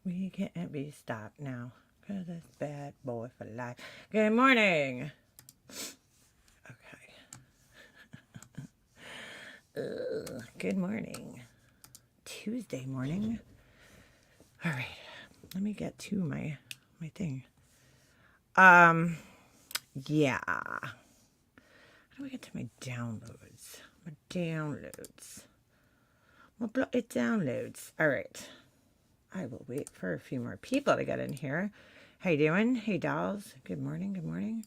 We can't be stopped now. Cause it's bad boy for life. Good morning. Okay. Good morning. Tuesday morning. All right. Let me get to my thing. Yeah. How do I get to my downloads? My downloads. My it downloads. All right. I will wait for a few more people to get in here. How you doing? Hey, dolls. Good morning. Good morning.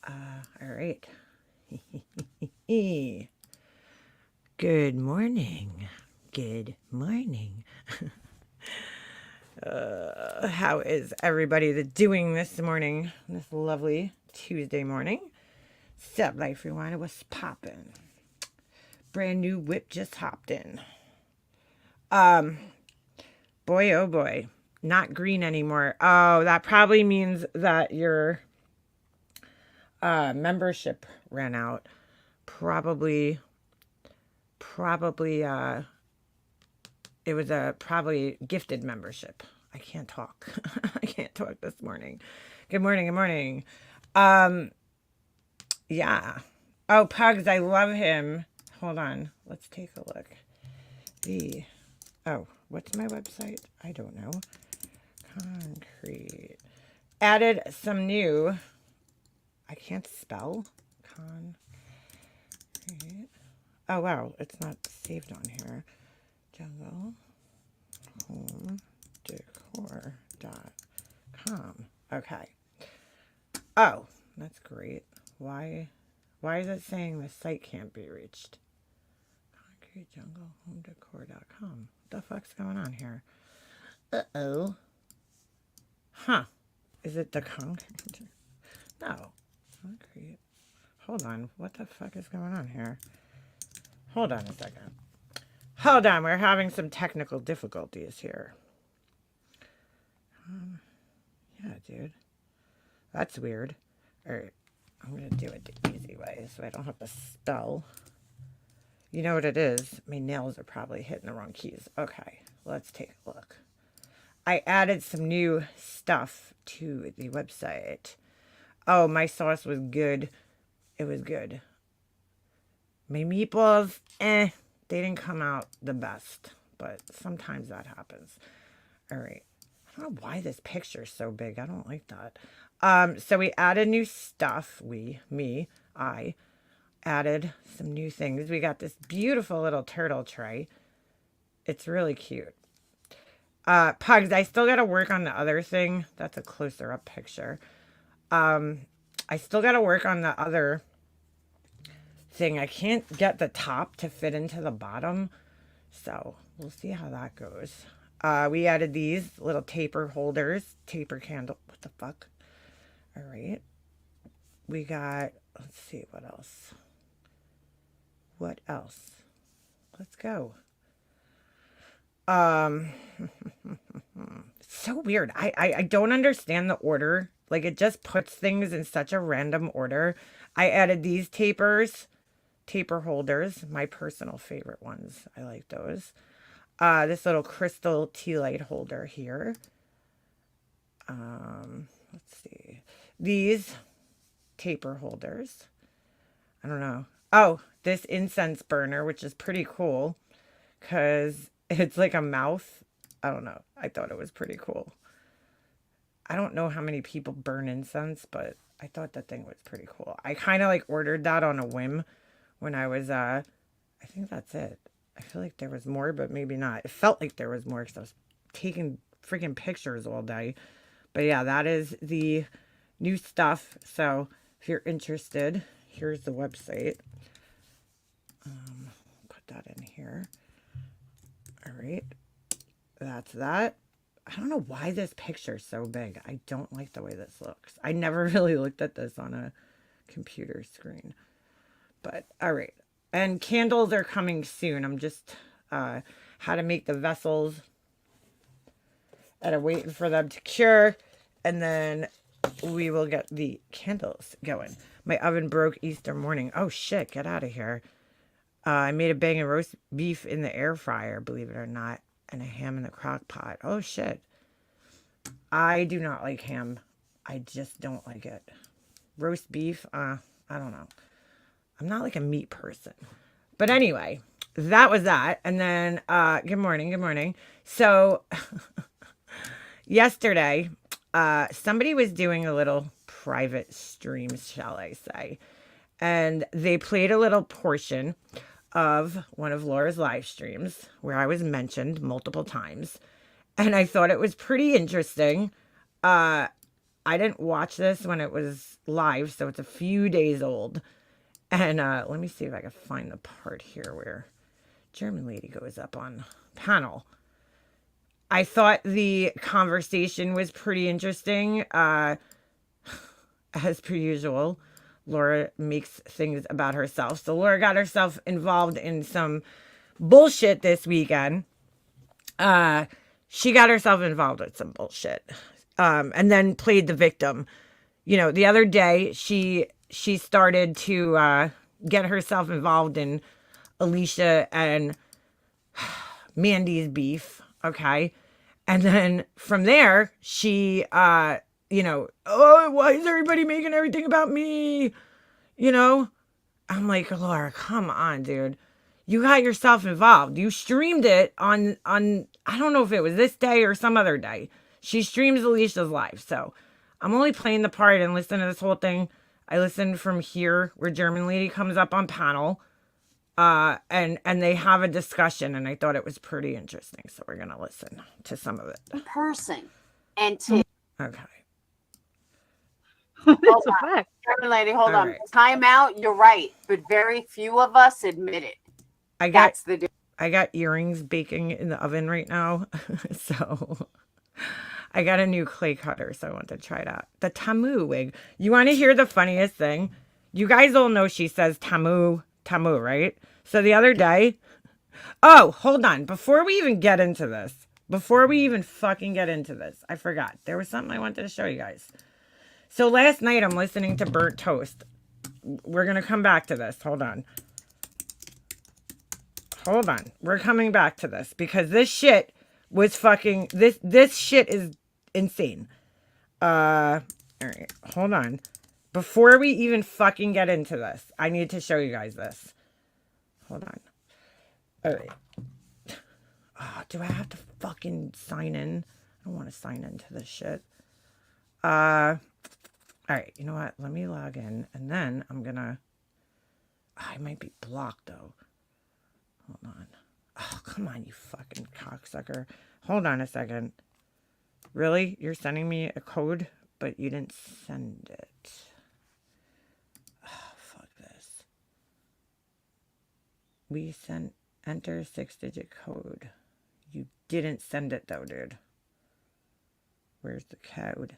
All right. Good morning. Good morning. How is everybody doing this morning? This lovely Tuesday morning. Sup, life rewind. What's poppin'? Brand new whip just hopped in. Boy, oh boy. Not green anymore. Oh, that probably means that your membership ran out. Probably it was a probably gifted membership. I can't talk. I can't talk this morning. Good morning. Good morning. Yeah. Oh, Pugs, I love him. Hold on. Let's take a look. What's my website? I don't know. Concrete. Added some new. I can't spell. Concrete. Oh, wow. It's not saved on here. Jungle Home Decor.com. Okay. Oh, that's great. Why is it saying the site can't be reached? Concrete Jungle Home Decor.com. What the fuck's going on here? Uh-oh. Huh. Is it the concrete? No. Concrete. Hold on. What the fuck is going on here? Hold on a second. Hold on. We're having some technical difficulties here. Yeah, dude. That's weird. All right. I'm going to do it the easy way so I don't have to spell. You know what it is? My nails are probably hitting the wrong keys. Okay. Let's take a look. I added some new stuff to the website. Oh, my sauce was good. It was good. My meatballs, they didn't come out the best, but sometimes that happens. All right. I don't know why this picture is so big. I don't like that. So we added new stuff. I added some new things. We got this beautiful little turtle tray. It's really cute. Pugs, I still got to work on the other thing. That's a closer up picture. I still got to work on the other thing. I can't get the top to fit into the bottom. So we'll see how that goes. We added these little taper holders, taper candle. What the fuck? All right. We got, let's see, what else? What else? Let's go. So weird. I don't understand the order. Like, it just puts things in such a random order. I added these taper holders, my personal favorite ones. I like those. This little crystal tea light holder here. Let's see. These taper holders. I don't know. Oh, this incense burner, which is pretty cool because it's like a mouth. I don't know. I thought it was pretty cool. I don't know how many people burn incense, but I thought that thing was pretty cool. I kind of like ordered that on a whim when I was, I think that's it. I feel like there was more, but maybe not. It felt like there was more because I was taking freaking pictures all day. But yeah, that is the new stuff. So if you're interested, here's the website. Put that in here. All right. That's that. I don't know why this picture is so big. I don't like the way this looks. I never really looked at this on a computer screen. But all right. And candles are coming soon. I'm just how to make the vessels. And I'm waiting for them to cure. And then we will get the candles going. My oven broke Easter morning. Oh, shit. Get out of here. I made a banging roast beef in the air fryer, believe it or not. And a ham in the crock pot. Oh, shit. I do not like ham. I just don't like it. Roast beef, I don't know. I'm not like a meat person. But anyway, that was that. And then, good morning, good morning. So, yesterday, somebody was doing a little private stream, shall I say. And they played a little portion of one of Laura's live streams where I was mentioned multiple times. And I thought it was pretty interesting. I didn't watch this when it was live, so it's a few days old. And let me see if I can find the part here where German lady goes up on panel. I thought the conversation was pretty interesting. As per usual, Laura makes things about herself. So Laura got herself involved in some bullshit this weekend. She got herself involved with some bullshit. And then played the victim. You know, the other day she started to get herself involved in Alicia and Mandy's beef, okay? And then from there, she, you know, oh, why is everybody making everything about me? You know? I'm like, Laura, come on, dude. You got yourself involved. You streamed it on I don't know if it was this day or some other day. She streams Alicia's live, so I'm only playing the part and listening to this whole thing. I listened from here where German lady comes up on panel. And they have a discussion, and I thought it was pretty interesting. So we're gonna listen to some of it. Person and to okay. Hold on. German lady, hold on. Right. Time out. You're right, but very few of us admit it. I got earrings baking in the oven right now, so I got a new clay cutter, so I want to try that. The Tamu wig. You want to hear the funniest thing? You guys all know she says Tamu, right? So the other day, oh, hold on. Before we even get into this, I forgot. There was something I wanted to show you guys. So last night I'm listening to Burnt Toast. We're going to come back to this. Hold on. We're coming back to this because this shit was fucking, this shit is insane. All right, hold on. Before we even fucking get into this, I need to show you guys this. Hold on. All right. Oh, do I have to fucking sign in? I don't want to sign into this shit. All right. You know what? Let me log in, and then I'm gonna. I might be blocked though. Hold on. Oh, come on, you fucking cocksucker. Hold on a second. Really? You're sending me a code, but you didn't send it. We sent enter 6-digit code. You didn't send it though, dude. Where's the code?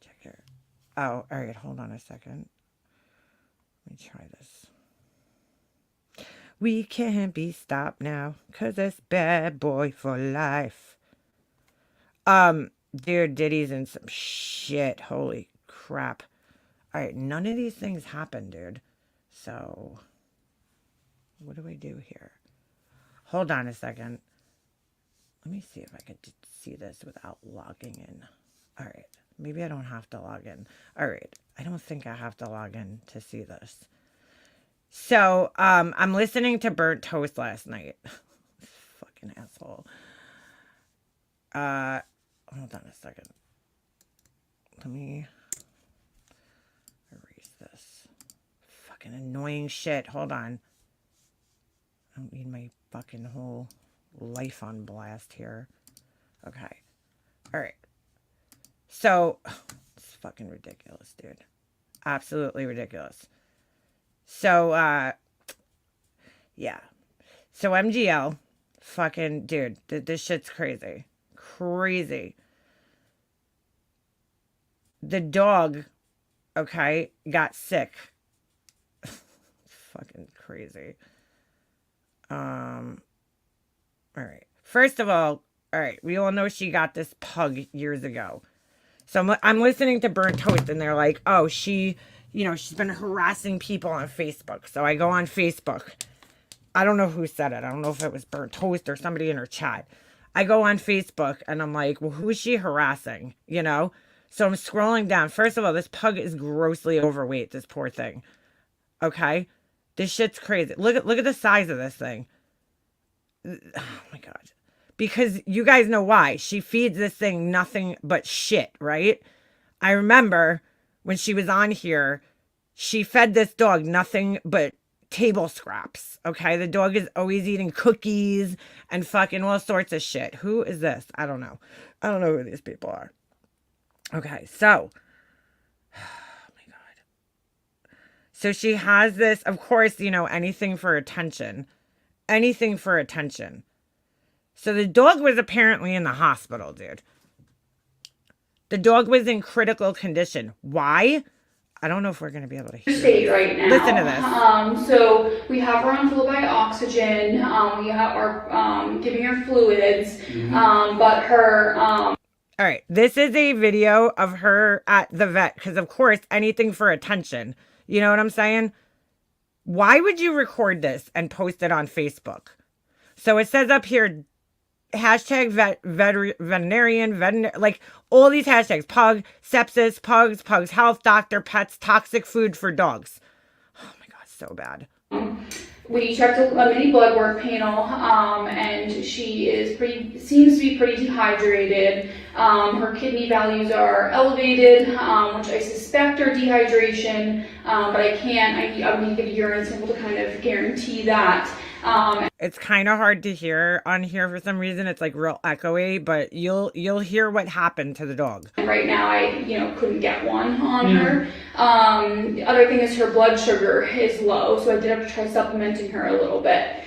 Check here. Oh, all right. Hold on a second. Let me try this. We can't be stopped now, 'cause it's bad boy for life. Dude, Diddy's in some shit. Holy crap. All right. None of these things happen, dude. So what do I do here? Hold on a second. Let me see if I could see this without logging in. All right. Maybe I don't have to log in. All right. I don't think I have to log in to see this. So, I'm listening to Burnt Toast last night. Fucking asshole. Hold on a second. Let me erase this. Fucking annoying shit. Hold on. I don't need my fucking whole life on blast here. Okay. All right. So, it's fucking ridiculous, dude. Absolutely ridiculous. So, yeah. So, MGL, fucking, dude, this shit's crazy. Crazy. The dog, okay, got sick. Fucking crazy. All right. First of all right, we all know she got this pug years ago. So I'm listening to Burnt Toast, and they're like, oh, she's been harassing people on Facebook. So I go on Facebook. I don't know who said it. I don't know if it was Burnt Toast or somebody in her chat. I go on Facebook and I'm like, well, who is she harassing? You know? So I'm scrolling down. First of all, this pug is grossly overweight, this poor thing. Okay? This shit's crazy. Look at the size of this thing. Oh my God. Because you guys know why. She feeds this thing nothing but shit, right? I remember when she was on here, she fed this dog nothing but table scraps. Okay. The dog is always eating cookies and fucking all sorts of shit. Who is this? I don't know. I don't know who these people are. Okay. So, oh my God. So she has this, of course, you know, anything for attention. Anything for attention. So the dog was apparently in the hospital, dude. The dog was in critical condition. Why? I don't know if we're going to be able to hear state right now. Listen to this. So we have her on full by oxygen. We are giving her fluids, but her. All right, this is a video of her at the vet because, of course, anything for attention. You know what I'm saying? Why would you record this and post it on Facebook? So it says up here, hashtag veterinarian, like all these hashtags, pug, sepsis, pugs health, doctor, pets, toxic food for dogs. Oh my God, so bad. We checked a mini blood work panel, and she seems to be pretty dehydrated. Her kidney values are elevated, which I suspect are dehydration, but I need to get a urine sample to kind of guarantee that. It's kind of hard to hear on here for some reason. It's like real echoey, but you'll hear what happened to the dog. And right now I couldn't get one on her. The other thing is her blood sugar is low, so I did have to try supplementing her a little bit.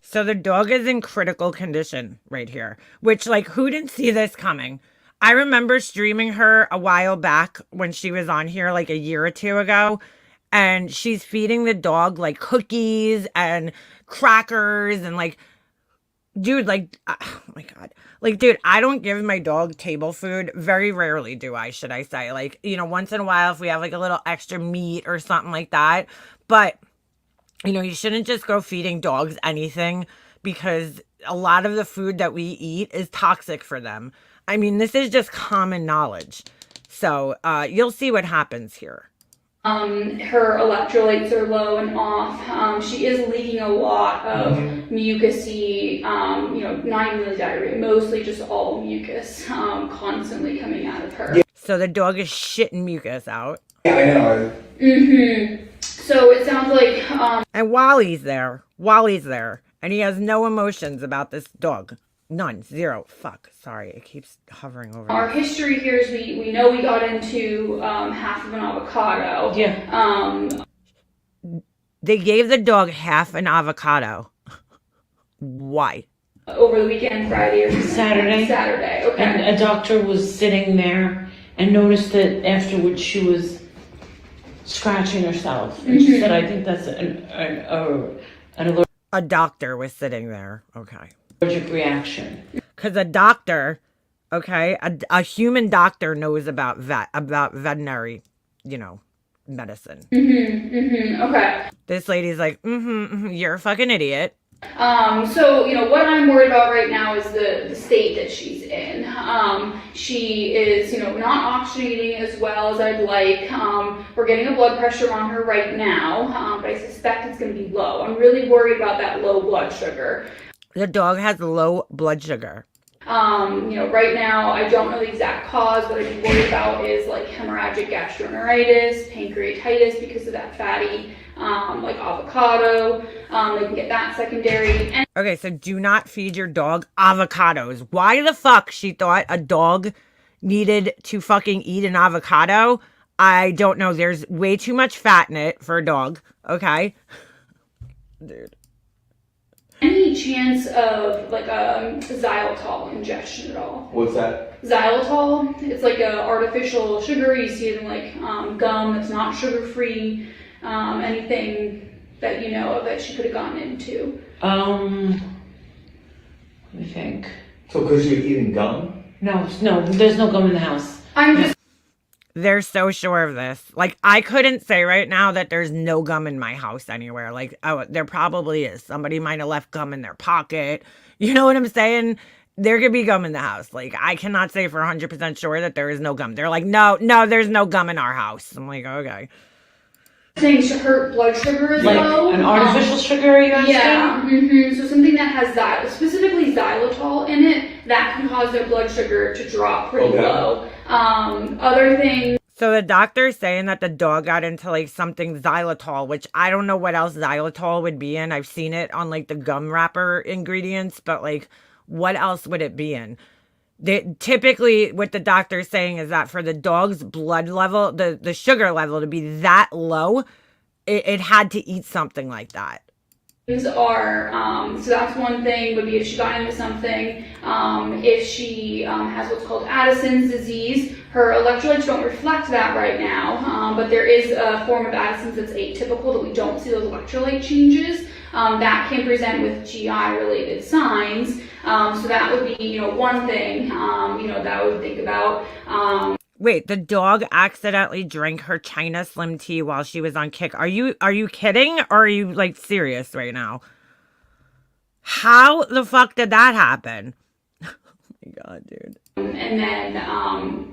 So the dog is in critical condition right here, which, like, who didn't see this coming? I remember streaming her a while back when she was on here like a year or two ago, and she's feeding the dog like cookies and crackers and like, dude, like, oh my God. Like, dude, I don't give my dog table food. Very rarely do I, should I say. Like, you know, once in a while if we have like a little extra meat or something like that. But, you know, you shouldn't just go feeding dogs anything because a lot of the food that we eat is toxic for them. I mean, this is just common knowledge. So you'll see what happens here. Her electrolytes are low and off. She is leaking a lot of mucusy, not even really diarrhea, mostly just all mucus, constantly coming out of her. So the dog is shitting mucus out. Yeah, I know. So it sounds like, and Wally's there, and he has no emotions about this dog. None. Zero. Fuck. Sorry. It keeps hovering over. Our history here is we know we got into half of an avocado. Yeah. They gave the dog half an avocado. Why? Over the weekend, Friday or Saturday. Saturday, okay. And a doctor was sitting there and noticed that afterwards she was scratching herself. And she said, I think that's an allergic. A doctor was sitting there. Okay. Allergic reaction. Because a doctor, okay, a human doctor knows about veterinary, medicine. Okay. This lady's like, you're a fucking idiot. So, what I'm worried about right now is the state that she's in. She is, not oxygenating as well as I'd like. We're getting a blood pressure on her right now, but I suspect it's going to be low. I'm really worried about that low blood sugar. The dog has low blood sugar. Right now, I don't know the exact cause. What I'd be worried about is like hemorrhagic gastroenteritis, pancreatitis because of that fatty, like avocado. They can get that secondary. Okay, so do not feed your dog avocados. Why the fuck she thought a dog needed to fucking eat an avocado? I don't know. There's way too much fat in it for a dog. Okay? Dude. Any chance of like a xylitol ingestion at all? What's that? Xylitol. It's like a artificial sugar. You see it in like gum that's not sugar-free. Anything that you know of that she could have gotten into? Let me think. So because you're eating gum? No, there's no gum in the house. They're so sure of this. Like, I couldn't say right now that there's no gum in my house anywhere. Like, oh, there probably is. Somebody might have left gum in their pocket. You know what I'm saying? there could be gum in the house. Like, I cannot say for 100% sure that there is no gum. They're like, no, there's no gum in our house. I'm like, okay. Saying her blood sugar is Like low. an artificial sugar, are you asking? Yeah. So something that has specifically xylitol in it, that can cause their blood sugar to drop pretty low. Other things. So the doctor's saying that the dog got into like something xylitol, which I don't know what else xylitol would be in. I've seen it on like the gum wrapper ingredients, but like what else would it be in? Typically what the doctor's saying is that for the dog's blood level, the sugar level to be that low, it had to eat something like that. Things are, so that's one thing, would be if she got into something, if she has what's called Addison's disease. Her electrolytes don't reflect that right now, but there is a form of Addison's that's atypical that we don't see those electrolyte changes. That can present with GI-related signs. So that would be, one thing, that I would think about. Wait, the dog accidentally drank her China Slim tea while she was on kick. Are you kidding, or are you like serious right now? How the fuck did that happen? Oh my god, dude. And then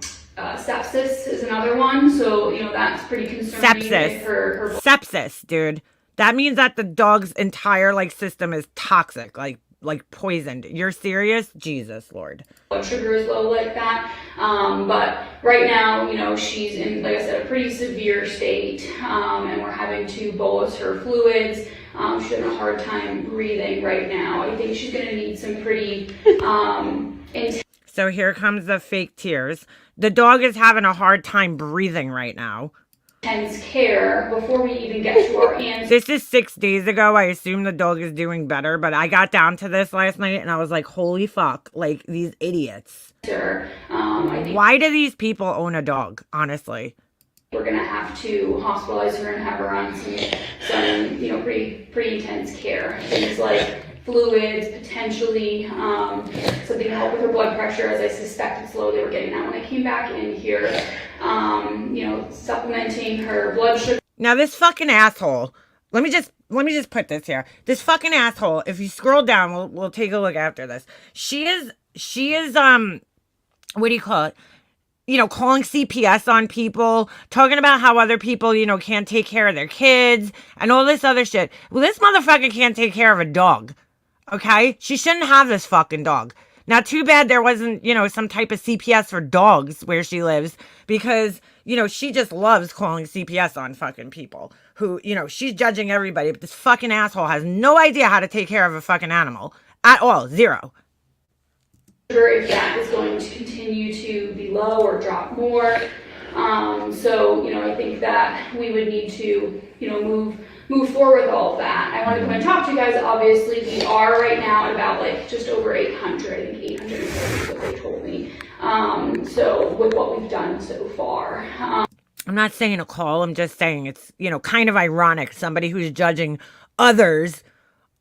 sepsis is another one. So, that's pretty concerning. Sepsis. Sepsis, dude. That means that the dog's entire like system is toxic, like poisoned. You're serious? Jesus Lord. Blood sugar is low like that. But right now, she's in, like I said, a pretty severe state, and we're having to bolus her fluids. She's having a hard time breathing right now. I think she's going to need some pretty intense. So here comes the fake tears. The dog is having a hard time breathing right now. Intense care before we even get to our answer. This is 6 days ago. I assume the dog is doing better, but I got down to this last night and I was like, holy fuck, like these idiots. Why do these people own a dog, honestly? We're gonna have to hospitalize her and have her on some pretty intense care. Things like fluids, potentially something to help with her blood pressure, as I suspect it's low. They were getting that when I came back in here. Supplementing her blood sugar. Now this fucking asshole, let me just put this here. This fucking asshole, if you scroll down, we'll take a look after this. She is what do you call it? Calling CPS on people, talking about how other people, can't take care of their kids and all this other shit. Well, this motherfucker can't take care of a dog. Okay? She shouldn't have this fucking dog. Now, too bad there wasn't, some type of CPS for dogs where she lives, because, she just loves calling CPS on fucking people who, she's judging everybody, but this fucking asshole has no idea how to take care of a fucking animal at all. Zero. If that is going to continue to be low or drop more. So, I think that we would need to, move forward with all of that. I want to come and talk to you guys. Obviously, we are right now at about like just over 800, I think 830 is what they told me. So with what we've done so far. I'm not saying a call. I'm just saying it's, kind of ironic. Somebody who's judging others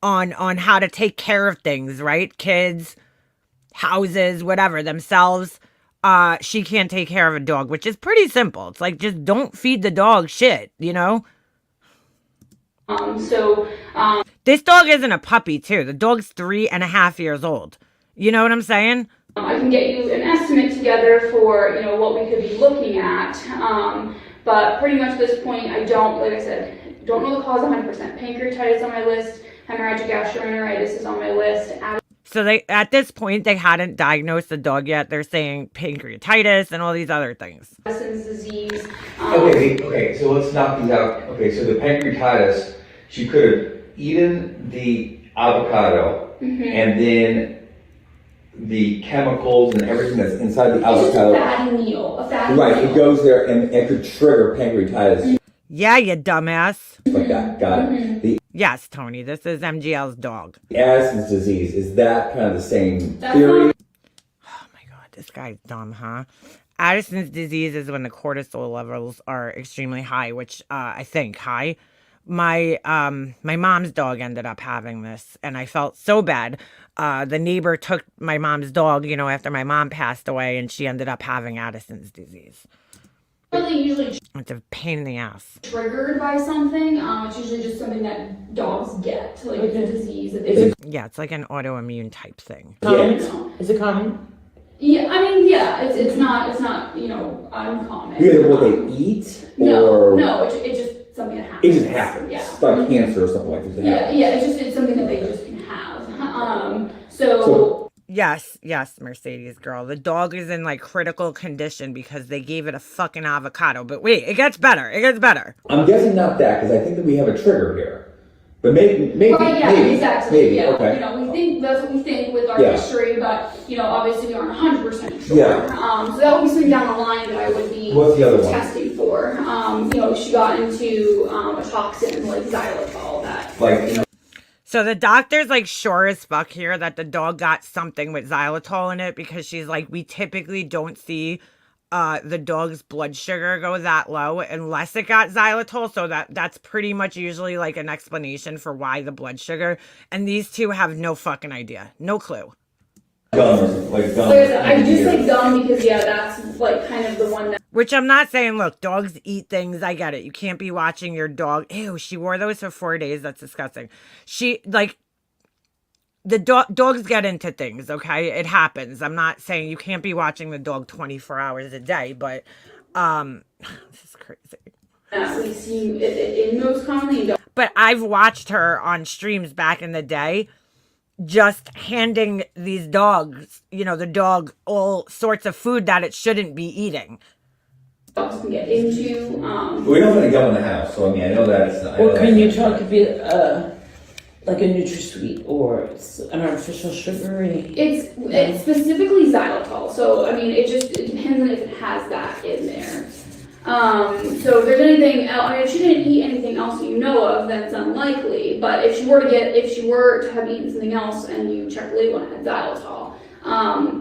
on how to take care of things, right? Kids, houses, whatever, themselves. She can't take care of a dog, which is pretty simple. It's like, just don't feed the dog shit, This dog isn't a puppy, too. The dog's 3.5 years old. You know what I'm saying? I can get you an estimate together for, what we could be looking at. But pretty much at this point, I don't, like I said, don't know the cause 100%. Pancreatitis on my list, hemorrhagic gastroenteritis is on my list. So at this point, they hadn't diagnosed the dog yet. They're saying pancreatitis and all these other things. Addison's disease. Okay, so let's knock these out. Okay, so the pancreatitis, she could have eaten the avocado and then the chemicals and everything that's inside the avocado. It's a fatty meal. Right, it goes there and it could trigger pancreatitis. Yeah, you dumbass. Like that, got it. Yes, Tony, this is MGL's dog. The Addison's disease, is that kind of the same theory? Oh my god, this guy's dumb, huh? Addison's disease is when the cortisol levels are extremely high, which I think high. My mom's dog ended up having this, and I felt so bad. The neighbor took my mom's dog, after my mom passed away, and she ended up having Addison's disease. Really usually It's a pain in the ass. triggered by something. It's usually just something that dogs get, like a disease that they. Yeah, it's like an autoimmune type thing. Is it common? Yeah, I mean, yeah, it's not uncommon. Either what they eat or no, it's just something that happens. it just happens. Yeah. It's like cancer or something like this. Yeah, it's something that they just can have. So Yes, Mercedes girl. The dog is in like critical condition because they gave it a fucking avocado. But wait, it gets better. I'm guessing not that because I think that we have a trigger here. But maybe, right, yeah, exactly. maybe, yeah. okay. We think that's what we think with our history, but obviously we aren't 100% sure. Yeah. So that would be something down the line that I would be What's the other one? testing for. She got into a toxin like xylitol that. So the doctor's like sure as fuck here that the dog got something with xylitol in it because she's like, we typically don't see the dog's blood sugar go that low unless it got xylitol. So that's pretty much usually like an explanation for why the blood sugar. And these two have no fucking idea. No clue. Gum. I just say gum because that's like kind of the one that. Which I'm not saying, look, dogs eat things. I get it. You can't be watching your dog. Ew, she wore those for 4 days. That's disgusting. The dogs get into things, okay? It happens. I'm not saying you can't be watching the dog 24 hours a day, but this is crazy. We see it most commonly. But I've watched her on streams back in the day just handing these dogs, the dog all sorts of food that it shouldn't be eating. Dogs can get into. We don't have any gum in the house, so I mean, I know that it's not. Or can you talk to be like a NutraSweet or an artificial sugar? It's specifically xylitol, so I mean, it depends on if it has that in there. So if there's anything else, if she didn't eat anything else that you know of, then it's unlikely. But if she were to have eaten something else and you check the label and it had xylitol,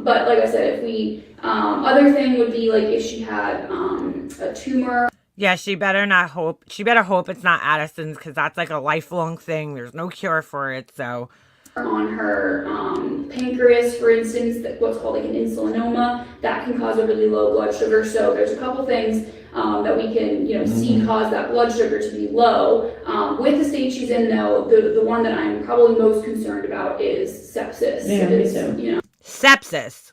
but like I said, if we other thing would be like if she had a tumor. Yeah, she better hope it's not Addison's because that's like a lifelong thing. There's no cure for it, so. On her pancreas, for instance, what's called like an insulinoma, that can cause a really low blood sugar. So there's a couple things that we can, see cause that blood sugar to be low. With the state she's in, though, the one that I'm probably most concerned about is sepsis. Yeah, me too. Sepsis.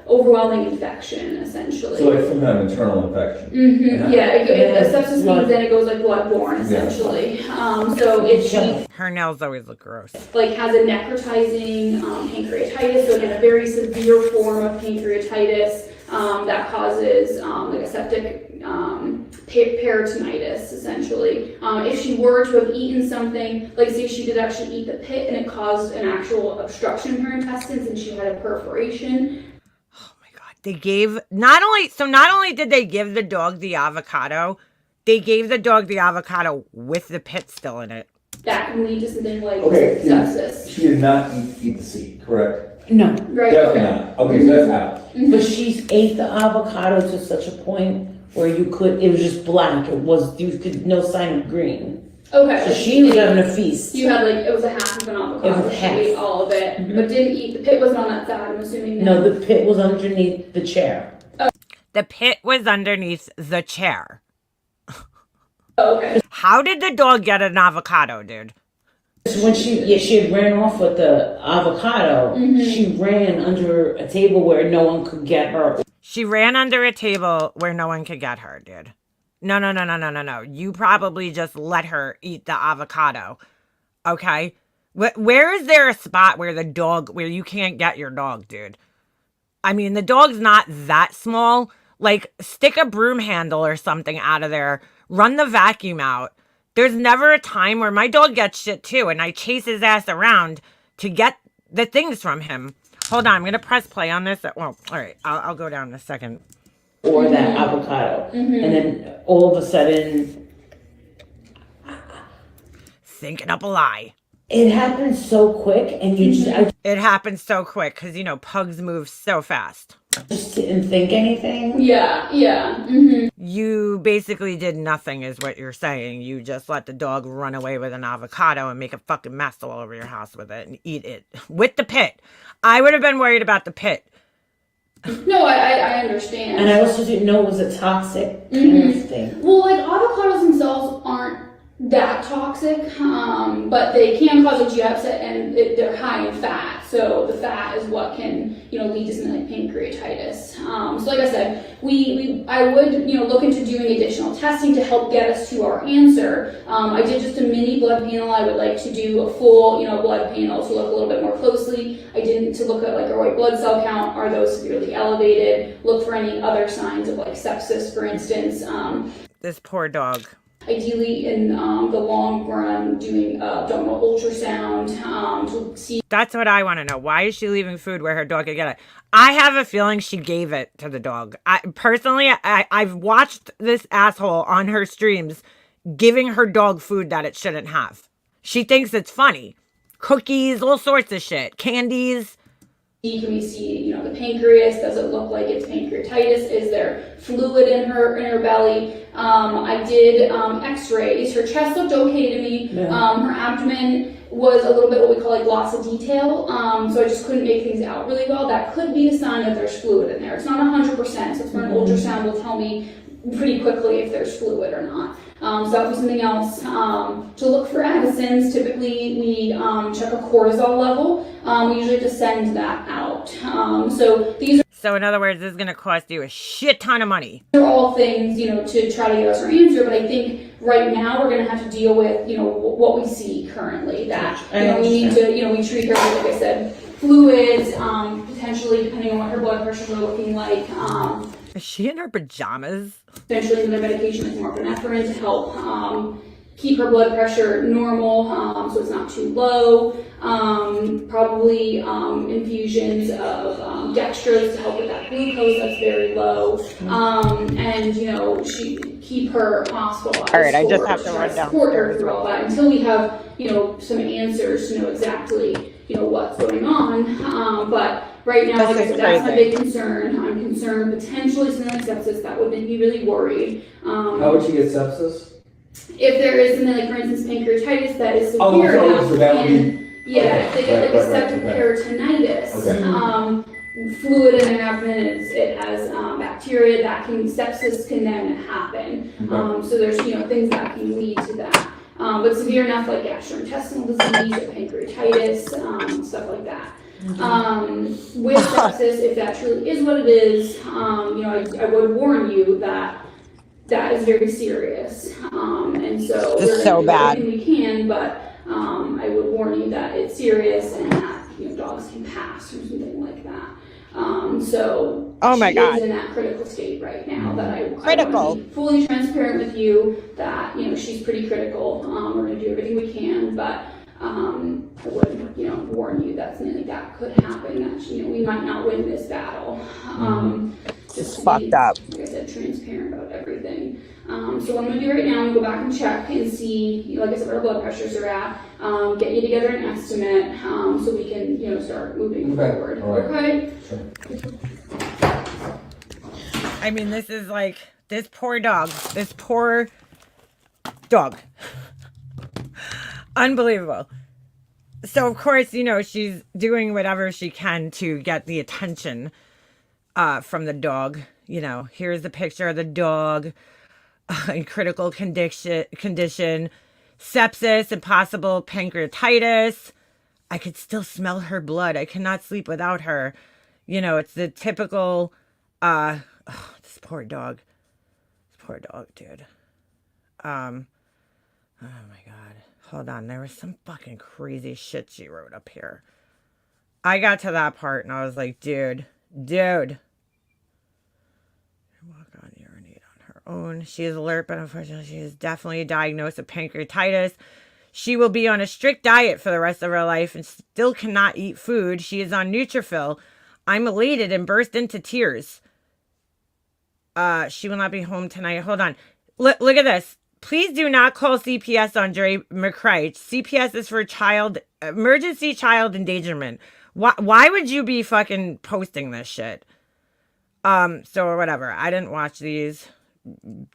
Overwhelming infection, essentially. So like some kind of internal infection. Mm-hmm. Yeah, sepsis means then it goes like bloodborne, essentially. So if she her nails always look gross. Like has a necrotizing pancreatitis, so again a very severe form of pancreatitis that causes like a septic peritonitis, essentially. If she were to have eaten something, like say she did actually eat the pit and it caused an actual obstruction in her intestines and she had a perforation. Oh my God. They gave, not only did they give the dog the avocado, they gave the dog the avocado with the pit still in it. That can lead to something like sepsis. She did not eat the seed, correct? No. Right. Definitely not. Okay, so that's out. But she's ate the avocado to such a point where it was just black. No sign of green. Okay. So she was having a feast. You had it was a half of an avocado. It was half. She ate all of it, but didn't eat, the pit wasn't on that side, I'm assuming. No, the pit was underneath the chair. The pit was underneath the chair. Oh, okay. How did the dog get an avocado, dude? So when she had ran off with the avocado, she ran under a table where no one could get her. She ran under a table where no one could get her, dude. No. You probably just let her eat the avocado. Okay? Where is there a spot where you can't get your dog, dude? I mean, the dog's not that small. Like, stick a broom handle or something out of there. Run the vacuum out. There's never a time where my dog gets shit too, and I chase his ass around to get the things from him. Hold on, I'm going to press play on this. Well, all right, I'll go down in a second. Or that avocado. And then all of a sudden... Thinking up a lie. It happened so quick, and It happens so quick, because, pugs move so fast. Just didn't think anything. Yeah. You basically did nothing is what you're saying. You just let the dog run away with an avocado and make a fucking mess all over your house with it and eat it. With the pit. I would have been worried about the pit. No, I understand. And I also didn't know it was a toxic kind of thing. Well, like avocados themselves aren't that toxic, but they can cause a GI upset, and they're high in fat. So the fat is what can, lead to something like pancreatitis. So like I said, I would, look into doing additional testing to help get us to our answer. I did just a mini blood panel. I would like to do a full, blood panel to look a little bit more closely. I did to look at like our white blood cell count. Are those severely elevated? Look for any other signs of like sepsis, for instance. This poor dog. Ideally, in the long run, doing abdominal ultrasound to see. That's what I want to know. Why is she leaving food where her dog could get it? I have a feeling she gave it to the dog. I've watched this asshole on her streams giving her dog food that it shouldn't have. She thinks it's funny. Cookies, all sorts of shit. Candies. Can we see, the pancreas? Does it look like it's pancreatitis? Is there fluid in her belly? I did x-rays. Her chest looked okay to me. Yeah. Her abdomen was a little bit what we call like loss of detail. So I just couldn't make things out really well. That could be a sign that there's fluid in there. It's not 100%, so for an ultrasound will tell me pretty quickly if there's fluid or not. So that was something else. To look for Addison's, typically we check a cortisol level. We usually have to send that out. So in other words, this is going to cost you a shit ton of money. These are all things, to try to get us our answer. But I think right now we're going to have to deal with, what we see currently. That we need to, we treat her, like I said, fluids, potentially depending on what her blood pressures are looking like. Is she in her pajamas? Potentially another medication like norepinephrine to help keep her blood pressure normal, so it's not too low. Probably infusions of dextrose to help with that glucose that's very low. And she keep her hospitalized. All right, I just have to run down. Support her through all that until we have some answers to know exactly what's going on. But right now, like I said, that's my big concern. I'm concerned potentially something like sepsis. That would make me really worried. How would she get sepsis? If there is something like, for instance, pancreatitis that is severe enough, so that would be... if they get like a septic peritonitis, fluid in their abdomen, it has bacteria sepsis can then happen. So there's things that can lead to that. But severe enough like gastrointestinal disease or pancreatitis, stuff like that. With sepsis, if that truly is what it is, I would warn you that is very serious. And so we're going to do everything we can, but I would warn you that it's serious and that dogs can pass or something like that. So oh my God, is in that critical state right now that I want to be fully transparent with you that she's pretty critical. We're going to do everything we can, but I would warn you that something like that could happen. That we might not win this battle. Just fucked up. Like I said, transparent about everything. So what I'm going to do right now, I'm going to go back and check and see, like I said, what our blood pressures are at, get you together an estimate, so we can, start moving forward. Right. Okay? Sure. I mean, this is like, this poor dog. Unbelievable. So, of course, she's doing whatever she can to get the attention from the dog. Here's the picture of the dog in critical condition, sepsis and possible pancreatitis. I could still smell her blood. I cannot sleep without her. It's the typical, this poor dog. This poor dog, dude. Oh my God. Hold on. There was some fucking crazy shit she wrote up here. I got to that part and I was like, dude. Walk on, urinate on her own. She is alert, but unfortunately she is definitely diagnosed with pancreatitis. She will be on a strict diet for the rest of her life and still cannot eat food. She is on Nutrafil. I'm elated and burst into tears. She will not be home tonight. Hold on. Look at this. Please do not call CPS on Dre McCray. CPS is for emergency child endangerment. Why would you be fucking posting this shit? So whatever. I didn't watch these.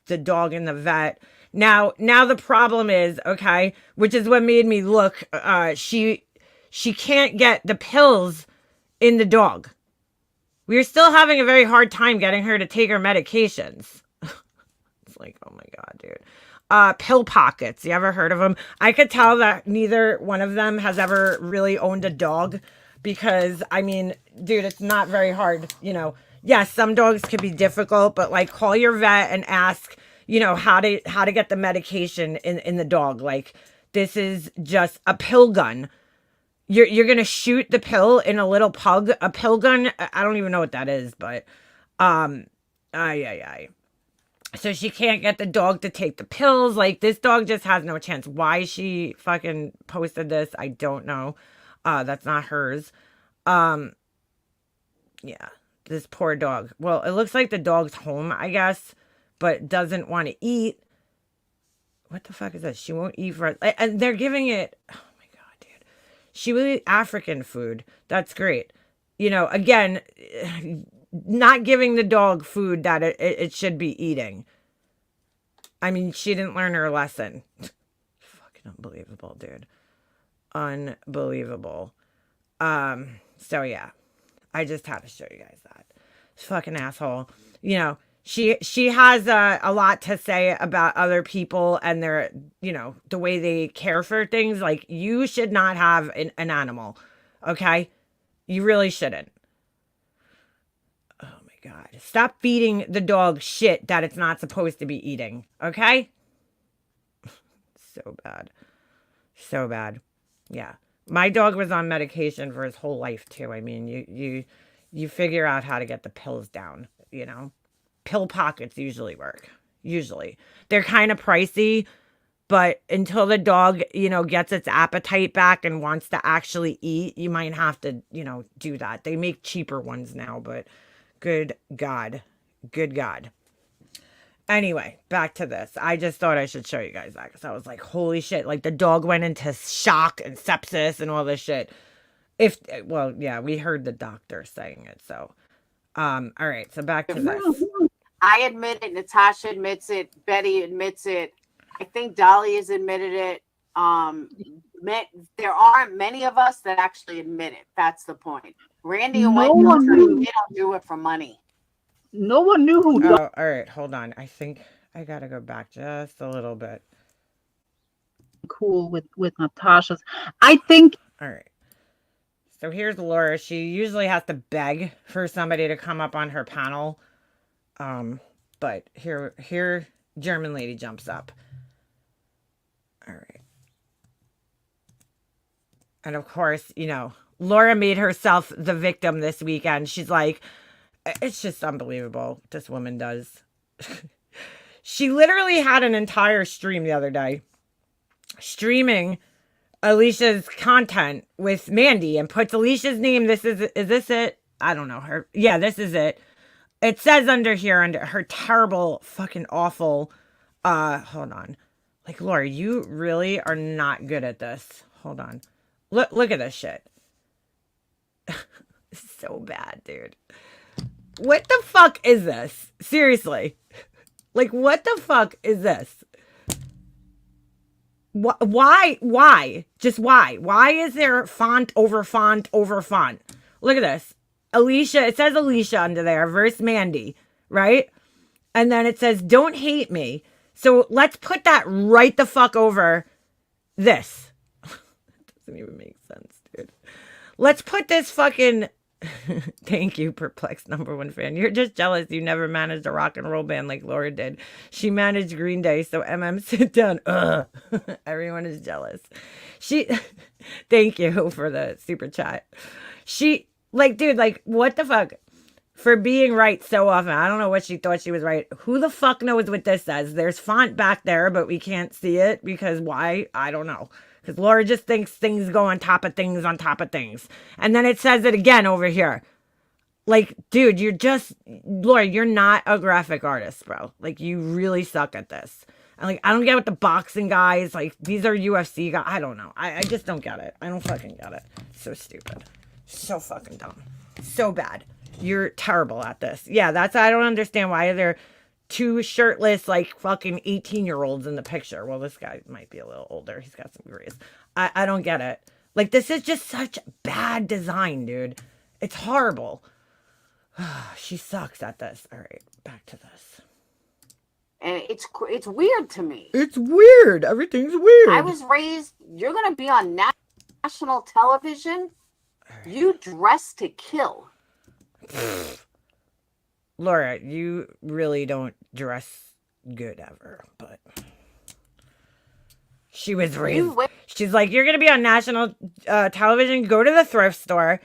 The dog in the vet. Now the problem is, okay, which is what made me look, she can't get the pills in the dog. We're still having a very hard time getting her to take her medications. It's like, oh my God, dude. Pill pockets. You ever heard of them? I could tell that neither one of them has ever really owned a dog because, I mean, dude, it's not very hard. You know, yes, some dogs can be difficult, but like call your vet and ask, you know, how to get the medication in the dog. Like, this is just a pill gun. You're gonna shoot the pill in a little pug. A pill gun. I don't even know what that is, but ay. So she can't get the dog to take the pills. Like, this dog just has no chance. Why she fucking posted this, I don't know. That's not hers. Yeah, this poor dog. Well, it looks like the dog's home, I guess, but doesn't want to eat. What the fuck is this? She won't eat for, and they're giving it. She will eat African food. That's great. You know, again, not giving the dog food that it should be eating. I mean, she didn't learn her lesson. Fucking unbelievable, dude. Unbelievable. So yeah, I just had to show you guys that. Fucking asshole. You know, she has a lot to say about other people and their, you know, the way they care for things. Like, you should not have an animal, okay? You really shouldn't. Oh my God. Stop feeding the dog shit that it's not supposed to be eating, okay? So bad. So bad. Yeah. My dog was on medication for his whole life too. I mean, you figure out how to get the pills down, you know? Pill pockets usually work. Usually. They're kind of pricey, but until the dog, you know, gets its appetite back and wants to actually eat, you might have to, you know, do that. They make cheaper ones now, but good God. Good God. Anyway, back to this. I just thought I should show you guys that because I was like, holy shit. Like, the dog went into shock and sepsis and all this shit. Well, yeah, we heard the doctor saying it, so. All right, so back to this. I admit it. Natasha admits it. Betty admits it. I think Dolly has admitted it. There aren't many of us that actually admit it. That's the point. Randy and Wendy, they don't do it for money. No one knew who. Oh, all right, hold on. I think I gotta go back just a little bit. Cool with Natasha's. I think. All right. So here's Laura. She usually has to beg for somebody to come up on her panel. But here German lady jumps up. All right. And of course, you know, Laura made herself the victim this weekend. She's like, it's just unbelievable. This woman does. She literally had an entire stream the other day streaming Alicia's content with Mandy and puts Alicia's name. Is this it? I don't know her. Yeah, this is it. It says under here, under her terrible, fucking awful, hold on. Like, Laura, you really are not good at this. Hold on. Look at this shit. So bad, dude. What the fuck is this? Seriously. Like, what the fuck is this? Why? Just why? Why is there font over font over font? Look at this. Alicia, it says Alicia under there versus Mandy, right? And then it says, don't hate me. So let's put that right the fuck over this. It doesn't even make sense, dude. Let's put this fucking... Thank you, perplexed #1 fan. You're just jealous you never managed a rock and roll band like Laura did. She managed Green Day, so sit down. Ugh. Everyone is jealous. Thank you for the super chat. Like, dude, like, what the fuck? For being right so often. I don't know what she thought she was right. Who the fuck knows what this says? There's font back there, but we can't see it because why? I don't know. Because Laura just thinks things go on top of things on top of things. And then it says it again over here. Like, dude, Laura, you're not a graphic artist, bro. Like, you really suck at this. And, like, I don't get what the boxing guys, like, these are UFC guys. I don't know. I just don't get it. I don't fucking get it. So stupid. So fucking dumb. So bad. You're terrible at this. Yeah, I don't understand why they're two shirtless, like, fucking 18-year-olds in the picture. Well, this guy might be a little older. He's got some grays. I don't get it. Like, this is just such bad design, dude. It's horrible. She sucks at this. All right, back to this. And it's weird to me. It's weird. Everything's weird. I was raised, you're going to be on national television. You dress to kill. Laura, you really don't dress good ever, but she was raised. She's like, you're gonna be on national television. Go to the thrift store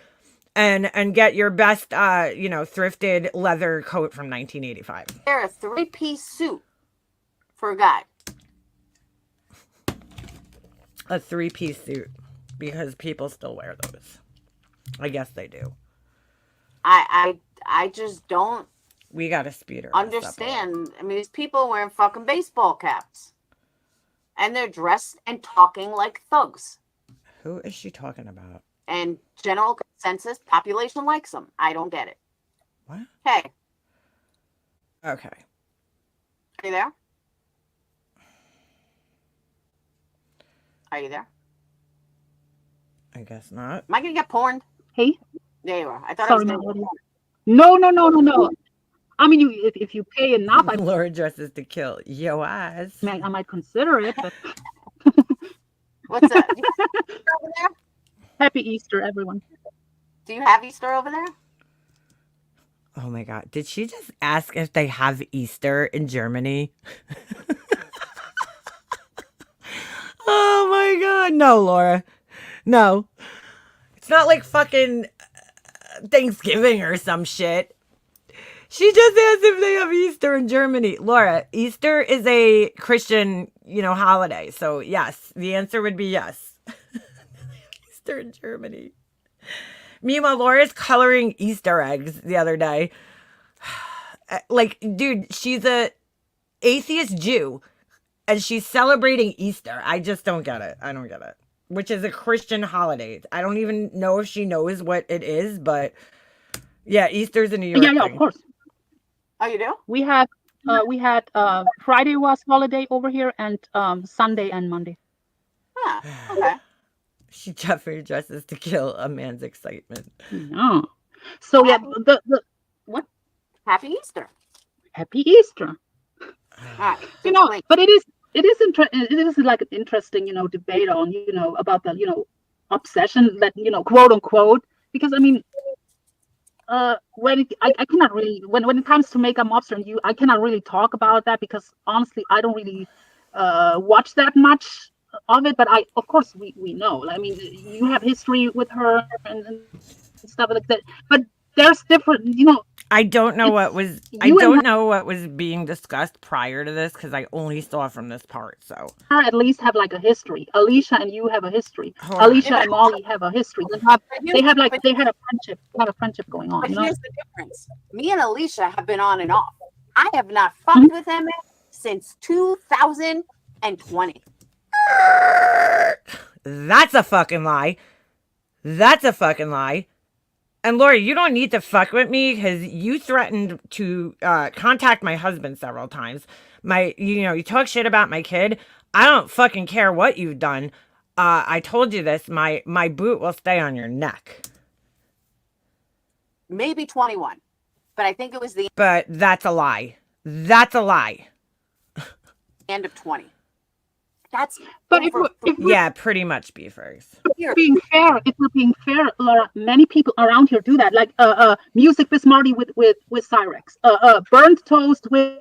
and get your best, thrifted leather coat from 1985. Wear a 3-piece suit for a guy. A 3-piece suit, because people still wear those. I guess they do. I just don't We got a speeder. understand. I mean, these people wearing fucking baseball caps. And they're dressed and talking like thugs. Who is she talking about? And general consensus, population likes them. I don't get it. What? Hey, Okay. are you there? Are you there? I guess not. Am I going to get porned? Hey, There you are. I thought sorry, I my was audio. No. I mean, if you pay enough, Laura dresses to kill. Yo ass. I might consider it. But What's that? You have Easter over there? happy Easter, everyone. Do you have Easter over there? Oh my god. Did she just ask if they have Easter in Germany? Oh my god. No, Laura. No. It's not like fucking Thanksgiving or some shit. She just asked if they have Easter in Germany. Laura, Easter is a Christian, holiday. So yes, the answer would be yes. Easter in Germany. Meanwhile, Laura's coloring Easter eggs the other day. Like, dude, she's a atheist Jew and she's celebrating Easter. I just don't get it. I don't get it. Which is a Christian holiday. I don't even know if she knows what it is, but yeah, Easter's a New York Yeah, thing. of course. Oh, you do? We had Friday was holiday over here, and Sunday and Monday. Huh. Okay. She definitely dresses to kill a man's excitement. No. So yeah, the what? Happy Easter. Happy Easter. All right. But it is like an interesting debate on about the obsession that quote unquote, because I mean I cannot really when it comes to makeup mobster and I cannot really talk about that, because honestly I don't really watch that much of it, but of course we know. I mean, you have history with her and stuff like that, but there's different I don't know what was being discussed prior to this, because I only saw from this part. So her at least have like a history. Alicia and you have a history. Hold on. Alicia and Molly have a history. They had a friendship going on. But here's the difference. Me and Alicia have been on and off. I have not fucked with him since 2020. That's a fucking lie. That's a fucking lie. And Laura, you don't need to fuck with me, because you threatened to contact my husband several times. You talk shit about my kid. I don't fucking care what you've done. I told you this. My boot will stay on your neck. Maybe 21. But I think it was the But that's a lie. That's a lie. end of 20. That's But if Yeah, pretty much beefers. we're being fair, Laura, many people around here do that. Like music with Marty with Cyrex. Burnt toast with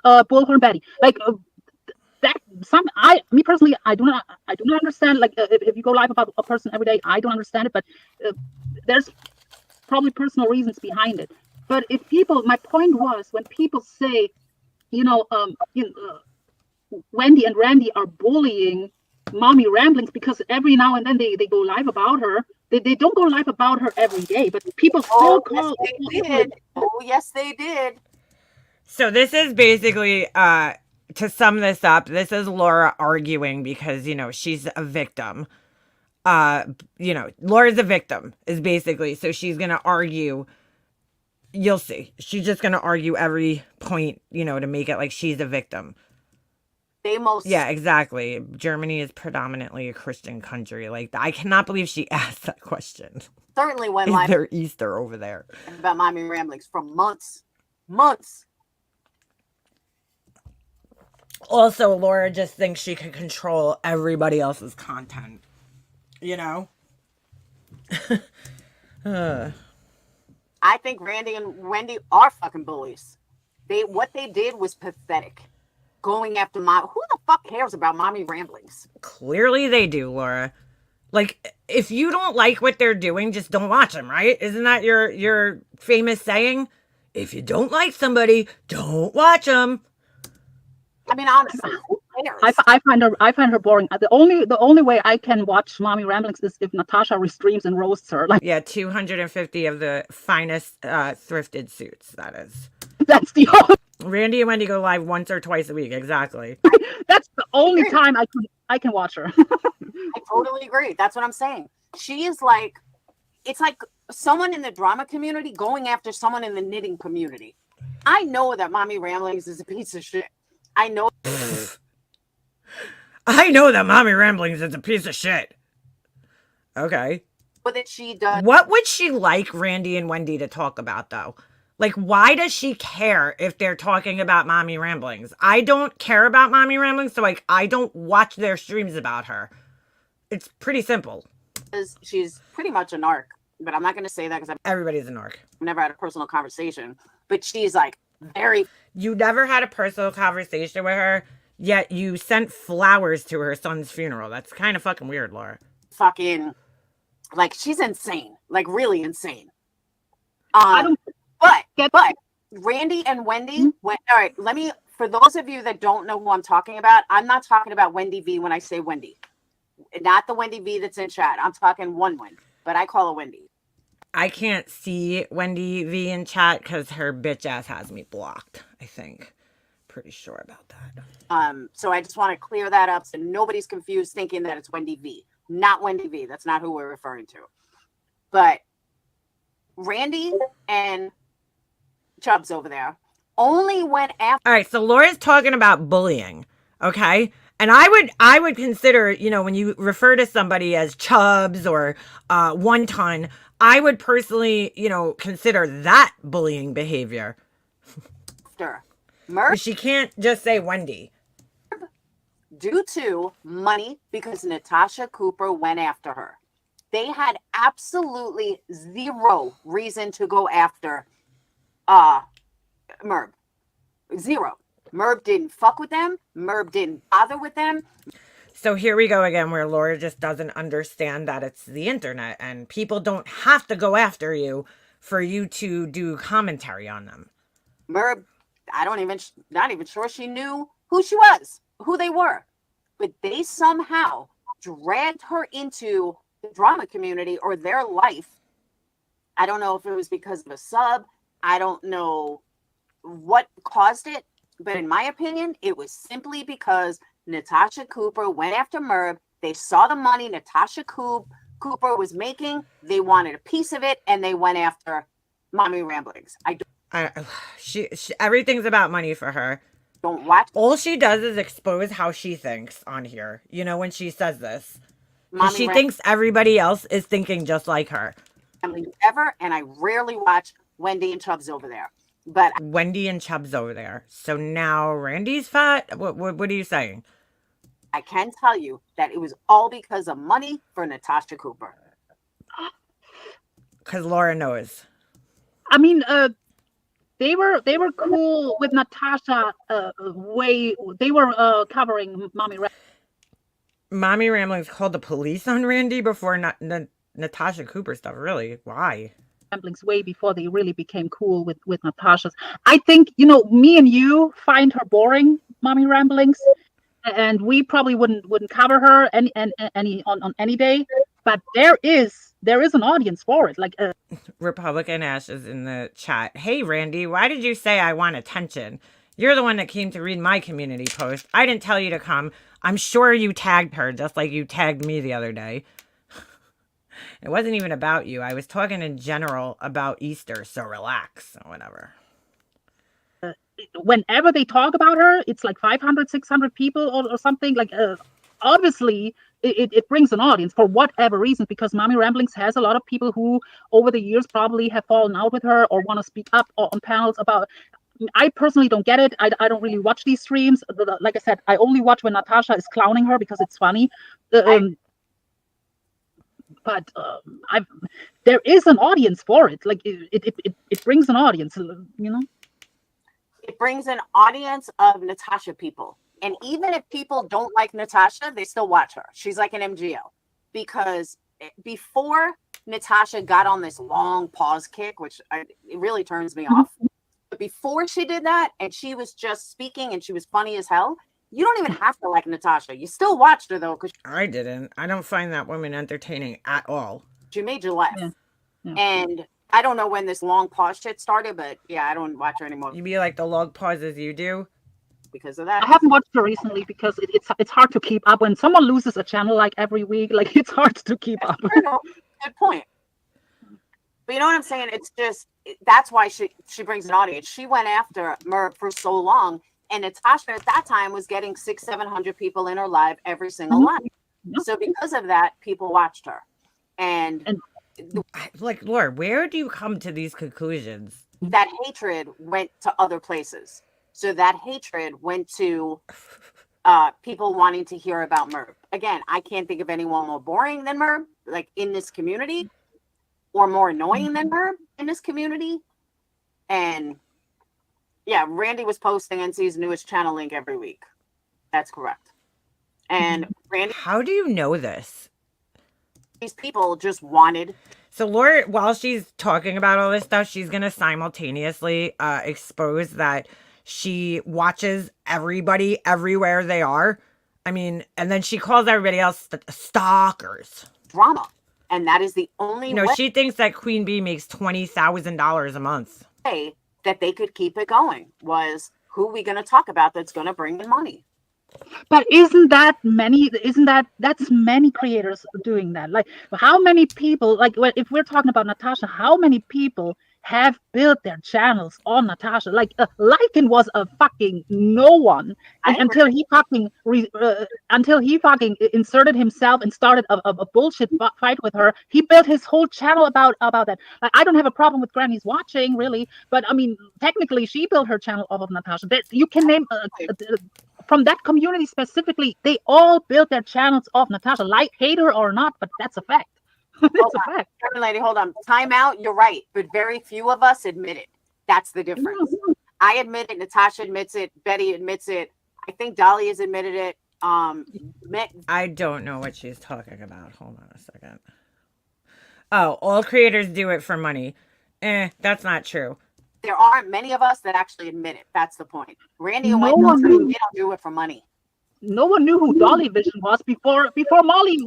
Bullhorn Betty. Like that. Me personally, I do not understand. Like if you go live about a person every day, I don't understand it. But there's probably personal reasons behind it. But if people, my point was, when people say, Wendy and Randy are bullying Mommy Ramblings because every now and then they go live about her. They don't go live about her every day, but people still call. Yes, they did. Oh, yes, they did. So this is basically, to sum this up, this is Laura arguing because, she's a victim. Laura's a victim is basically, so she's going to argue. You'll see. She's just going to argue every point, to make it like she's a victim. They most Yeah, exactly. Germany is predominantly a Christian country. Like, I cannot believe she asked that question. certainly went Is live there Easter over there? about Mommy Ramblings for months. Also, Laura just thinks she can control everybody else's content. You know? I think Randy and Wendy are fucking bullies. What they did was pathetic. Going after who the fuck cares about Mommy Ramblings? Clearly they do, Laura. Like, if you don't like what they're doing, just don't watch them, right? Isn't that your famous saying? If you don't like somebody, don't watch them. I mean, honestly, who cares? I find her boring. The only way I can watch Mommy Ramblings is if Natasha restreams and roasts her. Like, Yeah, 250 of the finest thrifted suits, that is. that's the only, Randy and Wendy go live once or twice a week, exactly. that's the only time I can watch her. I totally agree. That's what I'm saying. She is like, it's like someone in the drama community going after someone in the knitting community. I know that Mommy Ramblings is a piece of shit. I know. I know that Mommy Ramblings is a piece of shit. Okay. That she does. What would she like Randy and Wendy to talk about, though? Like, why does she care if they're talking about Mommy Ramblings? I don't care about Mommy Ramblings, so, like, I don't watch their streams about her. It's pretty simple. She's pretty much a narc, but I'm not going to say that because Everybody's a narc. I've never had a personal conversation. But she's like very. You never had a personal conversation with her, yet you sent flowers to her son's funeral. That's kind of fucking weird, Laura. Fucking, like, she's insane. Like, really insane. But Randy and Wendy went, all right, for those of you that don't know who I'm talking about, I'm not talking about Wendy V when I say Wendy. Not the Wendy V that's in chat. I'm talking one, but I call her Wendy. I can't see Wendy V in chat because her bitch ass has me blocked, I think. Pretty sure about that. So I just want to clear that up so nobody's confused thinking that it's Wendy V. Not Wendy V. That's not who we're referring to. But Randy and Chubbs over there only went after. All right, so Laura's talking about bullying, okay? And I would consider, you know, when you refer to somebody as Chubbs or One Ton, I would personally, you know, consider that bullying behavior. She can't just say Wendy. Due to money, because Natasha Cooper went after her. They had absolutely zero reason to go after Merb. Zero. Merb didn't fuck with them. Merb didn't bother with them. So here we go again, where Laura just doesn't understand that it's the internet and people don't have to go after you for you to do commentary on them. Merb, not even sure she knew who she was, who they were. But they somehow dragged her into the drama community or their life. I don't know if it was because of a sub. I don't know what caused it. But in my opinion, it was simply because Natasha Cooper went after Merb. They saw the money Natasha Cooper was making. They wanted a piece of it, and they went after Mommy Ramblings. She everything's about money for her. Don't watch. All she does is expose how she thinks on here. You know, when she says this. She thinks everybody else is thinking just like her. Ever, and I rarely watch Wendy and Chubbs over there. But Wendy and Chubbs over there. So now Randy's fat? What are you saying? I can tell you that it was all because of money for Natasha Cooper. Because Laura knows. I mean, they were cool with Natasha. They were covering Mommy Ramblings. Mommy Ramblings called the police on Randy before Natasha Cooper stuff. Really? Why? Way before they really became cool with Natasha's. I think, you know, me and you find her boring, Mommy Ramblings, and we probably wouldn't cover her any on any day. But there is an audience for it. Like Republican Ash is in the chat. Hey Randy, why did you say I want attention? You're the one that came to read my community post. I didn't tell you to come. I'm sure you tagged her just like you tagged me the other day. It wasn't even about you. I was talking in general about Easter, so relax or whatever. whenever they talk about her, it's like 500, 600 people or something. Like, obviously, it brings an audience for whatever reason, because Mommy Ramblings has a lot of people who, over the years, probably have fallen out with her or want to speak up on panels about. I personally don't get it. I don't really watch these streams. Like I said, I only watch when Natasha is clowning her because it's funny. But there is an audience for it. Like it brings an audience, you know. It brings an audience of Natasha people. And even if people don't like Natasha, they still watch her. She's like an MGO. Because before Natasha got on this long pause kick, which it really turns me off. But before she did that, and she was just speaking and she was funny as hell, you don't even have to like Natasha. You still watched her, though. Because I didn't. I don't find that woman entertaining at all. she made you laugh. Yeah. And I don't know when this long pause shit started, but yeah, I don't watch her anymore You be like the log pauses you do? because of that. I haven't watched her recently because it's hard to keep up when someone loses a channel like every week. Like it's hard to keep up. Good point. But you know what I'm saying? It's just that's why she brings an audience. She went after Merv for so long, and Natasha at that time was getting 600-700 people in her live every single live. So because of that, people watched her. And Like, Laura, where do you come to these conclusions? that hatred went to other places. So that hatred went to people wanting to hear about Merv. Again, I can't think of anyone more boring than Merv, like in this community, or more annoying than Merv in this community. And yeah, Randy was posting NC's newest channel link every week. That's correct. And Randy, How do you know this? these people just wanted. So Laura, while she's talking about all this stuff, she's going to simultaneously expose that she watches everybody everywhere they are. I mean, and then she calls everybody else stalkers. Drama. And that is the only You know, she thinks that Queen Bee makes $20,000 a month. way that they could keep it going was who we going to talk about that's going to bring in money. But that's many creators doing that. Like how many people, like if we're talking about Natasha, how many people have built their channels on Natasha? Like Lycan was a fucking no one until he fucking inserted himself and started a bullshit fight with her. He built his whole channel about that. Like, I don't have a problem with Granny's watching really, but I mean technically she built her channel off of Natasha. You can name from that community specifically, they all built their channels off Natasha, like hate her or not, but that's a fact. That's a fact. Lady, hold on. Time out. You're right. But very few of us admit it. That's the difference. I admit it. Natasha admits it. Betty admits it. I think Dolly has admitted it. I don't know what she's talking about. Hold on a second. Oh, all creators do it for money. That's not true. There aren't many of us that actually admit it. That's the point. Randy and White, they don't do it for money. No one knew who Dolly Vision was before Molly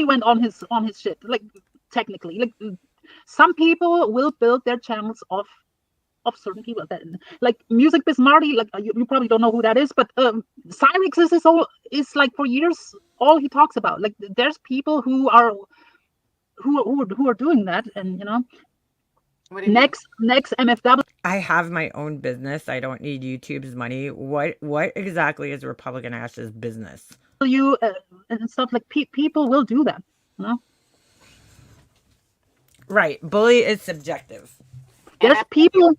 went on his shit. Like technically, like some people will build their channels off certain people. That like Music Biz Marty, like you probably don't know who that is, but Cyrix is like for years all he talks about. Like there's people who are doing that, and you know. Next MFW. I have my own business. I don't need YouTube's money. What exactly is Republican Ash's business? You and stuff like people will do that, you know? Right. Bully is subjective. There's people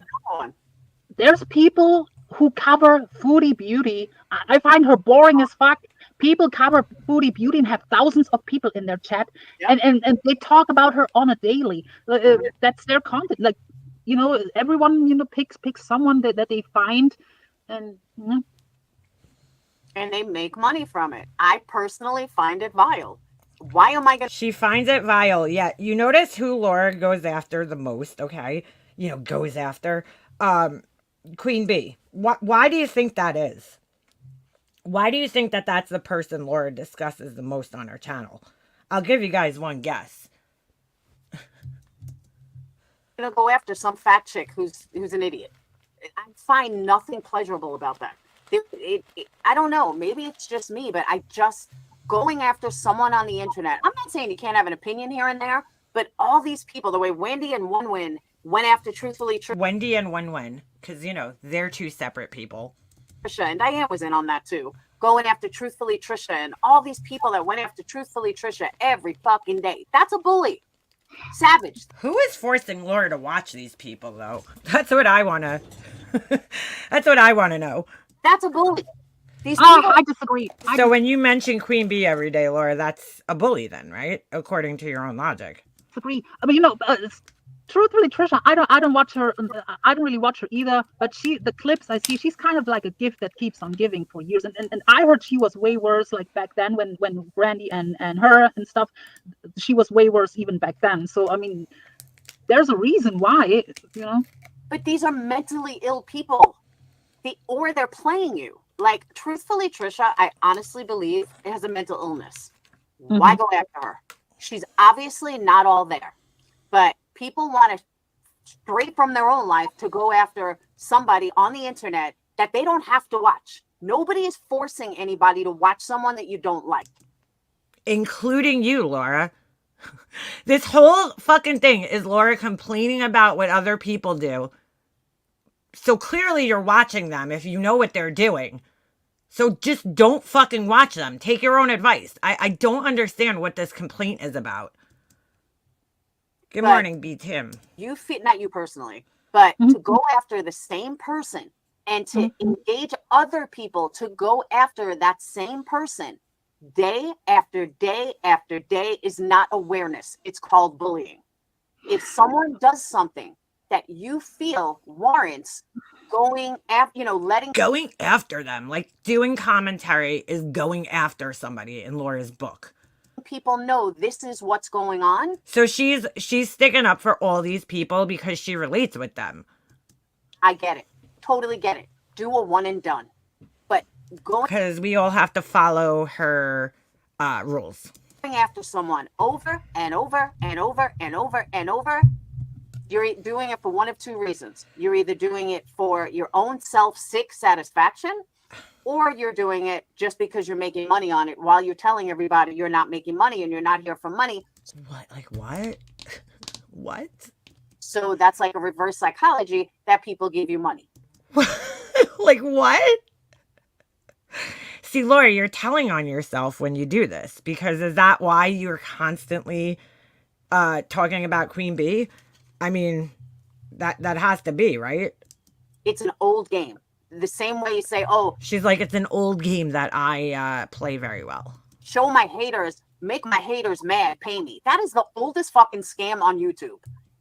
who cover Foodie Beauty. I find her boring as fuck. People cover Foodie Beauty and have thousands of people in their chat, and they talk about her on a daily. That's their content. Like, you know, everyone picks someone that they find, and and they make money from it. I personally find it vile. Why am I gonna? She finds it vile. Yeah, you notice who Laura goes after the most. Okay, goes after Queen Bee. Why do you think that is? Why do you think that that's the person Laura discusses the most on her channel? I'll give you guys one guess. I'm gonna go after some fat chick who's an idiot. I find nothing pleasurable about that. I don't know. Maybe it's just me, but going after someone on the internet. I'm not saying you can't have an opinion here and there, but all these people, the way Wendy and One Win went after truthfully Wendy and Wen, because, you know, they're two separate people. Trisha, and Diane was in on that too, going after truthfully Trisha, and all these people that went after truthfully Trisha every fucking day. That's a bully. Savage. Who is forcing Laura to watch these people, though? That's what I want to... That's what I want to know. That's a bully. These people... I disagree. So when you mention Queen Bee every day, Laura, that's a bully then, right? According to your own logic. Disagree. I mean, truthfully, Trisha, I don't watch her. I don't really watch her either. But the clips I see, she's kind of like a gift that keeps on giving for years. And I heard she was way worse, like back then when Brandy and her and stuff, she was way worse even back then. So I mean, there's a reason why, But these are mentally ill people. They're playing you. Like, truthfully, Trisha, I honestly believe it has a mental illness. Mm-hmm. Why go after her? She's obviously not all there. But people want to, straight from their own life, to go after somebody on the internet that they don't have to watch. Nobody is forcing anybody to watch someone that you don't like. Including you, Laura. This whole fucking thing is Laura complaining about what other people do. So clearly you're watching them if you know what they're doing. So just don't fucking watch them. Take your own advice. I don't understand what this complaint is about. Good morning, B. Tim. You feel, not you personally, but to go after the same person and to engage other people to go after that same person day after day after day is not awareness. It's called bullying. If someone does something that you feel warrants going after, going after them, like doing commentary is going after somebody in Laura's book. People know this is what's going on. So she's sticking up for all these people because she relates with them. I get it. Totally get it. Do a one and done. But because we all have to follow her rules. Going after someone over and over and over and over and over, you're doing it for one of two reasons. You're either doing it for your own self-sick satisfaction, or you're doing it just because you're making money on it while you're telling everybody you're not making money and you're not here for money. What? Like what? What? So that's like a reverse psychology that people give you money. Like what? See, Laura, you're telling on yourself when you do this, because is that why you're constantly talking about Queen Bee? I mean, that has to be, right? It's an old game. The same way you say, oh, she's like, it's an old game that I play very well. Show my haters, make my haters mad, pay me. That is the oldest fucking scam on YouTube.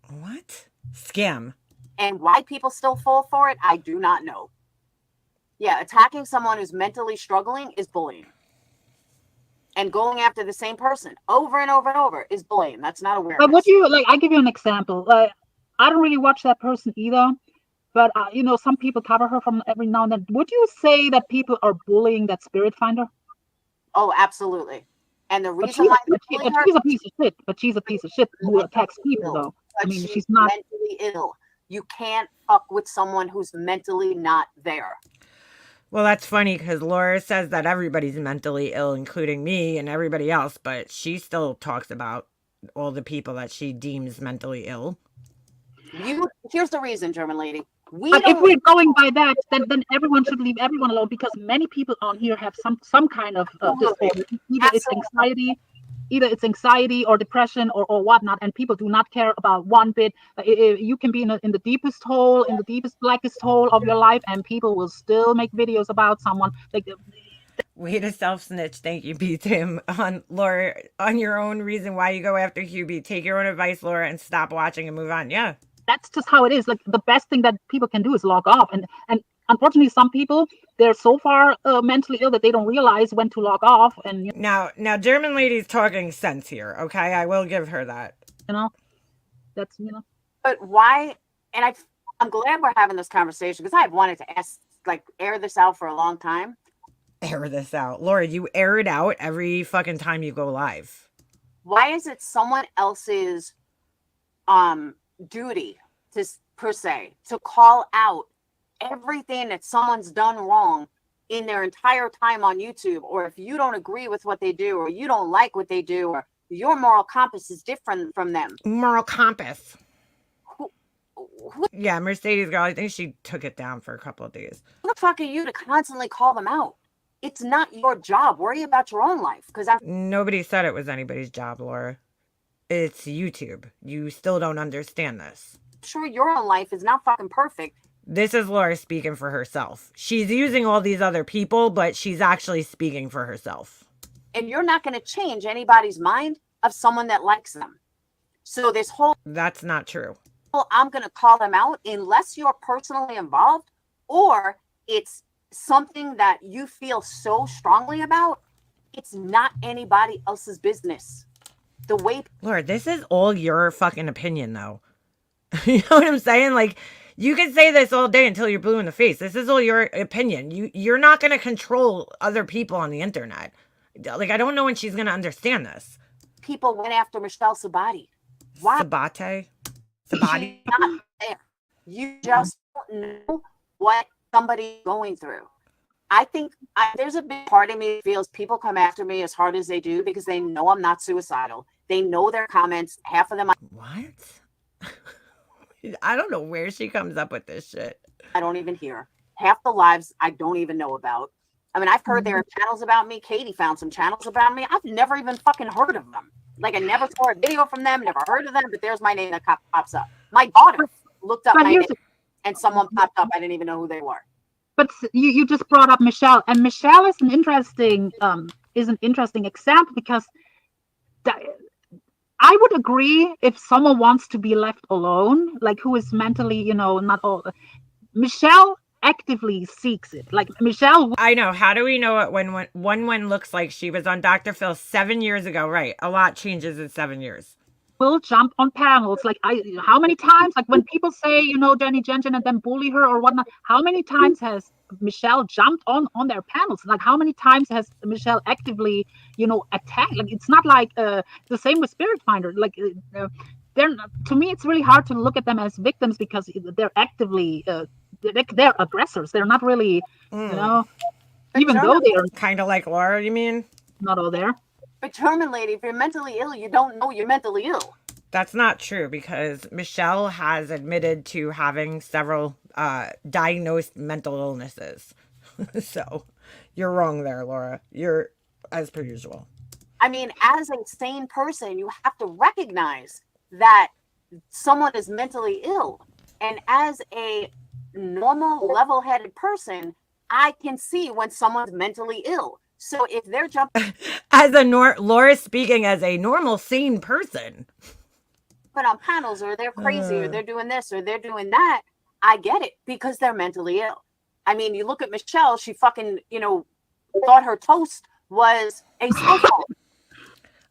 What? Scam. And why people still fall for it, I do not know. Yeah, attacking someone who's mentally struggling is bullying. And going after the same person over and over and over is bullying. That's not awareness. But would you, I give you an example. I don't really watch that person either. But, some people cover her from every now and then. Would you say that people are bullying that spirit finder? Oh, absolutely. And the reason why she's a piece of shit. But she's a piece of shit who attacks people, though. But I mean, she's not mentally ill. You can't fuck with someone who's mentally not there. Well, that's funny because Laura says that everybody's mentally ill, including me and everybody else. But she still talks about all the people that she deems mentally ill. Here's the reason, German lady. If we're going by that, then everyone should leave everyone alone, because many people on here have some kind of disorder. Either it's anxiety or depression or whatnot, and people do not care about one bit. You can be in the deepest hole, in the deepest, blackest hole of your life, and people will still make videos about someone. Way to self-snitch. Thank you, B. Tim. On Laura, on your own reason why you go after QB. Take your own advice, Laura, and stop watching and move on. Yeah. That's just how it is. Like, the best thing that people can do is log off. And unfortunately, some people, they're so far mentally ill that they don't realize when to log off. And now German lady's talking sense here. Okay, I will give her that. That's But why? And I'm glad we're having this conversation, because I've wanted to air this out for a long time. Air this out, Laura. You air it out every fucking time you go live. Why is it someone else's duty to call out everything that someone's done wrong in their entire time on YouTube? Or if you don't agree with what they do, or you don't like what they do, or your moral compass is different from them. Moral compass. Who Yeah, Mercedes girl, I think she took it down for a couple of days. the fuck are you to constantly call them out? It's not your job. Worry about your own life. Because I'm Nobody said it was anybody's job, Laura. It's YouTube. You still don't understand this. sure your own life is not fucking perfect. This is Laura speaking for herself. She's using all these other people, but she's actually speaking for herself. And you're not going to change anybody's mind of someone that likes them. So this whole That's not true. I'm going to call them out unless you're personally involved or it's something that you feel so strongly about. It's not anybody else's business. The way Laura, this is all your fucking opinion, though. You know what I'm saying? Like, you can say this all day until you're blue in the face. This is all your opinion. You're not going to control other people on the internet. Like, I don't know when she's going to understand this. people went after Michelle Sabati. Why? Sabate? She's Sabati? not there. You just don't know what somebody's going through. I think there's a big part of me that feels people come after me as hard as they do because they know I'm not suicidal. They know their comments. Half of them What? I don't know where she comes up with this shit. I don't even hear. Half the lives I don't even know about. I mean, I've heard there are channels about me. Katie found some channels about me. I've never even fucking heard of them. Like I never saw a video from them, never heard of them, but there's my name that pops up. My daughter looked up But my here's name and someone popped up. I didn't even know who they were. But you just brought up Michelle, and Michelle is an interesting example because I would agree if someone wants to be left alone, like who is mentally, not all. Michelle actively seeks it. Like Michelle, I know. How do we know it when one looks like she was on Dr. Phil 7 years ago? Right. A lot changes in 7 years. will jump on panels. Like how many times, like when people say, Jenny Jensen and then bully her or whatnot, how many times has Michelle jumped on their panels? Like how many times has Michelle actively, attacked? Like it's not like the same with Spirit Finder. Like to me, it's really hard to look at them as victims because they're actively, they're aggressors. They're not really, even though they're kind of like Laura, you mean? Not all there. But German lady, if you're mentally ill, you don't know you're mentally ill. That's not true because Michelle has admitted to having several diagnosed mental illnesses. So you're wrong there, Laura. You're as per usual. I mean, as a sane person, you have to recognize that someone is mentally ill. And as a normal, level-headed person, I can see when someone's mentally ill. So if they're jumping Laura speaking as a normal, sane person, on panels, or they're crazy, or they're doing this, or they're doing that, I get it because they're mentally ill. I mean, you look at Michelle; she fucking, thought her toast was a cell phone.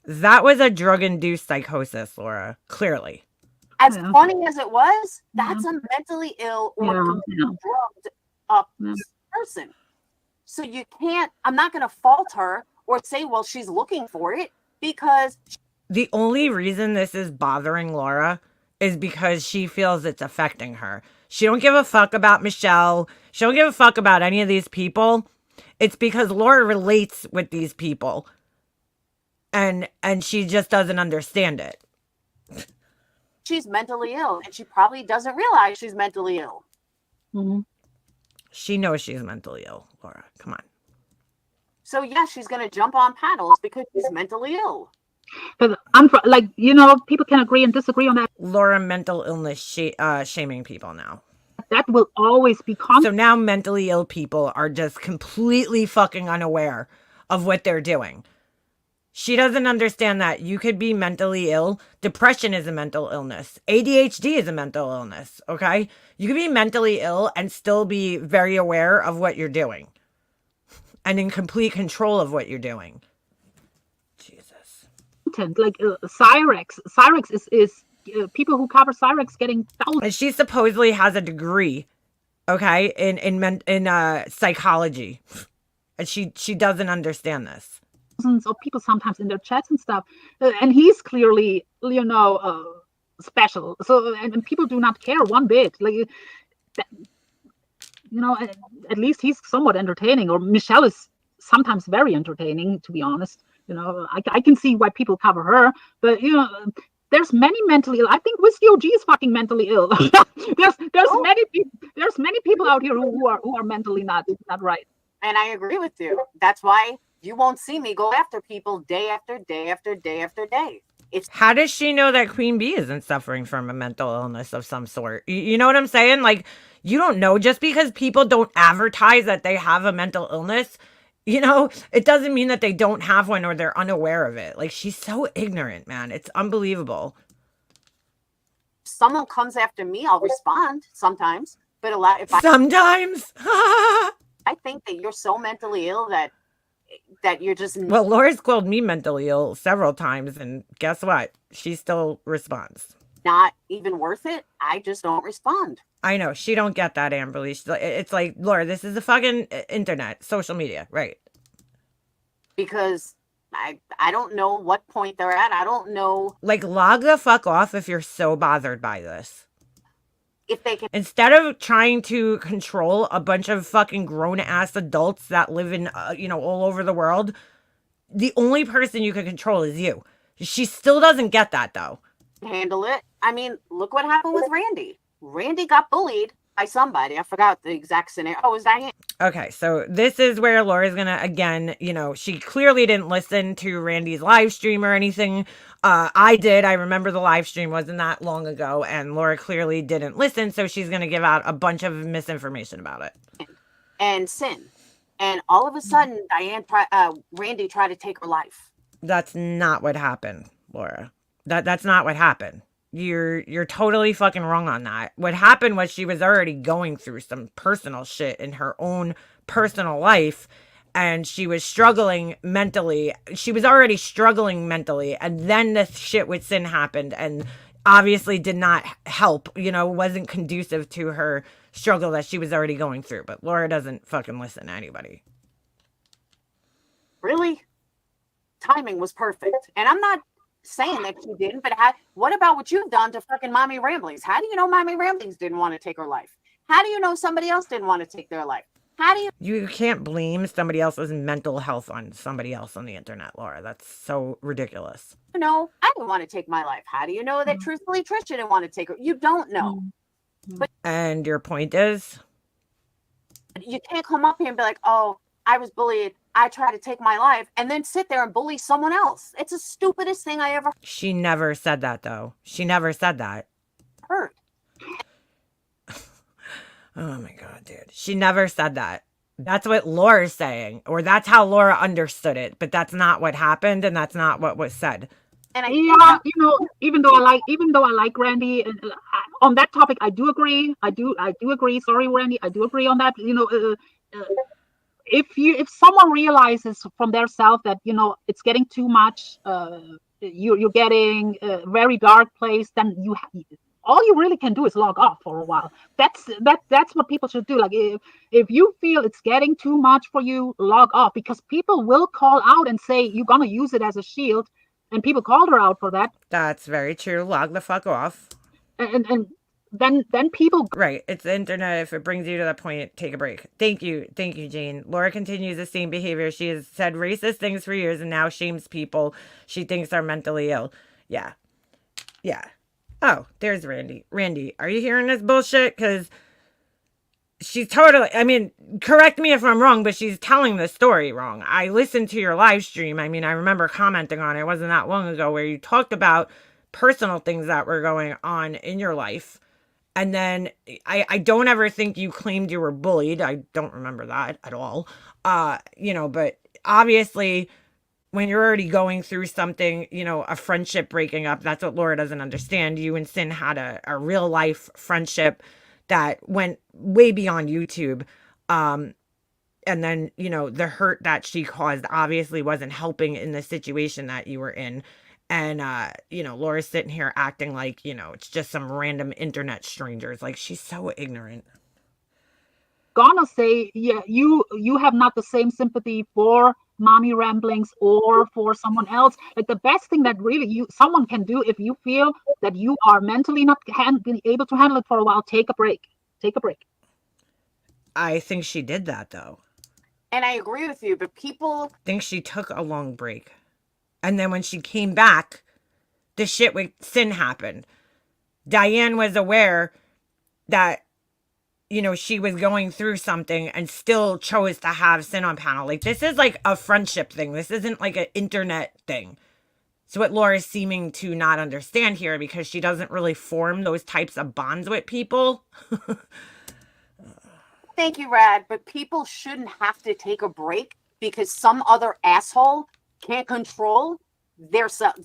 That was a drug-induced psychosis, Laura. Clearly. As funny as it was, that's a mentally ill or drugged up person. So you can't, I'm not going to fault her or say, well, she's looking for it because the only reason this is bothering Laura is because she feels it's affecting her. She don't give a fuck about Michelle. She don't give a fuck about any of these people. It's because Laura relates with these people. And she just doesn't understand it. she's mentally ill and she probably doesn't realize she's mentally ill. Mm-hmm. She knows she's mentally ill, Laura. Come on. So yes, she's going to jump on panels because she's mentally ill. Because people can agree and disagree on that. Laura, mental illness shaming people now. That will always be So now mentally ill people are just completely fucking unaware of what they're doing. She doesn't understand that you could be mentally ill. Depression is a mental illness. ADHD is a mental illness, okay? You can be mentally ill and still be very aware of what you're doing. And in complete control of what you're doing. Jesus. Like Cyrex. Cyrex is people who cover Cyrex getting thousands. And she supposedly has a degree, okay, in psychology. And she doesn't understand this. Of people sometimes in their chats and stuff, and he's clearly special, so and people do not care one bit, like at least he's somewhat entertaining, or Michelle is sometimes very entertaining, to be honest. I can see why people cover her, but there's many mentally ill. I think Whiskey OG is fucking mentally ill. There's many people out here who are mentally not right. And I agree with you. That's why you won't see me go after people day after day after day after day. How does she know that Queen Bee isn't suffering from a mental illness of some sort? You know what I'm saying? Like, you don't know. Just because people don't advertise that they have a mental illness, you know, it doesn't mean that they don't have one or they're unaware of it. Like, she's so ignorant, man. It's unbelievable. If someone comes after me, I'll respond sometimes. But a lot, if Sometimes. I think that you're so mentally ill that you're just Well, Laura's called me mentally ill several times, and guess what? She still responds. not even worth it, I just don't respond. I know. She don't get that, Amberly. It's like, Laura, this is the fucking internet, social media, right? Because I don't know what point they're at. I don't know Like, log the fuck off if you're so bothered by this. if they can. Instead of trying to control a bunch of fucking grown-ass adults that live in, all over the world, the only person you can control is you. She still doesn't get that, though. Handle it. I mean, look what happened with Randy. Randy got bullied by somebody. I forgot the exact scenario. Oh, it was Diane. Okay, so this is where Laura's gonna, again, she clearly didn't listen to Randy's live stream or anything. I did. I remember the live stream wasn't that long ago, and Laura clearly didn't listen, so she's gonna give out a bunch of misinformation about it. And Sin. And all of a sudden, Randy tried to take her life. That's not what happened, Laura. That's not what happened. You're totally fucking wrong on that. What happened was she was already going through some personal shit in her own personal life, and she was struggling mentally. She was already struggling mentally, and then this shit with Sin happened, and obviously did not help, wasn't conducive to her struggle that she was already going through. But Laura doesn't fucking listen to anybody. Really? Timing was perfect. And I'm not saying that you didn't, but what about what you've done to fucking Mommy Ramblings? How do you know Mommy Ramblings didn't want to take her life? How do you know somebody else didn't want to take their life? How do You can't blame somebody else's mental health on somebody else on the internet, Laura. That's so ridiculous. you know I didn't want to take my life? How do you know that truthfully Trish didn't want to take her? You don't know. And your point is? You can't come up here and be like, oh, I was bullied, I tried to take my life, and then sit there and bully someone else. It's the stupidest thing I ever She never said that, though. She never said that. heard. Oh my God, dude. She never said that. That's what Laura's saying, or that's how Laura understood it, but that's not what happened, and that's not what was said. And Yeah, even though I like Randy, and on that topic, I do agree. I do agree. Sorry, Randy, I do agree on that. If someone realizes from their self that it's getting too much, you're getting a very dark place, then all you really can do is log off for a while. That's what people should do. Like if you feel it's getting too much for you, log off, because people will call out and say you're gonna use it as a shield, and people called her out for that. That's very true. Log the fuck off. And then people. Right. It's the internet. If it brings you to that point, take a break. Thank you, Jane. Laura continues the same behavior. She has said racist things for years and now shames people she thinks are mentally ill. Yeah. Oh, there's Randy. Randy, are you hearing this bullshit? Because she's totally, correct me if I'm wrong, but she's telling the story wrong. I listened to your live stream. I remember commenting on it. It wasn't that long ago, where you talked about personal things that were going on in your life. And then I don't ever think you claimed you were bullied. I don't remember that at all. But obviously, when you're already going through something, a friendship breaking up, that's what Laura doesn't understand. You and Sin had a real life friendship that went way beyond YouTube. And then, the hurt that she caused obviously wasn't helping in the situation that you were in. And, Laura's sitting here acting like, it's just some random internet strangers. Like, she's so ignorant. Gonna say, yeah, you have not the same sympathy for Mommy Ramblings or for someone else. Like, the best thing that really someone can do, if you feel that you are mentally not able to handle it for a while, take a break. I think she did that, though. And I agree with you, but people I think she took a long break. And then when she came back, the shit with Sin happened. Diane was aware that, you know, she was going through something and still chose to have Sin on panel. Like, this is like a friendship thing. This isn't like an internet thing. So what Laura's seeming to not understand here, because she doesn't really form those types of bonds with people. Thank you, Rad, but people shouldn't have to take a break because some other asshole can't control themselves.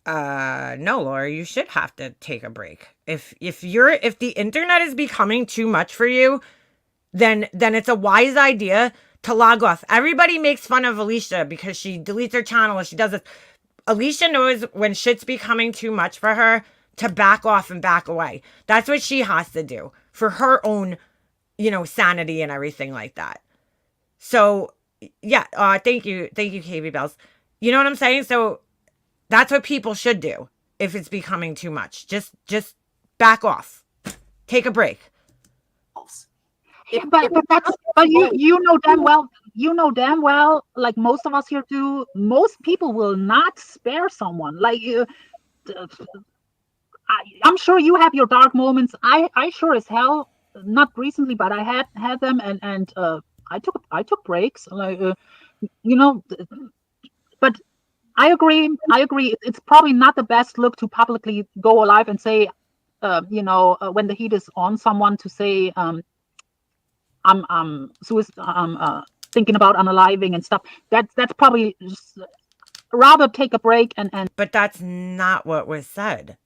No, Laura, you should have to take a break. If the internet is becoming too much for you, then it's a wise idea to log off. Everybody makes fun of Alicia because she deletes her channel and she does this. Alicia knows when shit's becoming too much for her to back off and back away. That's what she has to do for her own, you know, sanity and everything like that. So yeah, thank you, KB Bells. You know what I'm saying? So that's what people should do if it's becoming too much. Just back off. Take a break. But you know damn well, like most of us here do, most people will not spare someone. Like I'm sure you have your dark moments. I sure as hell, not recently, but I had them, and I took breaks, like you know, but I agree. It's probably not the best look to publicly go live and say, you know, when the heat is on someone, to say, I'm thinking about unaliving and stuff. That's probably just, rather take a break and. But that's not what was said.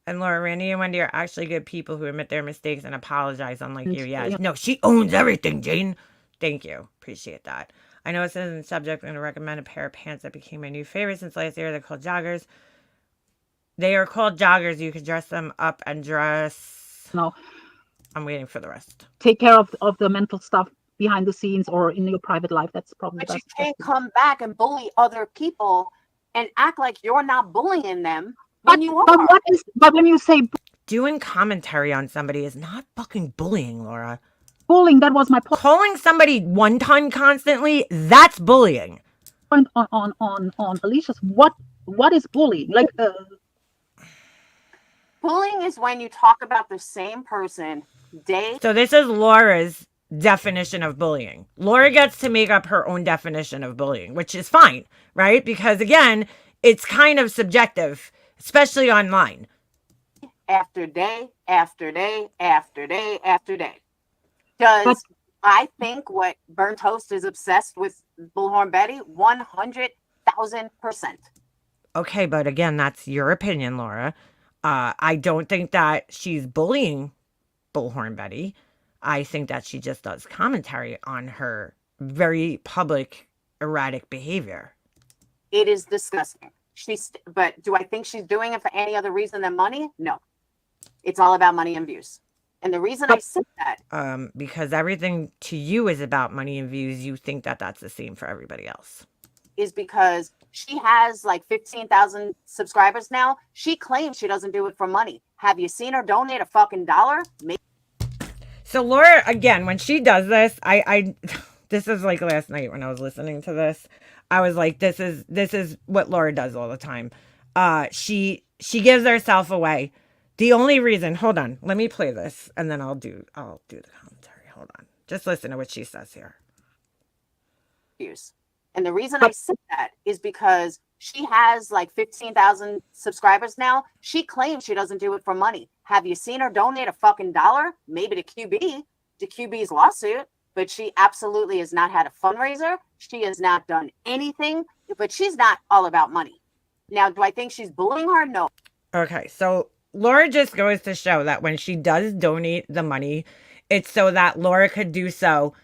And Laura, Randy and Wendy are actually good people who admit their mistakes and apologize, unlike you. Yeah. No, she owns everything, Jane. Thank you. Appreciate that. I know it says in the subject, I'm going to recommend a pair of pants that became my new favorite since last year. They're called joggers. They are called joggers. You could dress them up and dress. No. I'm waiting for the rest. Take care of the mental stuff behind the scenes or in your private life. That's probably but the best. You can't come back and bully other people and act like you're not bullying them when you are. But when you say doing commentary on somebody is not fucking bullying, Laura. Bullying, that was my point. Calling somebody one ton constantly, that's bullying. Point on Alicia's, what is bullying? Like bullying is when you talk about the same person day. So this is Laura's definition of bullying. Laura gets to make up her own definition of bullying, which is fine, right? Because again, it's kind of subjective, especially online. After day, after day, after day, after day. Does I think what Burnt Toast is obsessed with Bullhorn Betty? 100,000%. Okay, but again, that's your opinion, Laura. I don't think that she's bullying Bullhorn Betty. I think that she just does commentary on her very public, erratic behavior. It is disgusting. But do I think she's doing it for any other reason than money? No. It's all about money and views. And the reason I said that... because everything to you is about money and views, you think that that's the same for everybody else. Is because she has like 15,000 subscribers now. She claims she doesn't do it for money. Have you seen her donate a fucking dollar? Maybe. So Laura, again, when she does this, I this is like last night when I was listening to this, I was like, this is what Laura does all the time. She gives herself away. The only reason, hold on, let me play this and then I'll do the commentary. Hold on. Just listen to what she says here. And the reason I said that is because she has like 15,000 subscribers now. She claims she doesn't do it for money. Have you seen her donate a fucking dollar? Maybe to QB's lawsuit, but she absolutely has not had a fundraiser. She has not done anything, but she's not all about money. Now, do I think she's bullying her? No. Okay, so Laura just goes to show that when she does donate the money, it's so that Laura could do so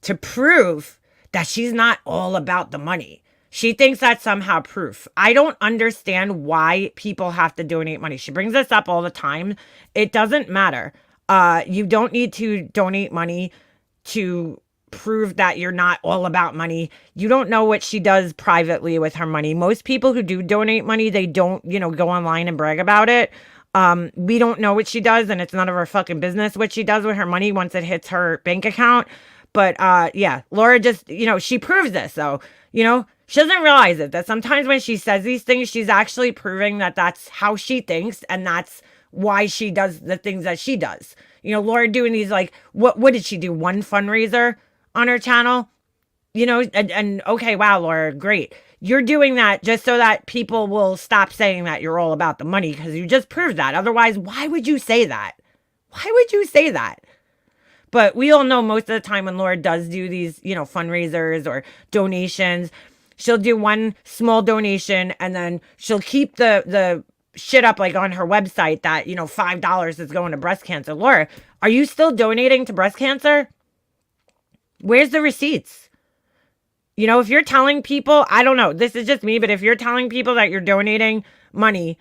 to prove that she's not all about the money. She thinks that's somehow proof. I don't understand why people have to donate money. She brings this up all the time. It doesn't matter. You don't need to donate money to prove that you're not all about money. You don't know what she does privately with her money. Most people who do donate money, they don't, go online and brag about it. We don't know what she does, and it's none of our fucking business what she does with her money once it hits her bank account. But yeah, Laura just, she proves this. So, She doesn't realize it, that sometimes when she says these things, she's actually proving that that's how she thinks and that's why she does the things that she does. You know, Laura doing these, like, what did she do? One fundraiser on her channel? You know, and okay, wow, Laura, great. You're doing that just so that people will stop saying that you're all about the money, because you just proved that. Otherwise, why would you say that? Why would you say that? But we all know most of the time when Laura does do these, you know, fundraisers or donations, she'll do one small donation and then she'll keep the shit up like on her website that, you know, $5 is going to breast cancer. Laura, are you still donating to breast cancer? Where's the receipts? You know, if you're telling people, I don't know, this is just me, but if you're telling people that you're donating money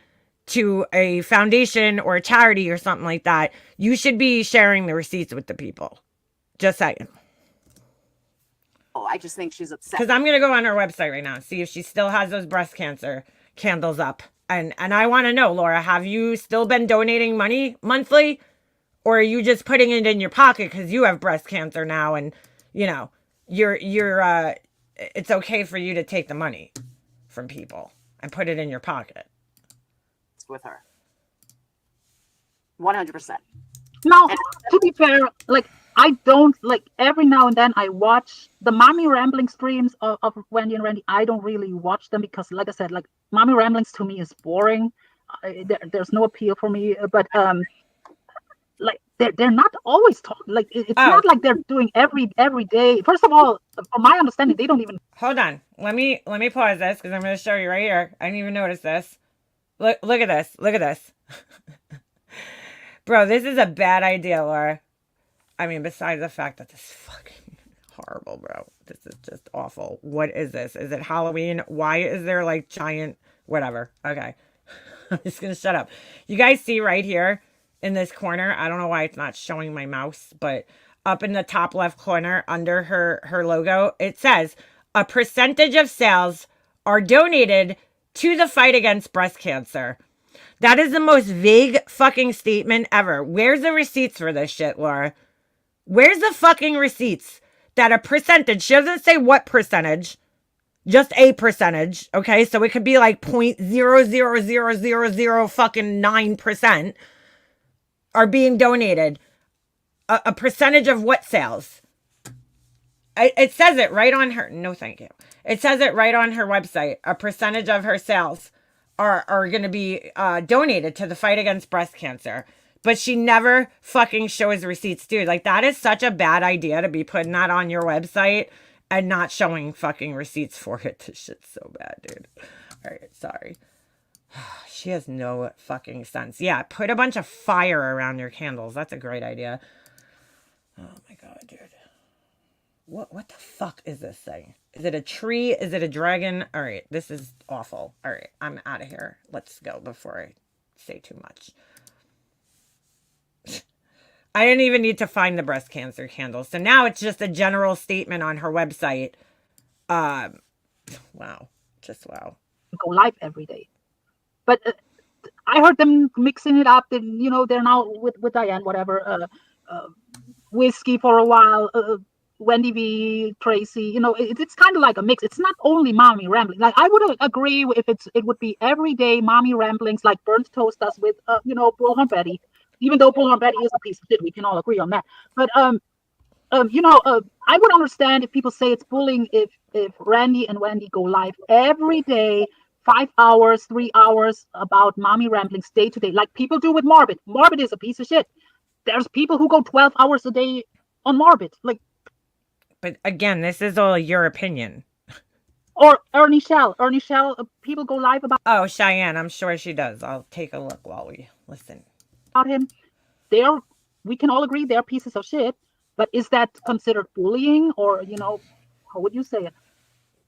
to a foundation or a charity or something like that, you should be sharing the receipts with the people. Just saying. Oh, I just think she's upset. Because I'm going to go on her website right now and see if she still has those breast cancer candles up. And I want to know, Laura, have you still been donating money monthly? Or are you just putting it in your pocket because you have breast cancer now and, you know, it's okay for you to take the money from people and put it in your pocket? With her 100%. Now, to be fair, like, I don't, like, every now and then I watch the Mommy Rambling streams of Wendy and Randy. I don't really watch them because, like I said, like, Mommy Ramblings to me is boring. There's no appeal for me. But like, they're not always talking. Like, it's not like they're doing every day. First of all, from my understanding, they don't even. Hold on. Let me pause this because I'm going to show you right here. I didn't even notice this. Look at this. Look at this. Bro, this is a bad idea, Laura. I mean, besides the fact that this is fucking horrible, bro. This is just awful. What is this? Is it Halloween? Why is there like giant whatever? Okay. I'm just going to shut up. You guys see right here in this corner, I don't know why it's not showing my mouse, but up in the top left corner under her logo, it says a percentage of sales are donated to the fight against breast cancer. That is the most vague fucking statement ever. Where's the receipts for this shit, Laura? Where's the fucking receipts that a percentage, she doesn't say what percentage, just a percentage, okay? So it could be like 0.00000 fucking 9% are being donated. A percentage of what sales? It says it right on her, no thank you. It says it right on her website. A percentage of her sales are going to be donated to the fight against breast cancer. But she never fucking shows receipts, dude. Like, that is such a bad idea to be putting that on your website and not showing fucking receipts for it. This shit's so bad, dude. All right, sorry. She has no fucking sense. Yeah, put a bunch of fire around your candles. That's a great idea. Oh my God, dude. What the fuck is this thing? Is it a tree? Is it a dragon? All right, this is awful. All right, I'm out of here. Let's go before I say too much. I didn't even need to find the breast cancer candle. So now it's just a general statement on her website. Wow. Just wow. Go live every day. But I heard them mixing it up. And, you know, they're now with Diane, whatever. Whiskey for a while. Wendy V, Tracy, you know, it's kind of like a mix. It's not only Mommy Rambling. Like, I would agree if it would be everyday Mommy Ramblings, like Burnt Toast does with, you know, Bullhorn Betty. Even though Bullhorn Betty is a piece of shit, we can all agree on that. But you know, I would understand if people say it's bullying if Randy and Wendy go live every day, 5 hours, 3 hours about Mommy Ramblings day to day, like people do with Morbid. Morbid is a piece of shit. There's people who go 12 hours a day on Morbid, like. But again, this is all your opinion. Or Ernie Shell. Ernie Shell, people go live about. Oh, Cheyenne, I'm sure she does. I'll take a look while we listen. About him. We can all agree they're pieces of shit, but is that considered bullying, or, you know, how would you say it?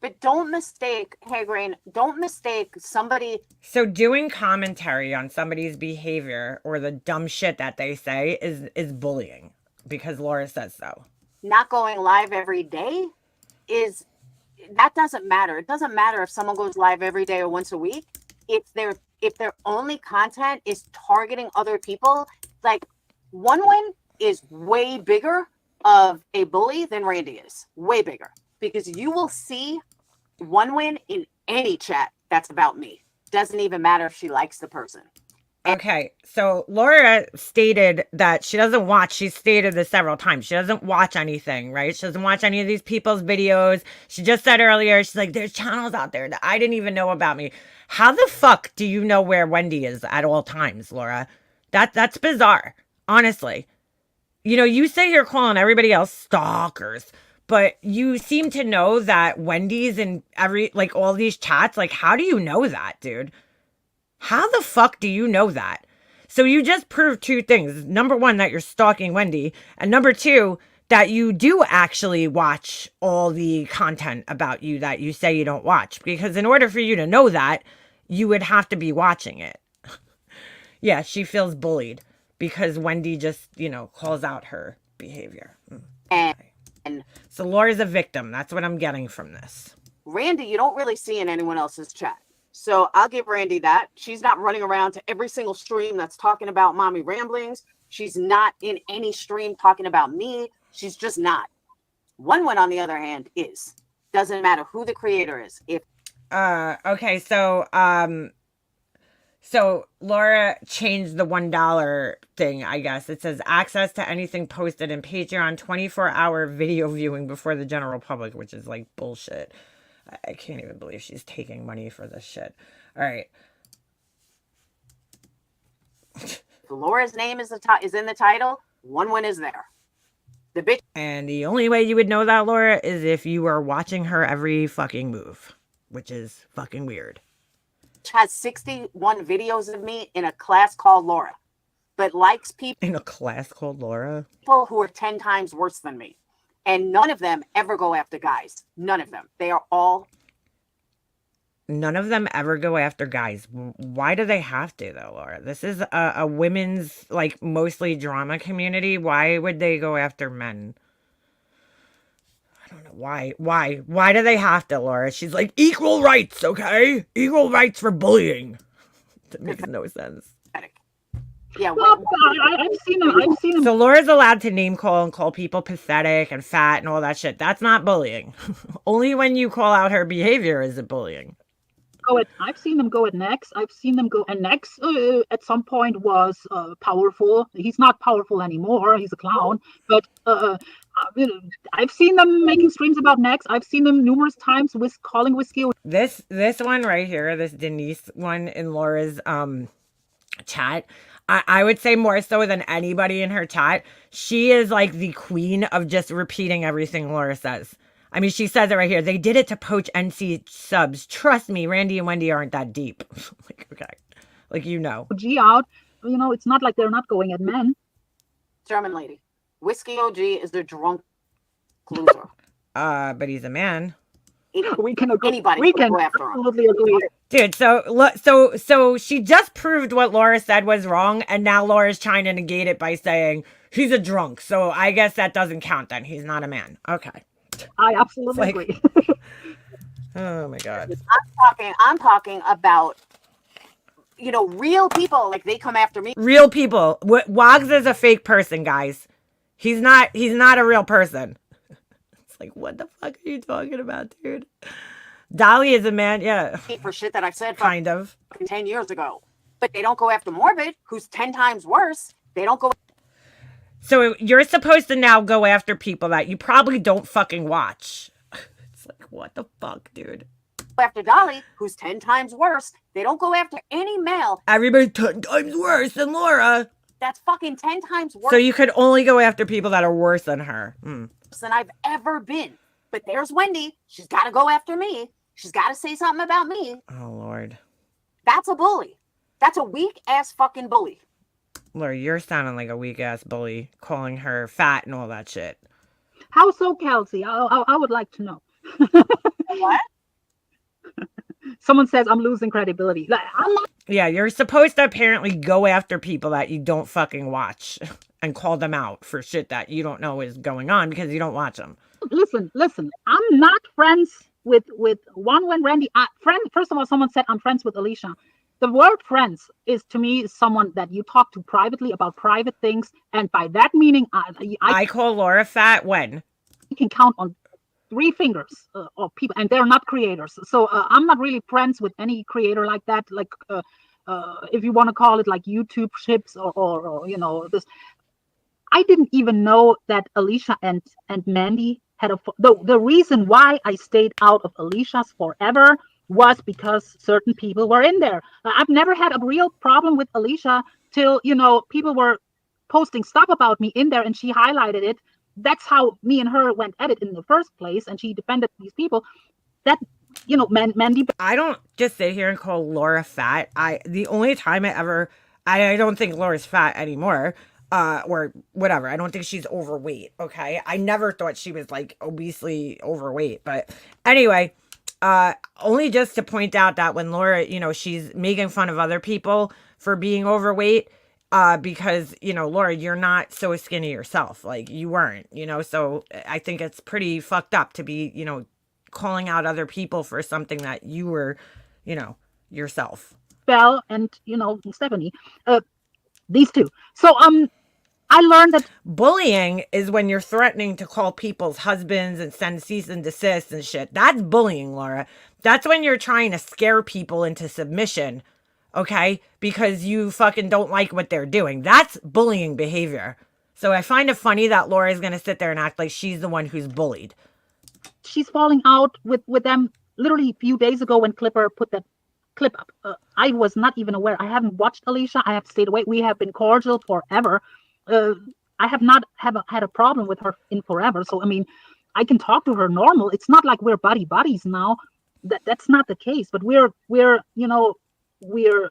But don't mistake, hey Green, don't mistake somebody. So doing commentary on somebody's behavior or the dumb shit that they say is bullying because Laura says so. Not going live every day that doesn't matter. It doesn't matter if someone goes live every day or once a week. If their only content is targeting other people, like, One Win is way bigger of a bully than Randy is. Way bigger. Because you will see one win in any chat that's about me. Doesn't even matter if she likes the person. Okay, so Laura stated that she doesn't watch. She stated this several times. She doesn't watch anything, right? She doesn't watch any of these people's videos. She just said earlier, she's like, there's channels out there that I didn't even know about me. How the fuck do you know where Wendy is at all times, Laura? That's bizarre, honestly. You know, you say you're calling everybody else stalkers, but you seem to know that Wendy's in all these chats. Like, how do you know that, dude? How the fuck do you know that? So you just proved two things. Number one, that you're stalking Wendy. And number two, that you do actually watch all the content about you that you say you don't watch. Because in order for you to know that, you would have to be watching it. Yeah, she feels bullied because Wendy just, calls out her behavior. And So Laura's a victim. That's what I'm getting from this. Randy, you don't really see in anyone else's chat. So I'll give Randy that. She's not running around to every single stream that's talking about mommy ramblings. She's not in any stream talking about me. She's just not. One on the other hand is. Doesn't matter who the creator is. Okay, so Laura changed the $1 thing, I guess. It says access to anything posted in Patreon, 24-hour video viewing before the general public, which is like bullshit. I can't even believe she's taking money for this shit. All right. If Laura's name is in the title, one is there. The bitch. And the only way you would know that, Laura, is if you are watching her every fucking move, which is fucking weird. Has 61 videos of me in a class called Laura, but likes people in a class called Laura who are 10 times worse than me. And none of them ever go after guys. None of them. They are all. None of them ever go after guys. Why do they have to, though, Laura? This is a women's, mostly drama community. Why would they go after men? I don't know. Why? Why do they have to, Laura? She's like, equal rights, okay? Equal rights for bullying. That makes no sense. Yeah, Well, I've seen them. So Laura's allowed to name call and call people pathetic and fat and all that shit. That's not bullying. Only when you call out her behavior is it bullying. I've seen them go at Nex. I've seen them go, and Nex at some point was powerful. He's not powerful anymore. He's a clown. But I've seen them making streams about Nex. I've seen them numerous times with calling Whiskey. This one right here, this Denise one in Laura's chat, I would say more so than anybody in her chat, she is like the queen of just repeating everything Laura says. I mean, she says it right here. They did it to poach NC subs. Trust me, Randy and Wendy aren't that deep. Okay. G out. It's not like they're not going at men. German lady. Whiskey OG is the drunk loser. But he's a man. We can agree. Anybody we can can go after him. absolutely agree. Dude, so she just proved what Laura said was wrong, and now Laura's trying to negate it by saying he's a drunk. So I guess that doesn't count then. He's not a man. Okay. I absolutely agree. Oh my God. I'm talking about, real people. Like, they come after me. Real people. Wags is a fake person, guys. He's not a real person. It's like, what the fuck are you talking about, dude? Dolly is a man, yeah. For shit that I said kind of 10 years ago. But they don't go after Morbid, who's 10 times worse. They don't go. So you're supposed to now go after people that you probably don't fucking watch. It's like, what the fuck, dude? After Dolly, who's 10 times worse. They don't go after any male. Everybody's 10 times worse than Laura. That's fucking 10 times worse. So you could only go after people that are worse than her. Than I've ever been. But there's Wendy. She's got to go after me. She's got to say something about me. Oh, Lord. That's a bully. That's a weak-ass fucking bully. Laura, you're sounding like a weak-ass bully, calling her fat and all that shit. How so, Kelsey? I would like to know. What? Someone says I'm losing credibility. I'm not. Yeah, you're supposed to apparently go after people that you don't fucking watch and call them out for shit that you don't know is going on because you don't watch them. Listen. I'm not friends with One Randy. First of all, someone said I'm friends with Alicia. The word friends is to me someone that you talk to privately about private things, and by that meaning, I call Laura fat when you can count on three fingers of people, and they're not creators. So I'm not really friends with any creator like that. Like if you want to call it like YouTube ships or you know this. I didn't even know that Alicia and Mandy had the reason why I stayed out of Alicia's forever was because certain people were in there. I've never had a real problem with Alicia till, you know, people were posting stuff about me in there and she highlighted it. That's how me and her went at it in the first place, and she defended these people. That, you know, Mandy. I don't just sit here and call Laura fat. The only time I don't think Laura's fat anymore. Or whatever. I don't think she's overweight. Okay. I never thought she was like obesely overweight. But anyway, only just to point out that when Laura, you know, she's making fun of other people for being overweight, because, you know, Laura, you're not so skinny yourself. Like you weren't, you know, so I think it's pretty fucked up to be, you know, calling out other people for something that you were, you know, yourself. Belle and, you know, Stephanie, these two. So, I learned that bullying is when you're threatening to call people's husbands and send cease and desist and shit. That's bullying, Laura. That's when you're trying to scare people into submission, okay? Because you fucking don't like what they're doing. That's bullying behavior. So I find it funny that Laura is going to sit there and act like she's the one who's bullied. she's falling out with them literally a few days ago when Clipper put that clip up. I was not even aware. I haven't watched Alicia. I have stayed away. We have been cordial forever. I have not had a problem with her in forever. So, I mean, I can talk to her normal. It's not like we're buddies now. That's not the case. But we're you know, we're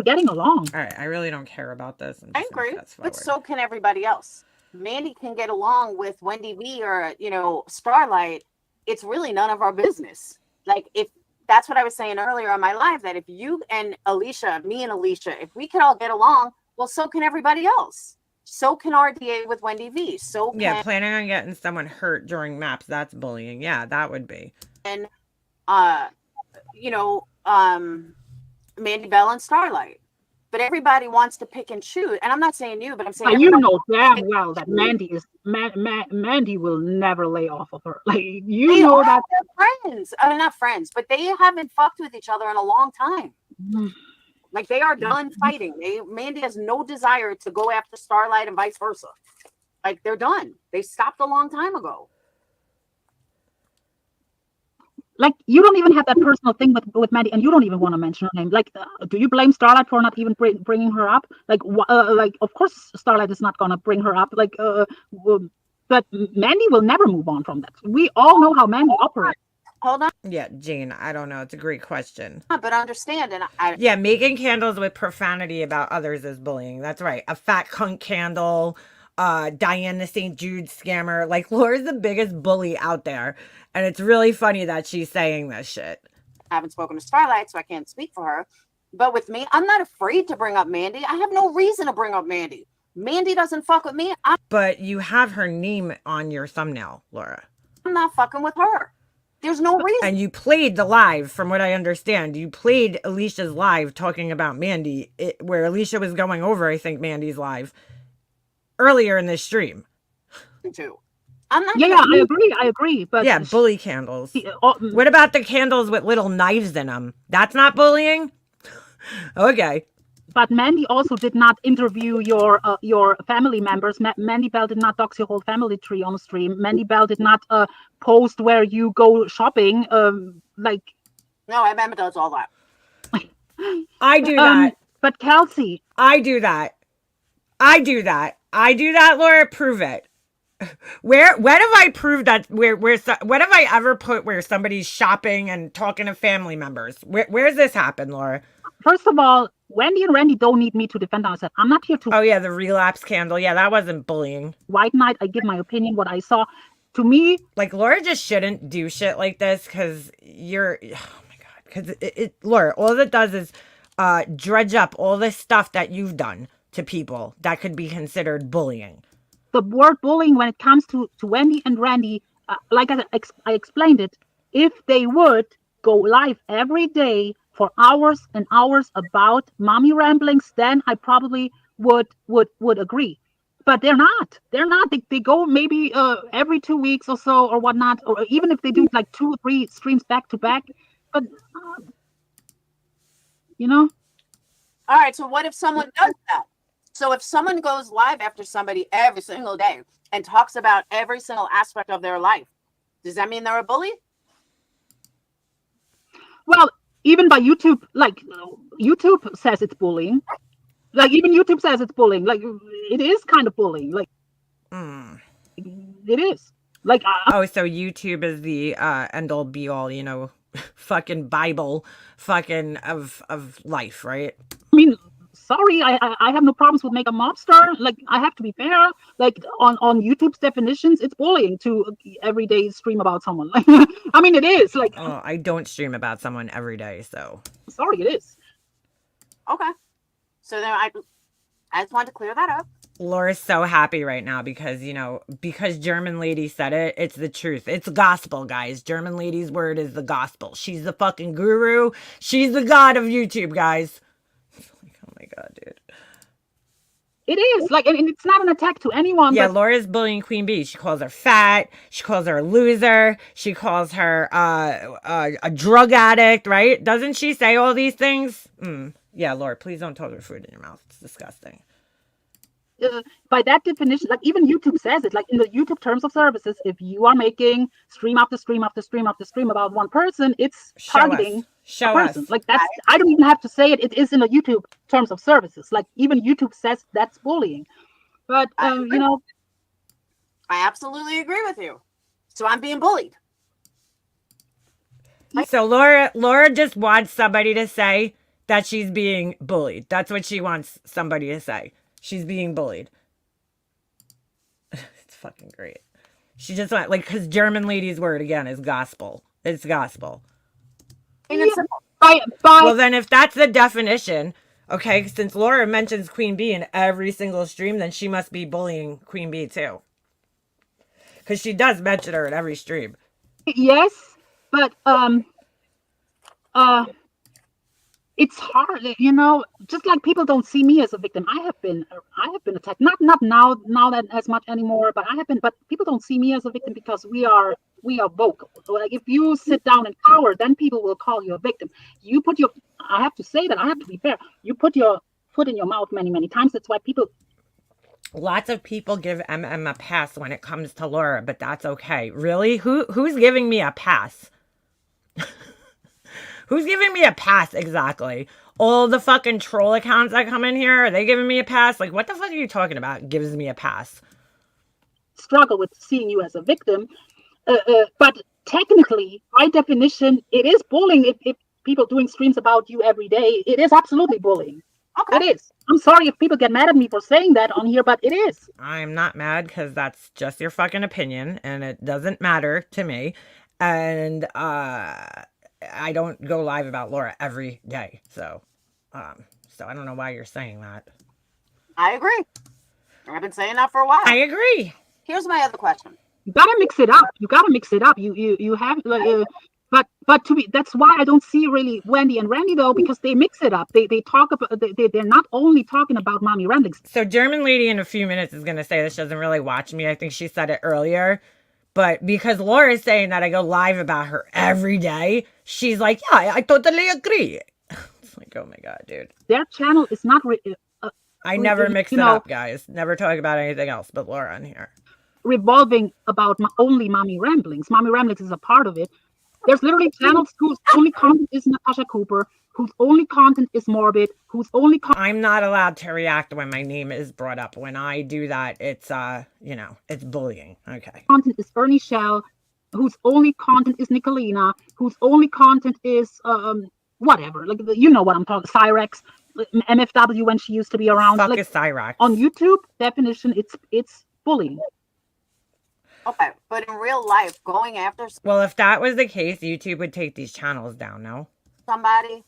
getting along. All right, I really don't care about this. I agree, but so can everybody else. Mandy can get along with Wendy V or, you know, Starlight. It's really none of our business. Like, if that's what I was saying earlier on my live, that if you and Alicia, me and Alicia, if we could all get along, well, so can everybody else. So can RDA with Wendy V. So can, yeah, planning on getting someone hurt during maps, that's bullying. Yeah, that would be. And you know, Mandy Bell and Starlight. But everybody wants to pick and choose. And I'm not saying you, but I'm saying you know damn well that Mandy is Mandy will never lay off of her. Like, you they know that they're friends. I mean, not friends, but they haven't fucked with each other in a long time. Like, they are done fighting. Mandy has no desire to go after Starlight and vice versa. Like, they're done. They stopped a long time ago. like, you don't even have that personal thing with Mandy, and you don't even want to mention her name. Like, do you blame Starlight for not even bringing her up? Like, of course Starlight is not gonna bring her up. Like, but Mandy will never move on from that. We all know how Mandy operates. Hold on. Yeah, Jane, I don't know. It's a great question. But understand, and yeah, making candles with profanity about others is bullying. That's right. A fat cunt candle, Diane the St. Jude scammer. Like, Laura's the biggest bully out there. And it's really funny that she's saying this shit. I haven't spoken to Starlight, so I can't speak for her. But with me, I'm not afraid to bring up Mandy. I have no reason to bring up Mandy. Mandy doesn't fuck with me. But you have her name on your thumbnail, Laura. I'm not fucking with her. There's no reason. And you played the live, from what I understand. You played Alicia's live talking about Mandy, where Alicia was going over, I think, Mandy's live earlier in this stream. Too. I'm not. Yeah, I agree. But yeah, bully candles. What about the candles with little knives in them? That's not bullying? Okay. But Mandy also did not interview your family members. Mandy Bell did not dox your whole family tree on the stream. Mandy Bell did not post where you go shopping. Like, no, Emma does all that. I do that. But Kelsey, I do that. Laura, prove it. When have I proved that? What have I ever put where somebody's shopping and talking to family members? Where's this happen, Laura? First of all, Wendy and Randy don't need me to defend ourselves. I'm not here to. Oh yeah, the relapse candle. Yeah, that wasn't bullying. White Knight. I give my opinion. What I saw. To me, like, Laura just shouldn't do shit like this because you're. Oh my god. Because Laura, all it does is dredge up all this stuff that you've done to people that could be considered bullying. The word bullying, when it comes to Wendy and Randy, like I explained it, if they would go live every day for hours and hours about mommy ramblings, then I probably would agree. but they're not. They're not. They go maybe every 2 weeks or so or whatnot, or even if they do like 2 or 3 streams back to back. But you know, All right. So what if someone does that? So if someone goes live after somebody every single day and talks about every single aspect of their life, does that mean they're a bully? well, even by YouTube, like YouTube says it's bullying. Like even YouTube says it's bullying. Like it is kind of bullying. Like it is. Like Oh, so YouTube is the end all be all, you know, fucking Bible, fucking of life, right? I mean, sorry, I have no problems with make a mobster. Like I have to be fair. Like on YouTube's definitions, it's bullying to every day stream about someone. Like I mean, it is. Like Oh, I don't stream about someone every day, so. sorry, it is. Okay. So then I just wanted to clear that up. Laura's so happy right now because, you know, because German lady said it, it's the truth. It's gospel, guys. German lady's word is the gospel. She's the fucking guru. She's the god of YouTube, guys. Like, oh my god, dude. It is. Like, and it's not an attack to anyone. Yeah, But Laura's bullying Queen Bee. She calls her fat. She calls her a loser. She calls her a drug addict, right? Doesn't she say all these things? Yeah, Laura, please don't toss her food in your mouth. It's disgusting. by that definition, like even YouTube says it, like in the YouTube terms of services, if you are making stream after stream after stream after stream about one person, it's targeting Show a person. us. Like that's, I don't even have to say it. It is in the YouTube terms of services. Like even YouTube says that's bullying. But you know, I absolutely agree with you. So I'm being bullied. So Laura just wants somebody to say that she's being bullied. That's what she wants somebody to say. She's being bullied. It's fucking great. She just went like, because German lady's word again is gospel. It's gospel. And it's simple. Well, then if that's the definition, okay, since Laura mentions Queen Bee in every single stream, then she must be bullying Queen Bee too. Because she does mention her in every stream. yes, but it's hard, you know, just like people don't see me as a victim. I have been attacked, not now that as much anymore, but I have been, but people don't see me as a victim because we are vocal. So like if you sit down and cower, then people will call you a victim. You put your, I have to say that, I have to be fair, you put your foot in your mouth many times. That's why people, Lots of people give MM a pass when it comes to Laura, but that's okay. Really? Who's giving me a pass? Who's giving me a pass exactly? All the fucking troll accounts that come in here, are they giving me a pass? Like, what the fuck are you talking about? Gives me a pass. struggle with seeing you as a victim. But technically, by definition, it is bullying. If people doing streams about you every day, it is absolutely bullying. Okay. It is. I'm sorry if people get mad at me for saying that on here, but it is. I'm not mad because that's just your fucking opinion and it doesn't matter to me. And I don't go live about Laura every day. So I don't know why you're saying that. I agree. I've been saying that for a while. I agree. Here's my other question. You gotta mix it up. You gotta mix it up. You have like, but to me, that's why I don't see really Wendy and Randy though, because they mix it up. They talk about they're not only talking about mommy ramblings. So German lady in a few minutes is gonna say that she doesn't really watch me. I think she said it earlier. But because Laura is saying that I go live about her every day, she's like, yeah, I totally agree. It's like, oh my God, dude. Their channel is not. I never mix you it know, up, guys. Never talk about anything else but Laura on here. Revolving about only mommy ramblings. Mommy ramblings is a part of it. There's literally channels whose only content is Natasha Cooper, whose only content is morbid, whose only I'm not allowed to react when my name is brought up. When I do that, it's you know, it's bullying. Okay. content is Ernie Shell, whose only content is Nicolina, whose only content is whatever. Like you know what I'm talking. Cyrex, MFW when she used to be around. Fuck Like is Cyrax. on YouTube definition, it's bullying. Okay, but in real life, going after Well, if that was the case, YouTube would take these channels down, no? somebody,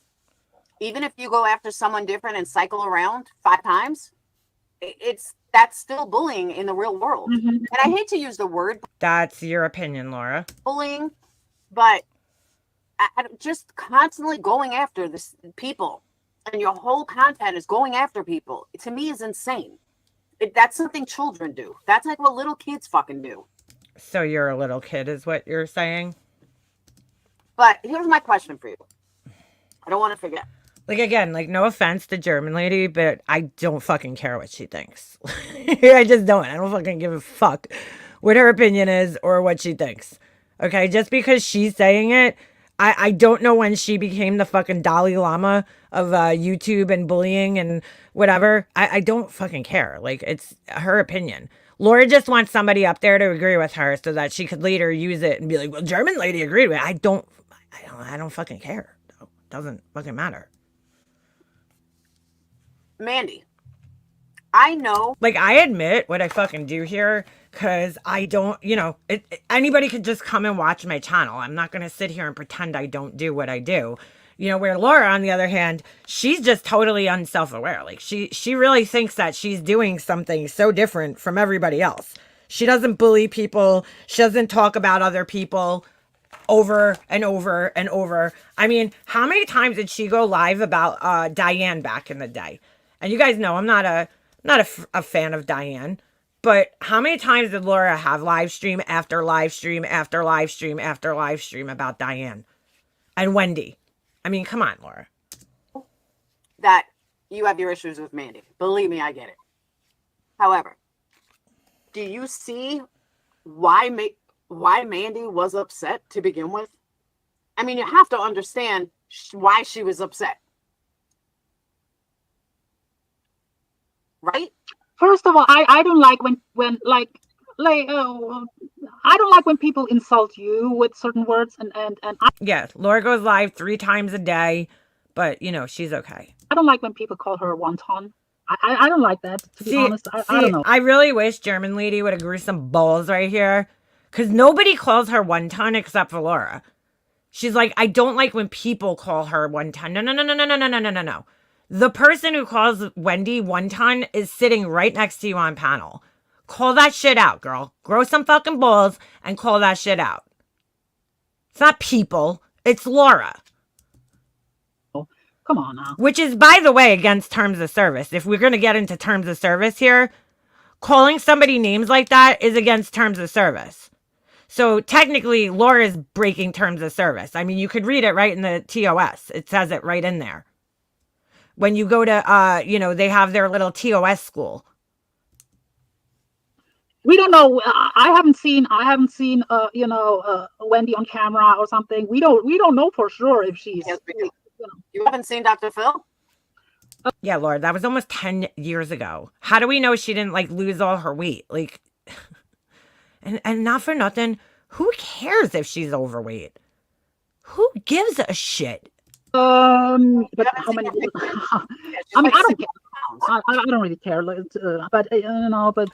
even if you go after someone different and cycle around 5 times, that's still bullying in the real world. Mhm. And I hate to use the word That's your opinion, Laura. bullying, but just constantly going after this people and your whole content is going after people, to me is insane. That's something children do. That's like what little kids fucking do. So you're a little kid, is what you're saying? But here's my question for you. I don't want to forget. Like, again, like, no offense to German lady, but I don't fucking care what she thinks. I just don't. I don't fucking give a fuck what her opinion is or what she thinks. Okay, just because she's saying it, I don't know when she became the fucking Dalai Lama of YouTube and bullying and whatever. I don't fucking care. Like, it's her opinion. Laura just wants somebody up there to agree with her so that she could later use it and be like, well, German lady agreed with it. I don't fucking care. It doesn't fucking matter. Mandy, I know. Like, I admit what I fucking do here because I don't, anybody could just come and watch my channel. I'm not going to sit here and pretend I don't do what I do. Where Laura, on the other hand, she's just totally unself-aware. Like, she really thinks that she's doing something so different from everybody else. She doesn't bully people. She doesn't talk about other people over and over and over. I mean, how many times did she go live about Diane back in the day? And you guys know I'm not a fan of Diane, but how many times did Laura have live stream after live stream after live stream after live stream about Diane and Wendy? I mean, come on, Laura. That you have your issues with Mandy. Believe me, I get it. However, do you see why Mandy was upset to begin with? I mean, you have to understand why she was upset. Right? First of all, I don't like when I don't like when people insult you with certain words and Yeah, Laura goes live 3 times a day, but she's okay. I don't like when people call her wonton. I don't like that, to be honest. I don't know. I really wish German lady would have grew some balls right here, because nobody calls her wonton except for Laura. She's like, I don't like when people call her wonton. No. The person who calls Wendy wonton is sitting right next to you on panel. Call that shit out, girl. Grow some fucking balls and call that shit out. It's not people. It's Laura. Come on now. Which is, by the way, against terms of service. If we're going to get into terms of service here, calling somebody names like that is against terms of service. So technically, Laura is breaking terms of service. I mean, you could read it right in the TOS. It says it right in there. When you go to, they have their little TOS school. We don't know. I haven't seen Wendy on camera or something. We don't know for sure if she's. Yes, you haven't seen Dr. Phil? Yeah, Lord, that was almost 10 years ago. How do we know she didn't lose all her weight? And not for nothing, who cares if she's overweight? Who gives a shit? But how many? I mean, I don't care. I don't really care. But but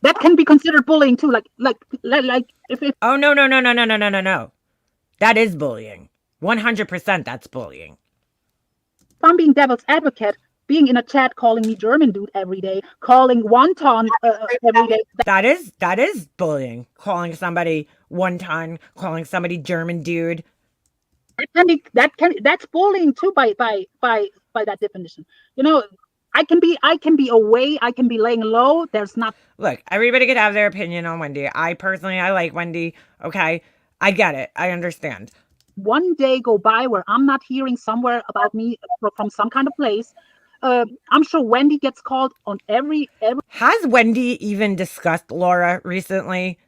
that can be considered bullying too. Like if. Oh no. That is bullying. 100%. That's bullying. If I'm being devil's advocate, being in a chat calling me German dude every day, calling wonton every day. That is bullying. Calling somebody wonton, calling somebody German dude. That's bullying too by that definition. I can be away, I can be laying low. There's not. Look, everybody could have their opinion on Wendy. I like Wendy. Okay, I get it. I understand. One day go by where I'm not hearing somewhere about me from some kind of place. I'm sure Wendy gets called on every. Has Wendy even discussed Laura recently?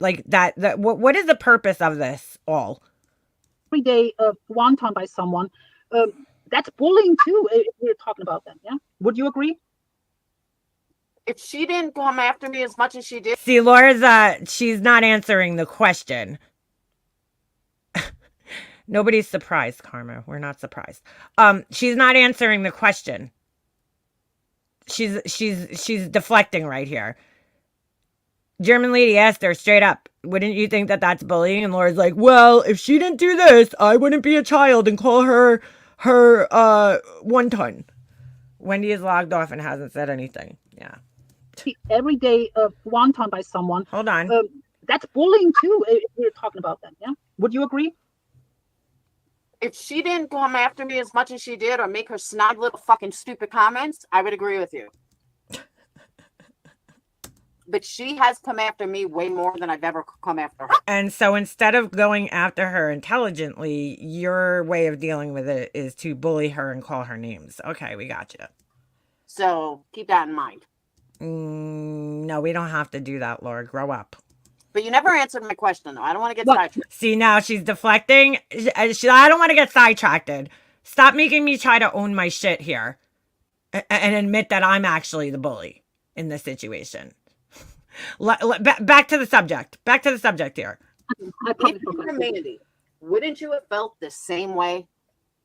Like that what is the purpose of this all? Every day wonton by someone. That's bullying too, if we're talking about that. Yeah, would you agree? If she didn't come after me as much as she did. See, Laura's she's not answering the question. Nobody's surprised, Karma. We're not surprised. She's not answering the question. She's deflecting right here. German lady asked her straight up, wouldn't you think that that's bullying? And Laura's like, well, if she didn't do this, I wouldn't be a child and call her wonton. Wendy is logged off and hasn't said anything. Yeah. Every day wonton by someone. Hold on. That's bullying too, if we're talking about that. Yeah. Would you agree? If she didn't come after me as much as she did or make her snide little fucking stupid comments, I would agree with you. but she has come after me way more than I've ever come after her. And so instead of going after her intelligently, your way of dealing with it is to bully her and call her names. Okay, we got you. So keep that in mind. No, we don't have to do that, Laura. Grow up. But you never answered my question, though. I don't want to get What? sidetracked. See, now she's deflecting. I don't want to get sidetracked. Stop making me try to own my shit here and admit that I'm actually the bully in this situation. Back to the subject. Back to the subject here. I If probably you were forgot. Mandy, wouldn't you have felt the same way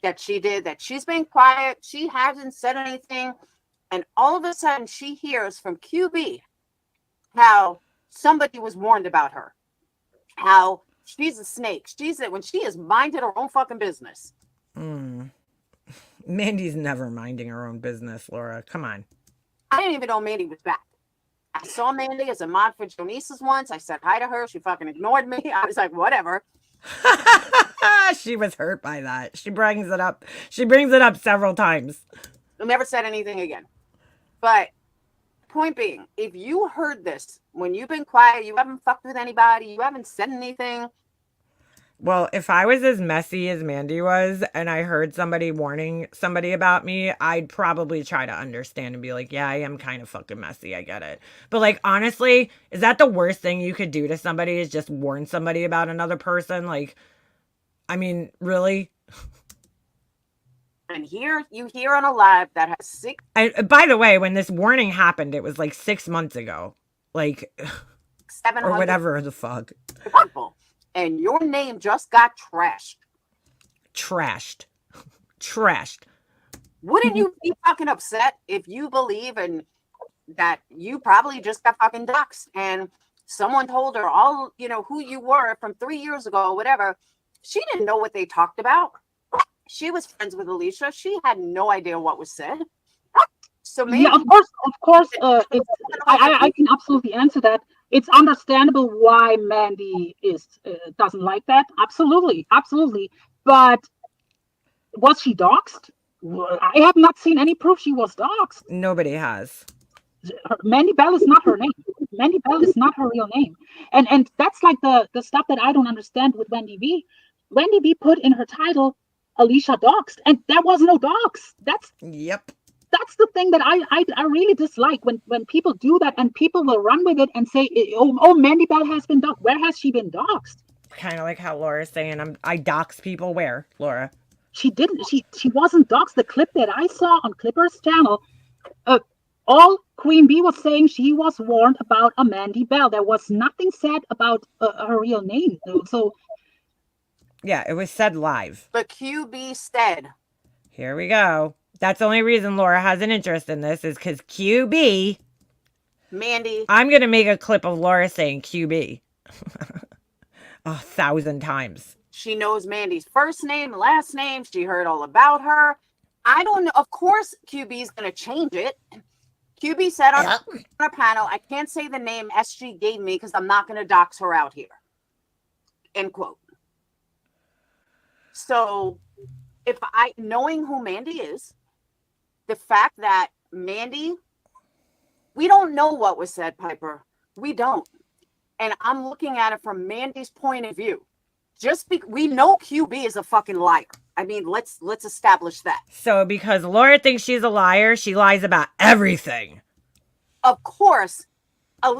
that she did? That she's been quiet, she hasn't said anything, and all of a sudden she hears from QB how somebody was warned about her, how she's a snake. When she has minded her own fucking business. Mandy's never minding her own business, Laura. Come on. I didn't even know Mandy was back. I saw Mandy as a mod for Jonice's once. I said hi to her. She fucking ignored me. I was like, whatever. She was hurt by that. She brings it up. She brings it up several times. I never said anything again. But point being, if you heard this when you've been quiet, you haven't fucked with anybody, you haven't said anything. Well, if I was as messy as Mandy was and I heard somebody warning somebody about me, I'd probably try to understand and be like, yeah, I am kind of fucking messy. I get it. But like, honestly, is that the worst thing you could do to somebody is just warn somebody about another person? Like, I mean, really? And here you hear on a live that has 6 By the way, when this warning happened, it was like 6 months ago. Like, 700 or whatever the fuck. people. And your name just got trashed. Trashed. Trashed. Wouldn't you be fucking upset if you believe in that you probably just got fucking doxxed and someone told her all, who you were from 3 years ago or whatever? She didn't know what they talked about. She was friends with Alicia. She had no idea what was said. So maybe Yeah, of course. I can absolutely answer that. It's understandable why Mandy doesn't like that. Absolutely. But was she doxxed? Well, I have not seen any proof she was doxxed. Nobody has. Mandy Bell is not her name. Mandy Bell is not her real name. And that's like the stuff that I don't understand with Wendy B. Wendy B put in her title Alicia doxxed, and there was no dox. Yep. That's the thing that I really dislike when people do that and people will run with it and say, oh, Mandy Bell has been doxxed. Where has she been doxxed? Kind of like how Laura's saying, I dox people where, Laura? She didn't. She wasn't doxxed. The clip that I saw on Clipper's channel, all Queen Bee was saying she was warned about a Mandy Bell. There was nothing said about her real name. So yeah, it was said live. the QB said. Here we go. That's the only reason Laura has an interest in this is because QB. Mandy. I'm going to make a clip of Laura saying QB 1,000 times. She knows Mandy's first name, last name. She heard all about her. I don't know. Of course, QB is going to change it. QB said on a panel, I can't say the name SG gave me because I'm not going to dox her out here. End quote. So, knowing who Mandy is, the fact that Mandy, we don't know what was said, Piper. We don't. And I'm looking at it from Mandy's point of view. We know QB is a fucking liar. I mean, let's establish that. So because Laura thinks she's a liar, she lies about everything. Of course,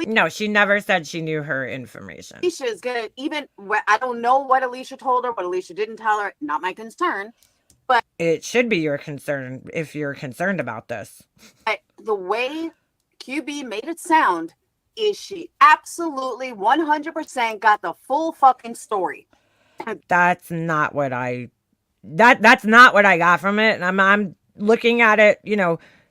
no, she never said she knew her information. Alicia is gonna I don't know what Alicia told her, what Alicia didn't tell her. Not my concern. But it should be your concern if you're concerned about this. The way QB made it sound is she absolutely 100% got the full fucking story. That's not what that's not what I got from it. And I'm looking at it,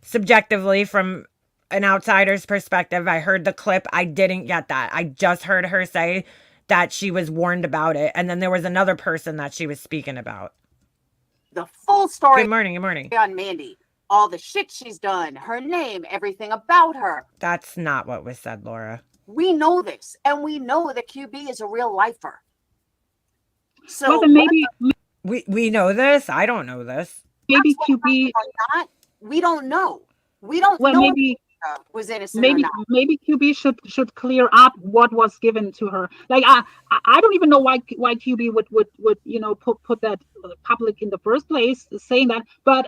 subjectively from an outsider's perspective. I heard the clip. I didn't get that. I just heard her say that she was warned about it. And then there was another person that she was speaking about. The full story. Good morning. On Mandy. All the shit she's done, her name, everything about her. That's not what was said, Laura. We know this, and we know that QB is a real lifer. So well, maybe we know this. I don't know this. Maybe QB or not. We don't know. We don't well, know. Maybe was innocent or not. Maybe QB should clear up what was given to her. Like I don't even know why QB would put that public in the first place saying that. But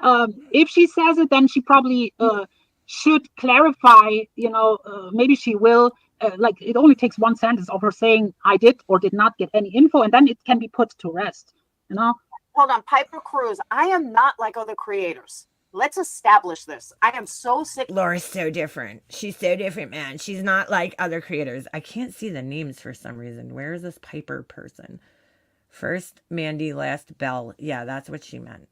if she says it, then she probably should clarify. Maybe she will. Like it only takes one sentence of her saying I did or did not get any info, and then it can be put to rest. Hold on, Piper Cruz. I am not like other creators. Let's establish this. I am so sick. Laura's so different. She's so different, man. She's not like other creators. I can't see the names for some reason. Where is this Piper person? First Mandy, last Belle. Yeah, that's what she meant.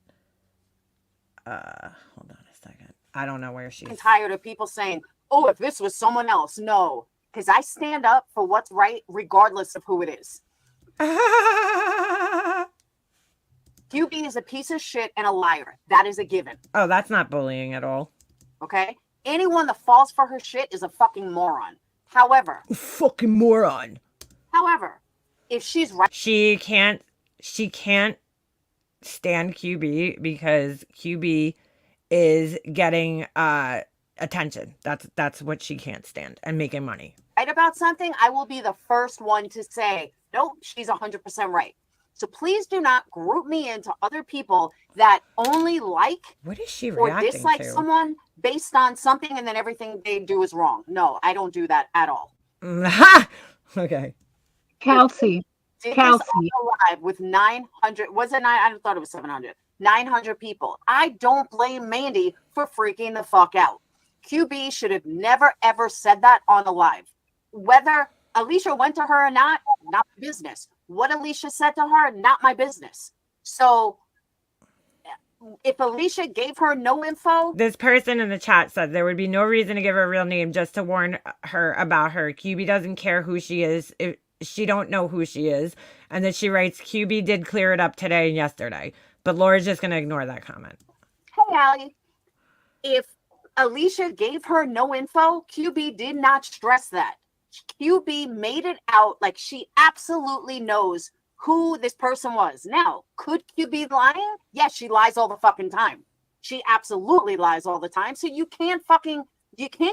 Hold on a second. I don't know where she's. I'm tired of people saying, "Oh, if this was someone else." No, because I stand up for what's right, regardless of who it is. QB is a piece of shit and a liar. That is a given. Oh, that's not bullying at all. Okay? Anyone that falls for her shit is a fucking moron. However, fucking moron. However, if she's right, she can't stand QB because QB is getting attention. That's what she can't stand, and making money. Right about something, I will be the first one to say, nope, she's 100% right. So please do not group me into other people that only like what is she or dislike someone based on something and then everything they do is wrong. No, I don't do that at all. Okay. Kelsey. Live with 900, was it 9? I thought it was 700. 900 people. I don't blame Mandy for freaking the fuck out. QB should have never ever said that on a live. Whether Alicia went to her or not my business. What Alicia said to her, not my business. So if Alicia gave her no info. This person in the chat said there would be no reason to give her a real name just to warn her about her. QB doesn't care who she is. If she don't know who she is. And then she writes, QB did clear it up today and yesterday. But Laura's just going to ignore that comment. Hey, Allie. If Alicia gave her no info, QB did not stress that. QB made it out like she absolutely knows who this person was. Now, could QB be lying? Yes, she lies all the fucking time. She absolutely lies all the time. So you can't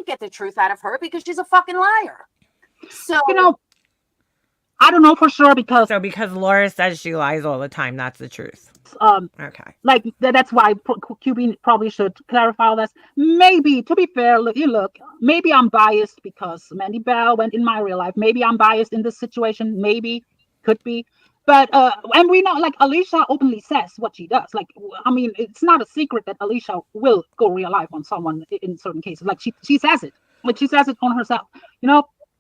get the truth out of her because she's a fucking liar. So I don't know for sure because Laura says she lies all the time, that's the truth. Okay. Like that's why QB probably should clarify all this. Maybe, to be fair, look, maybe I'm biased because Mandy Bell went in my real life. Maybe I'm biased in this situation. Maybe, could be. But and we know, like, Alicia openly says what she does. Like, I mean, it's not a secret that Alicia will go real life on someone in certain cases. Like she says it. Like she says it on herself.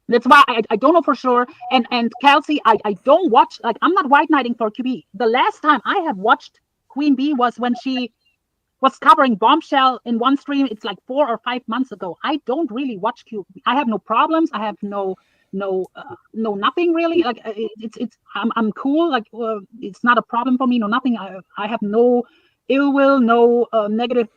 That's why I don't know for sure. And Kelsey, I don't watch, like, I'm not white knighting for QB. The last time I have watched Queen Bee was when she was covering Bombshell in one stream. It's like 4 or 5 months ago. I don't really watch QB. I have no problems. I have no nothing really. Like I'm cool. Like it's not a problem for me. No nothing. I have no ill will, no negative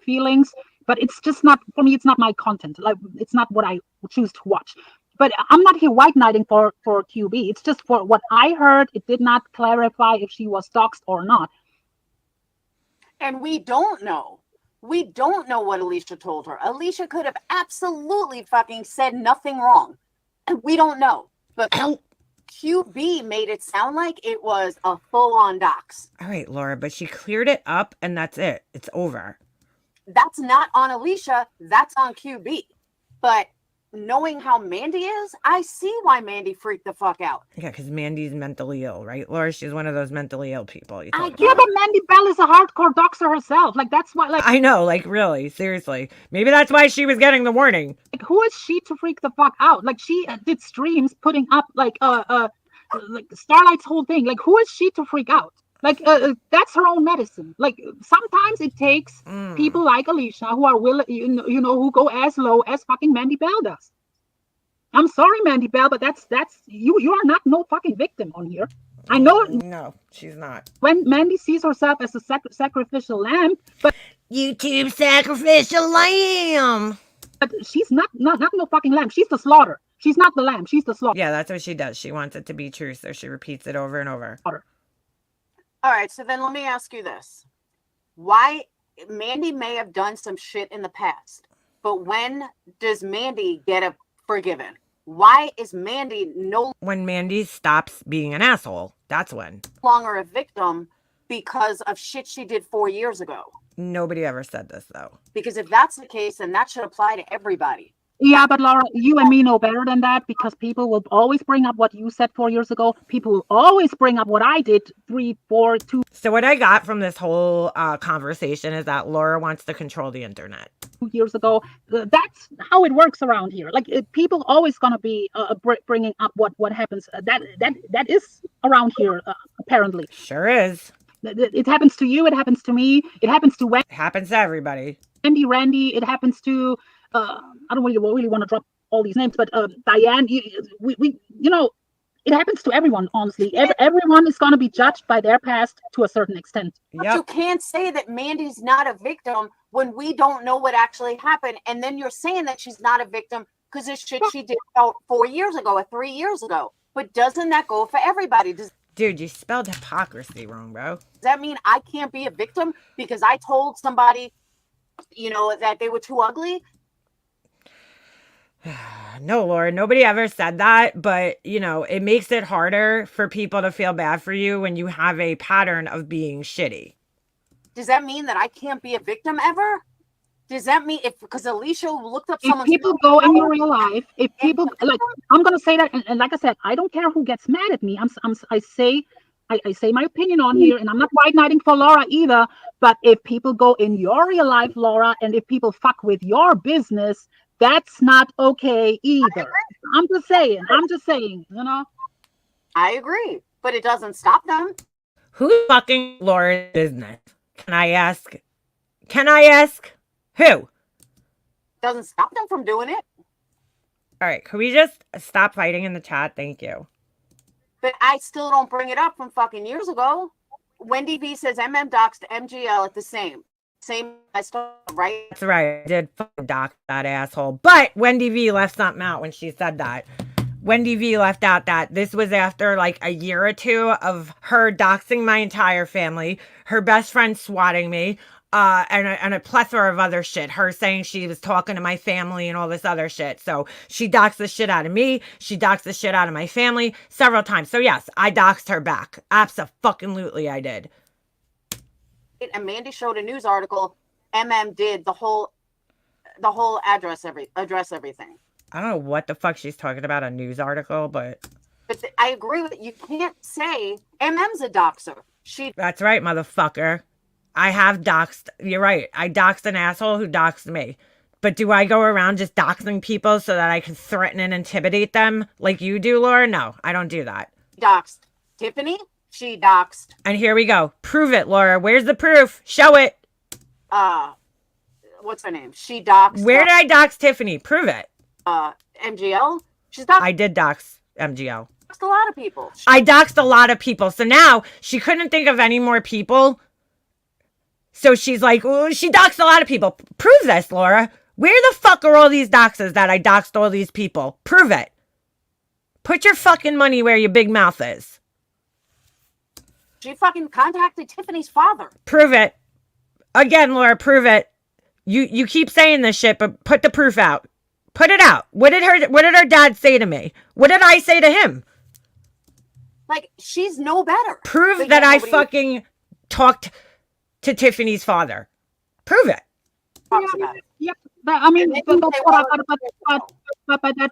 feelings. But it's just not, for me, it's not my content. Like, it's not what I choose to watch. But I'm not here white knighting for QB. It's just for what I heard. It did not clarify if she was doxxed or not. And we don't know. We don't know what Alicia told her. Alicia could have absolutely fucking said nothing wrong. And we don't know. But QB made it sound like it was a full-on dox. All right, Laura, but she cleared it up and that's it. It's over. That's not on Alicia. That's on QB. But knowing how Mandy is, I see why Mandy freaked the fuck out. Yeah, because Mandy's mentally ill, right, Laura? She's one of those mentally ill people. Yeah, but Mandy Bell is a hardcore doxer herself. Like, that's why, like... I know, like, really, seriously. Maybe that's why she was getting the warning. Like, who is she to freak the fuck out? Like, she did streams putting up, like Starlight's whole thing. Like, who is she to freak out? Like, that's her own medicine. Like, sometimes it takes people like Alicia who are willing, who go as low as fucking Mandy Bell does. I'm sorry, Mandy Bell, but that's you are not no fucking victim on here. I know. No, she's not. When Mandy sees herself as a sacrificial lamb, but YouTube sacrificial lamb. But she's not no fucking lamb. She's the slaughter. She's not the lamb. She's the slaughter. Yeah, that's what she does. She wants it to be true, so she repeats it over and over. All right, so then let me ask you this. Why Mandy may have done some shit in the past, But when does Mandy get a forgiven? Why is Mandy no When Mandy stops being an asshole, that's when. longer a victim because of shit she did 4 years ago? Nobody ever said this, though. Because if that's the case, then that should apply to everybody. Yeah, but Laura, you and me know better than that, because people will always bring up what you said 4 years ago. People will always bring up what I did 3, 4, 2 So what I got from this whole conversation is that Laura wants to control the internet. years ago. That's how it works around here. Like, people always gonna be bringing up what happens. That is around here, apparently. Sure is. It happens to you. It happens to me. It happens to It happens to everybody. Randy. It happens to I don't really want to drop all these names, but Diane. We it happens to everyone. Honestly, everyone is going to be judged by their past to a certain extent. But you can't say that Mandy's not a victim when we don't know what actually happened. And then you're saying that she's not a victim because of shit she did about 4 years ago or 3 years ago. But doesn't that go for everybody? Does Dude, you spelled hypocrisy wrong, bro. that mean I can't be a victim because I told somebody, that they were too ugly? No, Laura, nobody ever said that, but, it makes it harder for people to feel bad for you when you have a pattern of being shitty. Does that mean that I can't be a victim ever? Does that mean because Alicia looked up If someone's people go in your real life, if people I'm gonna say that, and like I said, I don't care who gets mad at me. I say my opinion on here, and I'm not white knighting for Laura either. But if people go in your real life, Laura, and if people fuck with your business, that's not okay either. I'm just saying, I agree, but it doesn't stop them. Who's fucking Laura's business? Can I ask? Who? Doesn't stop them from doing it. All right, can we just stop fighting in the chat? Thank you. But I still don't bring it up from fucking years ago. Wendy V says doxed MGL at the same stuff, right? That's right. I did fucking dox that asshole. But Wendy V left something out when she said that. Wendy V left out that this was after like a year or two of her doxing my entire family, her best friend swatting me, and a plethora of other shit. Her saying she was talking to my family and all this other shit. So she doxed the shit out of me. She doxed the shit out of my family several times. So yes, I doxed her back. Abso-fucking-lutely I did. And Mandy showed a news article. Did the whole address everything. I don't know what the fuck she's talking about, a news article, but I agree with you. Can't say MM's a doxer. That's right, motherfucker. I have doxed. You're right. I doxed an asshole who doxed me. But do I go around just doxing people so that I can threaten and intimidate them like you do, Laura? No, I don't do that. Doxed Tiffany. She doxed. And here we go. Prove it, Laura. Where's the proof? Show it. What's her name? She doxed. Where did I dox Tiffany? Prove it. MGL. She's doxed. I did dox MGL. A lot of people. I doxed a lot of people. So now she couldn't think of any more people. So she's like, oh, she doxed a lot of people. Prove this, Laura. Where the fuck are all these doxes that I doxed all these people? Prove it. Put your fucking money where your big mouth is. She fucking contacted Tiffany's father. Prove it. Again, Laura, prove it. You keep saying this shit, but put the proof out. Put it out. What did her dad say to me? What did I say to him? Like, she's no better. Prove that I fucking talked to Tiffany's father. Prove it. Yeah, I mean, that's what I thought, but that,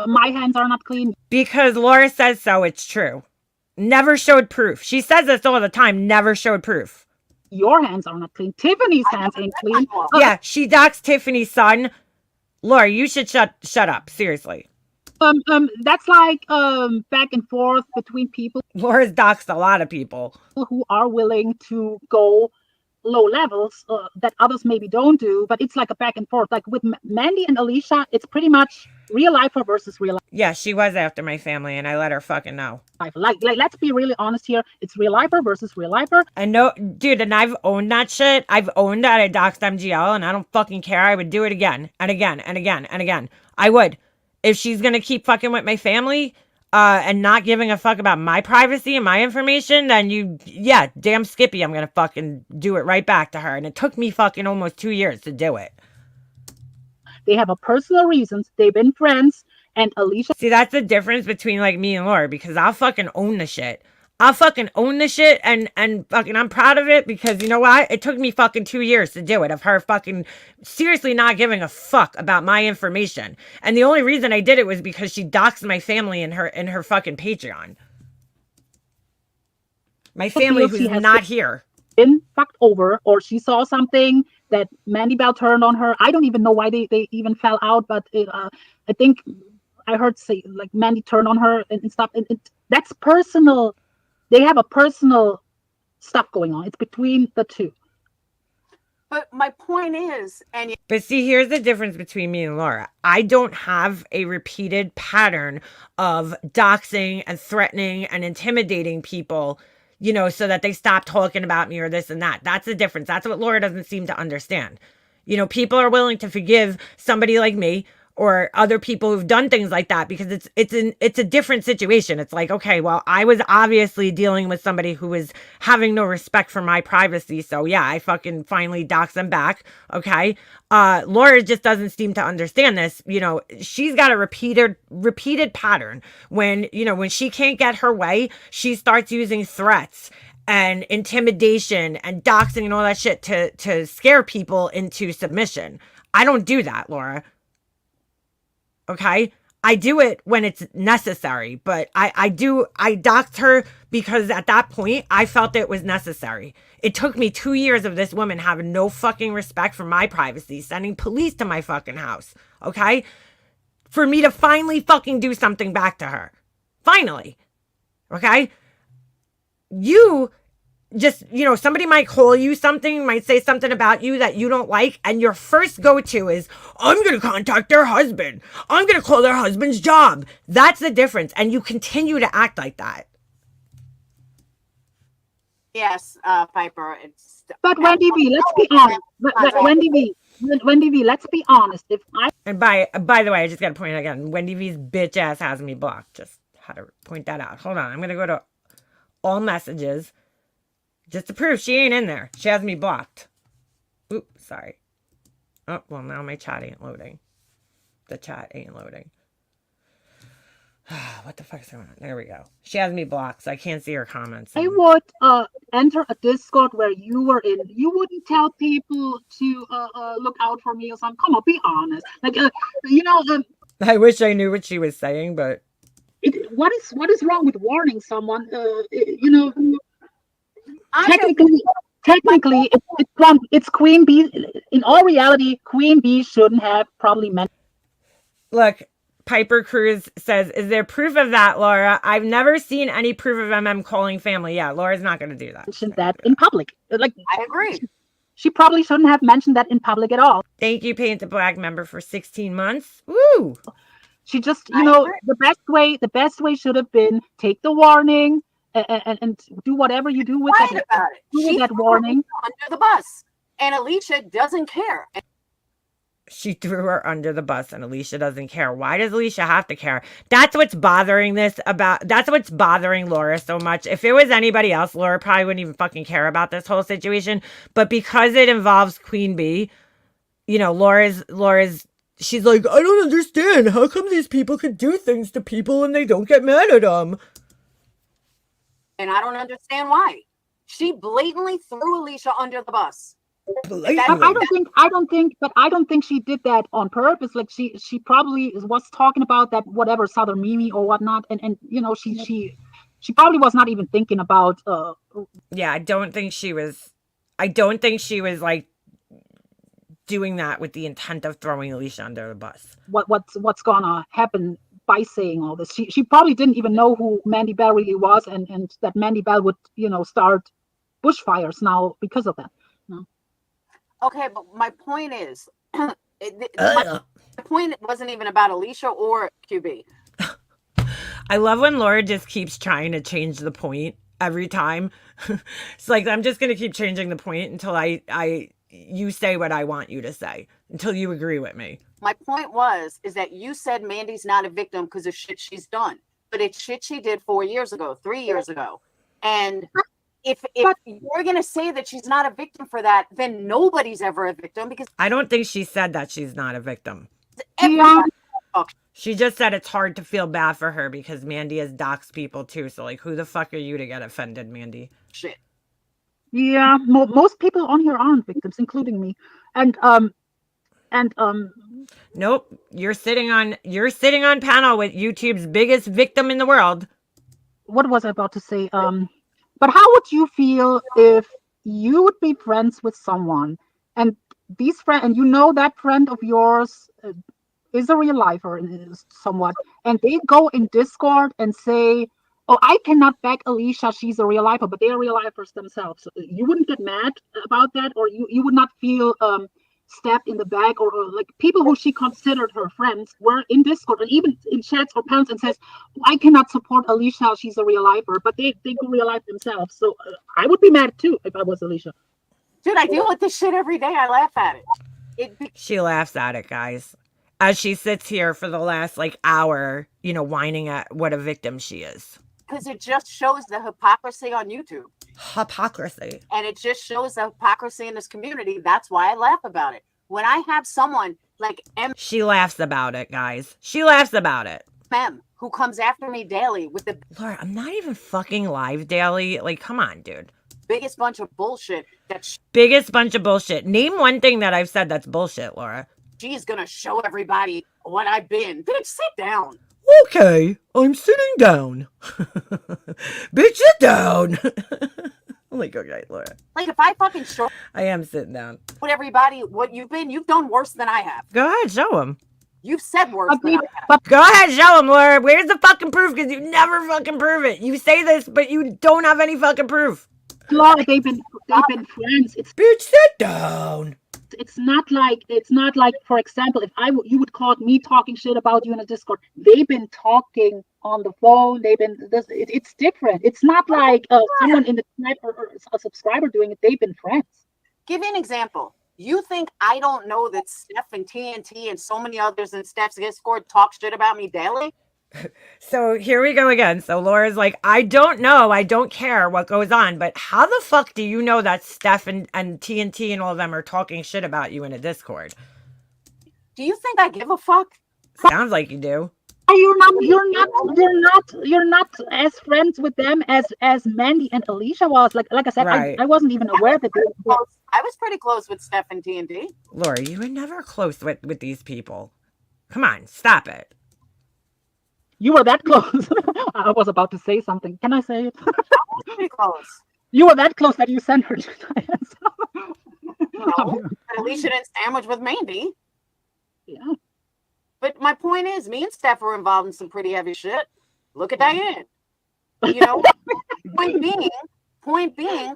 my hands are not clean. Because Laura says so, it's true. Never showed proof. She says this all the time, never showed proof. Your hands are not clean. Tiffany's hands ain't clean. Yeah, she doxed Tiffany's son. Laura, you should shut up. Seriously. That's like back and forth between people. Laura's doxed a lot of people Who are willing to go low levels that others maybe don't do, but it's like a back and forth. Like with Mandy and Alicia, it's pretty much real lifer versus real life. Yeah, she was after my family, and I let her fucking know. Like let's be really honest here. It's real lifer versus real lifer. And no, dude, and I've owned that shit. I've owned that I doxed MGL, and I don't fucking care. I would do it again and again and again and again. I would. If she's gonna keep fucking with my family, and not giving a fuck about my privacy and my information, then damn Skippy, I'm gonna fucking do it right back to her. And it took me fucking almost 2 years to do it. They have a personal reasons. They've been friends, and Alicia. See, that's the difference between like me and Laura, because I'll fucking own the shit. I'll fucking own the shit, and fucking I'm proud of it, because you know what? It took me fucking 2 years to do it, of her fucking seriously not giving a fuck about my information. And the only reason I did it was because she doxed my family in her fucking Patreon. My family who's not here. Been fucked over, or she saw something that Mandy Bell turned on her. I don't even know why they even fell out, but I think I heard say like Mandy turned on her and stuff. That's personal. They have a personal stuff going on. It's between the two. But my point is, But see, here's the difference between me and Laura. I don't have a repeated pattern of doxing and threatening and intimidating people, you know, so that they stop talking about me or this and that. That's the difference. That's what Laura doesn't seem to understand. You know, people are willing to forgive somebody like me or other people who've done things like that because it's a different situation. It's like, okay, well, I was obviously dealing with somebody who was having no respect for my privacy. So yeah, I fucking finally dox them back. Okay. Laura just doesn't seem to understand this. You know, she's got a repeated pattern when, you know, when she can't get her way, she starts using threats and intimidation and doxing and all that shit to scare people into submission. I don't do that, Laura. Okay. I do it when it's necessary, but I doxed her because at that point I felt it was necessary. It took me 2 years of this woman having no fucking respect for my privacy, sending police to my fucking house. Okay. For me to finally fucking do something back to her. Finally. Okay. You just, you know, somebody might call you something, might say something about you that you don't like, and your first go-to is, I'm going to contact their husband. I'm going to call their husband's job. That's the difference. And you continue to act like that. yes, Piper, it's. But Wendy V, let's be honest. Wendy V, let's be honest. If I And by the way, I just got to point out again, Wendy V's bitch ass has me blocked. Just had to point that out. Hold on. I'm going to go to all messages. Just to prove she ain't in there. She has me blocked. Oops, sorry. Oh, well, now my chat ain't loading. The chat ain't loading. What the fuck is going on? There we go. She has me blocked, so I can't see her comments. would enter a Discord where you were in, you wouldn't tell people to look out for me or something. Come on, be honest. Like you know, I wish I knew what she was saying, but what is wrong with warning someone? You know. I'm Technically, it's Queen Bee. In all reality, Queen Bee shouldn't have probably mentioned. look, Piper Cruz says, is there proof of that, Laura? I've never seen any proof of MM calling family. Yeah, Laura's not going to do that. That in public. Like, I agree. She probably shouldn't have mentioned that in public at all. Thank you, Paint the Black member, for 16 months. Woo! She just, you know, the best way should have been take the warning and do whatever you do with Right that, about it. She that warning. under the bus, and Alicia doesn't care. She threw her under the bus, and Alicia doesn't care. Why does Alicia have to care? That's what's bothering that's what's bothering Laura so much. If it was anybody else, Laura probably wouldn't even fucking care about this whole situation. But because it involves Queen Bee, you know, Laura's, she's like, I don't understand. How come these people can do things to people and they don't get mad at them? And I don't understand why. She blatantly threw Alicia under the bus. Blatantly. I don't think she did that on purpose. Like she probably was talking about that whatever Southern Mimi or whatnot, and you know she probably was not even thinking about. Yeah, I don't think she was like doing that with the intent of throwing Alicia under the bus. What's gonna happen by saying all this? She probably didn't even know who Mandy Bell really was, and that Mandy Bell would, you know, start bushfires now because of that. No. Okay, but my point is, my point wasn't even about Alicia or QB. I love when Laura just keeps trying to change the point every time. It's like, I'm just going to keep changing the point until you say what I want you to say, until you agree with me. My point is that you said Mandy's not a victim because of shit she's done, but it's shit she did 4 years ago, 3 years ago. And if you're going to say that she's not a victim for that, then nobody's ever a victim, because I don't think she said that she's not a victim. Everybody. She just said it's hard to feel bad for her because Mandy has doxed people too. So, like, who the fuck are you to get offended, Mandy? Shit. Yeah, most people on here aren't victims, including me. And Nope. You're sitting on panel with YouTube's biggest victim in the world. what was I about to say? But how would you feel if you would be friends with someone, and these friend, and you know that friend of yours is a real lifer somewhat, and they go in Discord and say, "Oh, I cannot back Alicia; she's a real lifer," but they are real lifers themselves. So you wouldn't get mad about that, or you would not feel stabbed in the back, or like people who she considered her friends were in Discord and even in chats or pants and says, oh, I cannot support Alicia, she's a real lifer, but they go real life themselves. So I would be mad too if I was Alicia. Dude, I deal with this shit every day. I laugh at it. She laughs at it, guys, as she sits here for the last like hour, you know, whining at what a victim she is. Because it just shows the hypocrisy on YouTube. Hypocrisy. And it just shows the hypocrisy in this community. That's why I laugh about it. When I have someone like She laughs about it, guys. She laughs about it. who comes after me daily with the Laura, I'm not even fucking live daily. Like, come on, dude. biggest bunch of bullshit that Biggest bunch of bullshit. Name one thing that I've said that's bullshit, Laura. she's gonna show everybody what I've been. Bitch, sit down. Okay, I'm sitting down. Bitch, sit down. I'm like, okay, Laura. Like if I fucking show I am sitting down. everybody what you've been, you've done worse than I have. Go ahead, show him. You've said worse than I have. But Go ahead, show him, Laura. Where's the fucking proof? Because you never fucking prove it. You say this, but you don't have any fucking proof. Laura, they've been friends. Bitch, sit down. It's not like for example, if you would call me talking shit about you in a Discord, they've been talking on the phone, it's different. It's not like someone in the chat or a subscriber doing it. They've been friends. Give you an example. You think I don't know that Steph and TNT and so many others in Steph's Discord talk shit about me daily? So here we go again. So Laura's like, I don't know. I don't care what goes on. But how the fuck do you know that Steph and TNT and all of them are talking shit about you in a Discord? Do you think I give a fuck? Sounds like you do. You're not as friends with them as Mandy and Alicia was. Like I said, Right. I wasn't even aware that they were. I was pretty close with Steph and TNT. Laura, you were never close with these people. Come on, stop it. You were that close. I was about to say something. Can I say it? Pretty close. You were that close that you sent her to No, Alicia didn't sandwich with Mandy. Yeah. But my point is, me and Steph were involved in some pretty heavy shit. Look at Diane. You know, point being,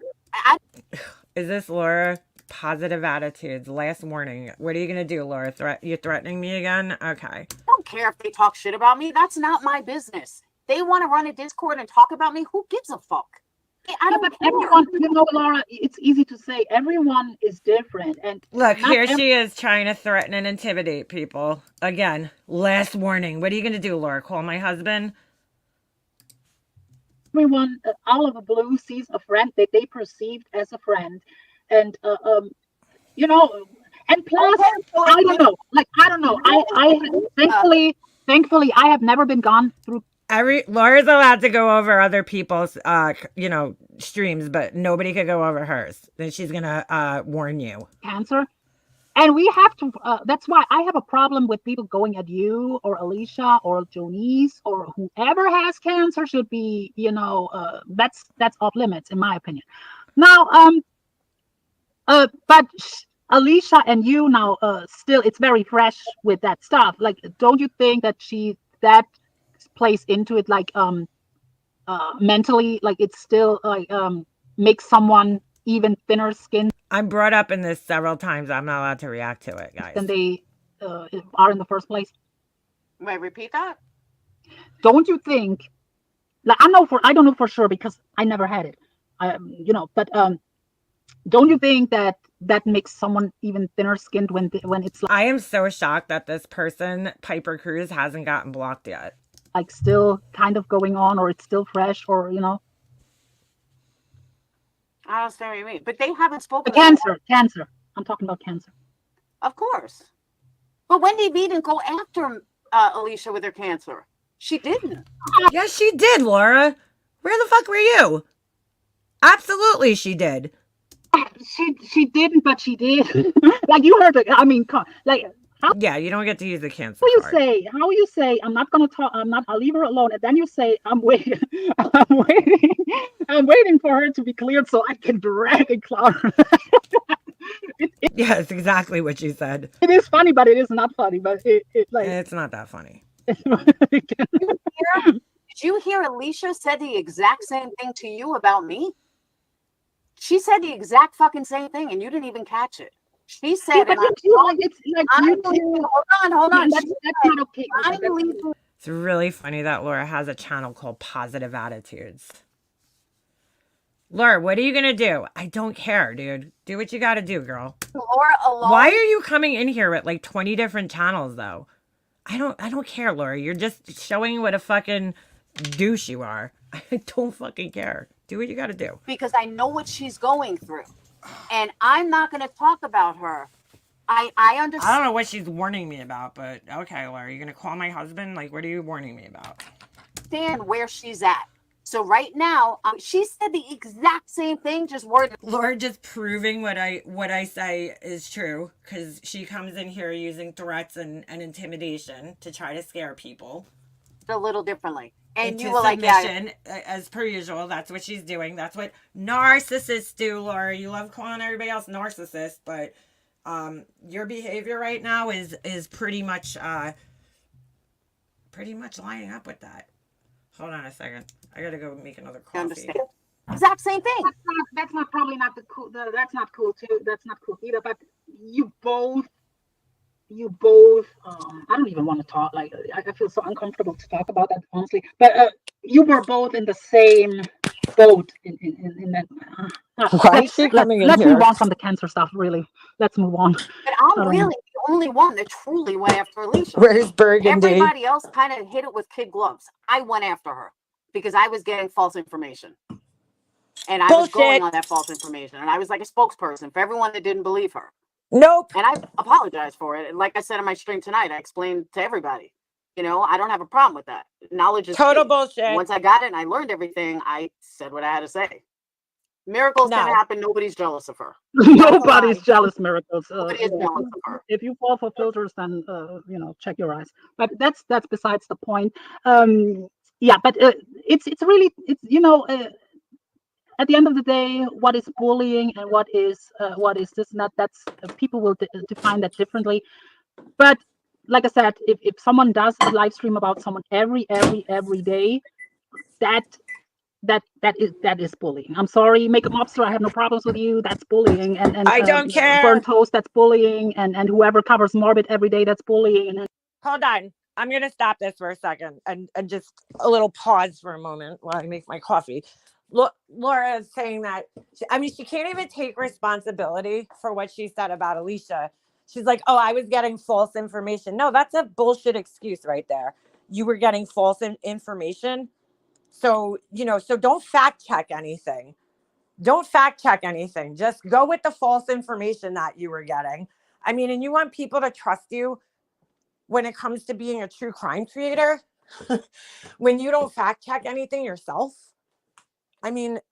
Is this Laura? Positive attitudes. Last warning. What are you gonna do, Laura? You threatening me again? Okay. I don't care if they talk shit about me. That's not my business. They want to run a Discord and talk about me. Who gives a fuck? I don't but care. everyone, Laura, it's easy to say. Everyone is different. And Look, not here she is trying to threaten and intimidate people. Again, last warning. What are you gonna do, Laura? Call my husband? everyone out of the blue sees a friend that they perceived as a friend, and you know, and plus I don't know. I thankfully I have never been gone through. Laura's allowed to go over other people's streams, but nobody could go over hers. Then she's gonna warn you. Cancer, and we have to. That's why I have a problem with people going at you or Alicia or Jonice or whoever has cancer should be. That's off limits in my opinion. Now, but Alicia and you now still it's very fresh with that stuff. Like, don't you think that that plays into it, like mentally, like it's still like makes someone even thinner skinned I'm brought up in this several times. I'm not allowed to react to it, guys. than they are in the first place? Wait, repeat that? Don't you think? Like, I don't know for sure because I never had it. But don't you think that makes someone even thinner skinned when it's I am so shocked that this person, Piper Cruz, hasn't gotten blocked yet. like still kind of going on, or it's still fresh, or I understand what you mean. But they haven't spoken. cancer. I'm talking about cancer. Of course. But Wendy B didn't go after Alicia with her cancer. She didn't. Yes, she did, Laura. Where the fuck were you? Absolutely, she did. She didn't, but she did. Like you heard it. I mean, like how Yeah, you don't get to use the cancer you card. say? How you say? I'm not gonna talk. I'll leave her alone. And then you say, I'm waiting. I'm waiting. I'm waiting for her to be cleared so I can drag and clown her. Yeah, it's exactly what you said. It is funny, but it is not funny. But it like. It's not that funny. Did you hear Alicia said the exact same thing to you about me? She said the exact fucking same thing, and you didn't even catch it. She said, Yeah, but it's like you hold on. That's not okay. I'm leaving. It's really funny that Laura has a channel called Positive Attitudes. Laura, what are you gonna do? I don't care, dude. Do what you gotta do, girl. Laura alone. Why are you coming in here with like 20 different channels though? I don't care, Laura. You're just showing what a fucking douche you are. I don't fucking care. Do what you gotta do. Because I know what she's going through. And I'm not gonna talk about her. I understand. I don't know what she's warning me about, but okay, Laura, you're gonna call my husband? Like, what are you warning me about? Where she's at. So right now, she said the exact same thing, just worded Laura just proving what I say is true, because she comes in here using threats and intimidation to try to scare people. a little differently. And Into you were like, yeah, submission, as per usual. That's what she's doing. That's what narcissists do, Laura. You love calling everybody else narcissist, but your behavior right now is pretty much lining up with that. Hold on a second. I gotta go make another coffee. I understand. Exact same thing. That's not probably not the cool. That's not cool too. That's not cool either. But you both. I don't even want to talk. Like I feel so uncomfortable to talk about that, honestly. But you were both in the same boat in that. Why is she coming in let's here? move on from the cancer stuff. Really, let's move on. But I'm really the only one that truly went after Alicia. Where's Burgundy? Everybody else kind of hit it with kid gloves. I went after her because I was getting false information. And I was going on that false information. And I was like a spokesperson for everyone that didn't believe her. Nope. And I apologize for it. And like I said on my stream tonight, I explained to everybody, I don't have a problem with that. Knowledge is Total key. bullshit. Once I got it and I learned everything, I said what I had to say. Miracles can happen. Nobody's jealous of her. Nobody's jealous. Miracles. Nobody is jealous of her. If you fall for filters, then check your eyes. But that's besides the point. Yeah, but it's really at the end of the day, what is bullying and what is this and that? That's people will define that differently. But like I said, if someone does a live stream about someone every day, that is bullying. I'm sorry, Makeup Mobster, I have no problems with you. That's bullying. And I don't care. Burn Toast, that's bullying. And whoever covers Morbid every day, that's bullying. And Hold on. I'm going to stop this for a second and just a little pause for a moment while I make my coffee. Laura is saying that, she can't even take responsibility for what she said about Alicia. She's like, oh, I was getting false information. No, that's a bullshit excuse right there. You were getting false information. So, so don't fact check anything. Don't fact check anything. Just go with the false information that you were getting. And you want people to trust you when it comes to being a true crime creator, when you don't fact check anything yourself. Are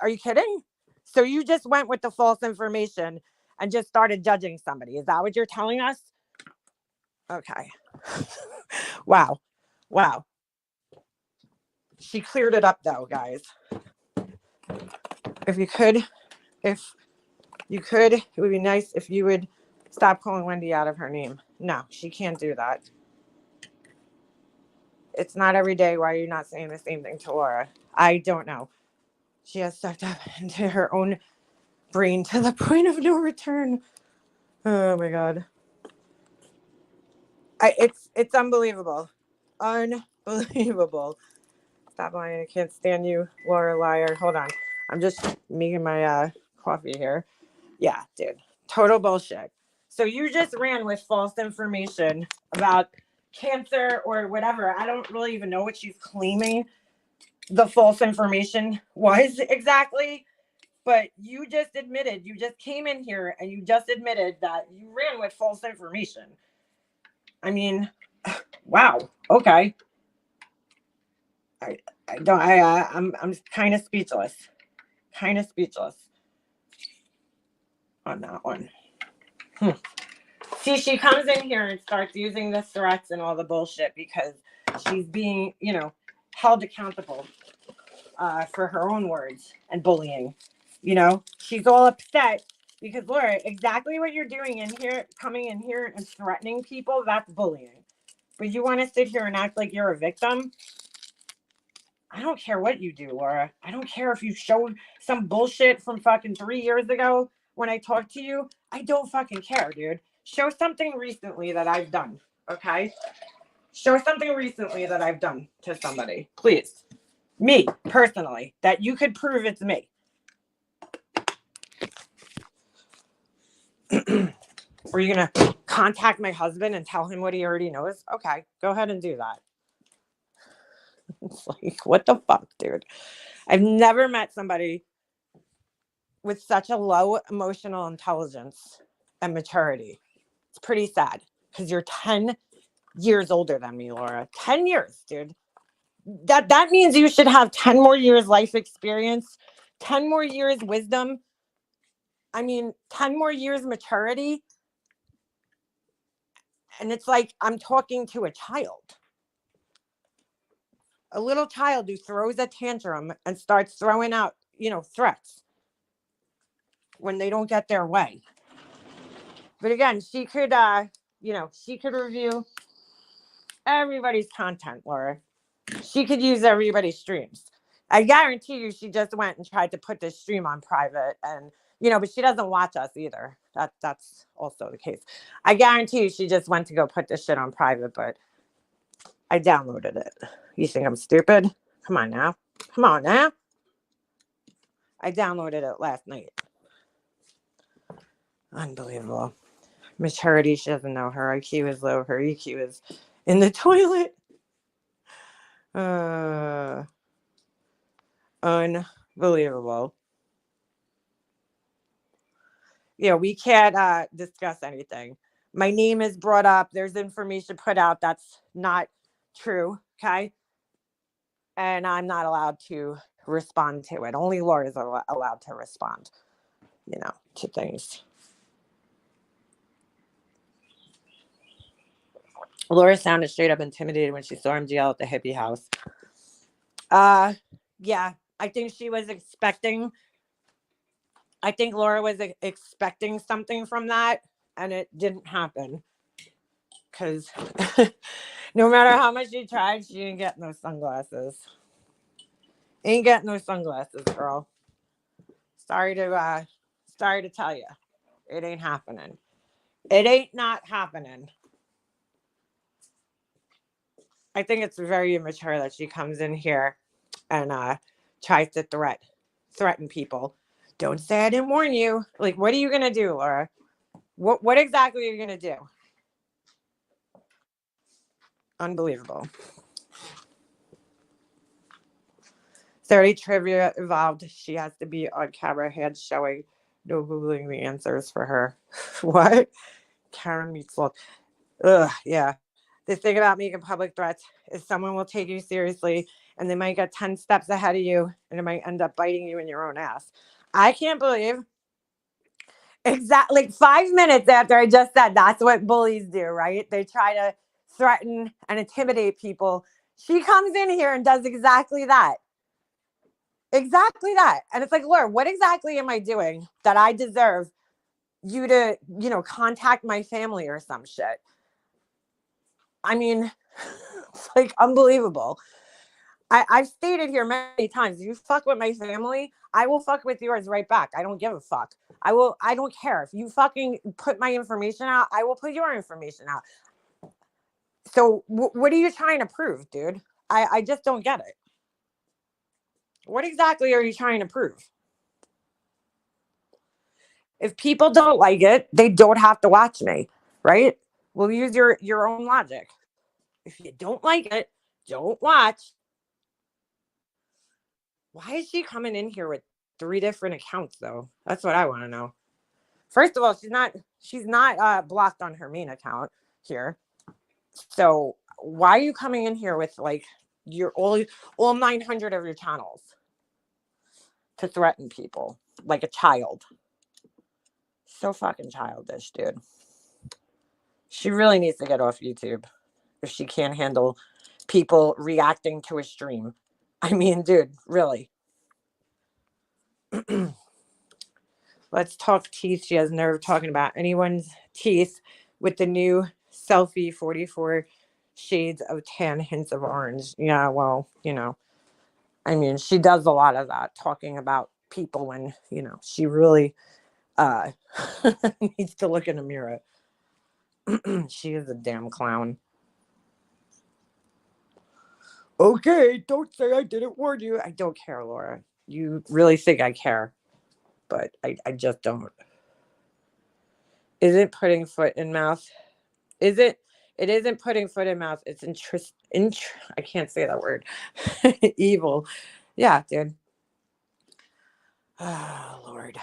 you kidding? So you just went with the false information and just started judging somebody. Is that what you're telling us? Okay. Wow. She cleared it up though, guys. If you could, it would be nice if you would stop calling Wendy out of her name. No, she can't do that. It's not every day. Why are you not saying the same thing to Laura? I don't know. She has sucked up into her own brain to the point of no return. Oh my God. It's unbelievable. Unbelievable. Stop lying. I can't stand you, Laura liar. Hold on. I'm just making my coffee here. Yeah, dude. Total bullshit. So you just ran with false information about cancer or whatever. I don't really even know what she's claiming the false information was exactly, but you just came in here and you just admitted that you ran with false information. I mean, wow. Okay. I don't. I'm kind of speechless. Kind of speechless on that one. See, she comes in here and starts using the threats and all the bullshit because she's being, held accountable for her own words and bullying. She's all upset because, Laura, exactly what you're doing in here, coming in here and threatening people, that's bullying. But you want to sit here and act like you're a victim? I don't care what you do, Laura. I don't care if you showed some bullshit from fucking 3 years ago when I talked to you. I don't fucking care, dude. Show something recently that I've done, okay? Show something recently that I've done to somebody, please. Me, personally, that you could prove it's me. Are you going to contact my husband and tell him what he already knows? Okay, go ahead and do that. It's like, what the fuck, dude? I've never met somebody with such a low emotional intelligence and maturity. It's pretty sad because you're 10 years older than me, Laura. 10 years, dude. That means you should have 10 more years life experience, 10 more years wisdom. I mean, 10 more years maturity. And it's like I'm talking to a child. A little child who throws a tantrum and starts throwing out, threats when they don't get their way. But again, she could review everybody's content, Laura. She could use everybody's streams. I guarantee you she just went and tried to put this stream on private and, but she doesn't watch us either. That's also the case. I guarantee you she just went to go put this shit on private, but I downloaded it. You think I'm stupid? Come on now. I downloaded it last night. Unbelievable. Maturity, she doesn't know. Her IQ is low. Her EQ is in the toilet. Unbelievable. Yeah, we can't discuss anything. My name is brought up. There's information put out that's not true. Okay. And I'm not allowed to respond to it. Only lawyers are allowed to respond, to things. Laura sounded straight up intimidated when she saw him yell at the hippie house. Yeah, I think she was expecting. I think Laura was expecting something from that, and it didn't happen. Because no matter how much she tried, she ain't getting those sunglasses. Ain't getting those sunglasses, girl. Sorry to tell you, it ain't happening. It ain't not happening. I think it's very immature that she comes in here and tries to threaten people. Don't say I didn't warn you. Like, what are you gonna do, Laura? What exactly are you gonna do? Unbelievable. 30 trivia involved. She has to be on camera, hands showing, no Googling the answers for her. What? Karen meets love. Ugh, yeah. The thing about making public threats is someone will take you seriously and they might get 10 steps ahead of you and it might end up biting you in your own ass. I can't believe exactly 5 minutes after I just said that's what bullies do, right? They try to threaten and intimidate people. She comes in here and does exactly that. Exactly that. And it's like, Laura, what exactly am I doing that I deserve you to, contact my family or some shit? I mean, it's like unbelievable. I've stated here many times, you fuck with my family, I will fuck with yours right back. I don't give a fuck. I don't care. If you fucking put my information out, I will put your information out. So what are you trying to prove, dude? I just don't get it. What exactly are you trying to prove? If people don't like it, they don't have to watch me, right? We'll use your own logic. If you don't like it, don't watch. Why is she coming in here with 3 different accounts, though? That's what I want to know. First of all, she's not blocked on her main account here. So why are you coming in here with like your all 900 of your channels to threaten people like a child? So fucking childish, dude. She really needs to get off YouTube if she can't handle people reacting to a stream. I mean, dude, really. Let's talk teeth. She has nerve talking about anyone's teeth with the new selfie 44 shades of tan, hints of orange. Yeah, well, I mean, she does a lot of that, talking about people when, she really needs to look in a mirror. She is a damn clown. Okay, don't say I didn't warn you. I don't care, Laura. You really think I care, but I just don't. Isn't putting foot in mouth? It isn't putting foot in mouth. It's I can't say that word. Evil. Yeah, dude. Oh, Lord.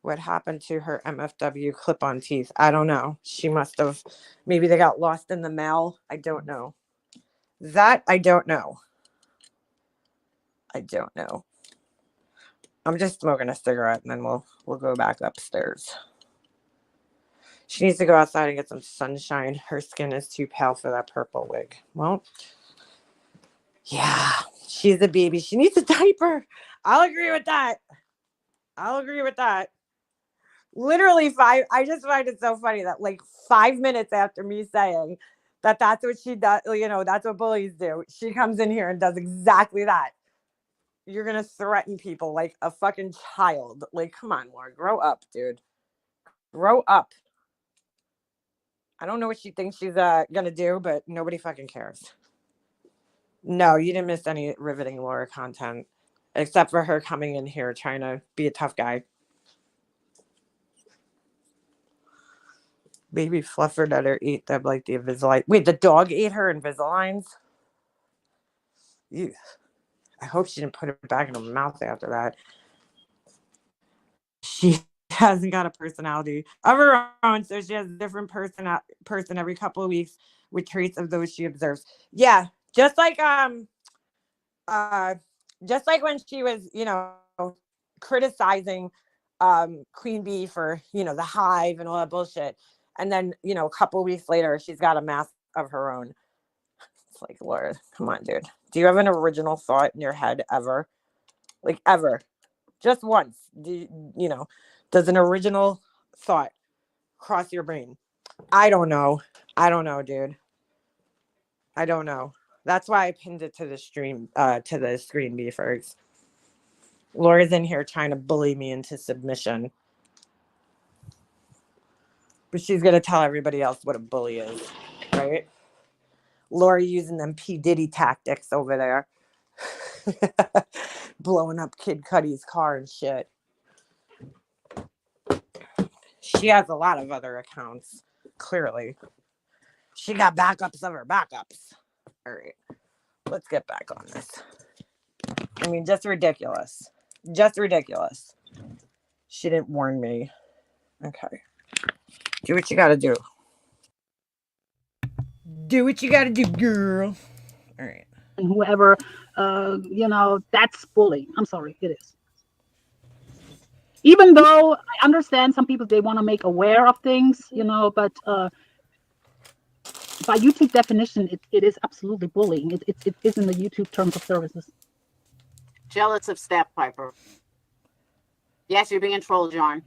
What happened to her MFW clip-on teeth? I don't know. She must have, maybe they got lost in the mail. I don't know. That I don't know. I don't know. I'm just smoking a cigarette and then we'll go back upstairs. She needs to go outside and get some sunshine. Her skin is too pale for that purple wig. Well, yeah, she's a baby. She needs a diaper. I'll agree with that. Literally I just find it so funny that like 5 minutes after me saying that's what she does, that's what bullies do, she comes in here and does exactly that. You're going to threaten people like a fucking child. Like, come on, Laura, grow up, dude. Grow up. I don't know what she thinks she's gonna do, but nobody fucking cares. No, you didn't miss any riveting Laura content, except for her coming in here trying to be a tough guy. Baby Fluffer let her eat them like the Invisalign. Wait, the dog ate her Invisaligns? Ew. I hope she didn't put it back in her mouth after that. She hasn't got a personality of her own, so she has a different person every couple of weeks with traits of those she observes. Yeah, just like when she was, criticizing Queen Bee for, the hive and all that bullshit. And then, a couple of weeks later, she's got a mask of her own. It's like, Lord, come on, dude. Do you have an original thought in your head ever? Like, ever? Just once. Does an original thought cross your brain? I don't know, dude. I don't know. That's why I pinned it to the stream, to the screen beefers. Laura's in here trying to bully me into submission. But she's going to tell everybody else what a bully is, right? Laura using them P. Diddy tactics over there. Blowing up Kid Cudi's car and shit. She has a lot of other accounts, clearly. She got backups of her backups. All right, let's get back on this. I mean, just ridiculous. Just ridiculous. She didn't warn me. Okay. Do what you gotta do. Do what you gotta do, girl. All right. And whoever, that's bullying. I'm sorry, it is. Even though I understand some people, they want to make aware of things, but by YouTube definition, it is absolutely bullying. It is in the YouTube terms of services. Jealous of Step Piper. Yes, you're being trolled, John.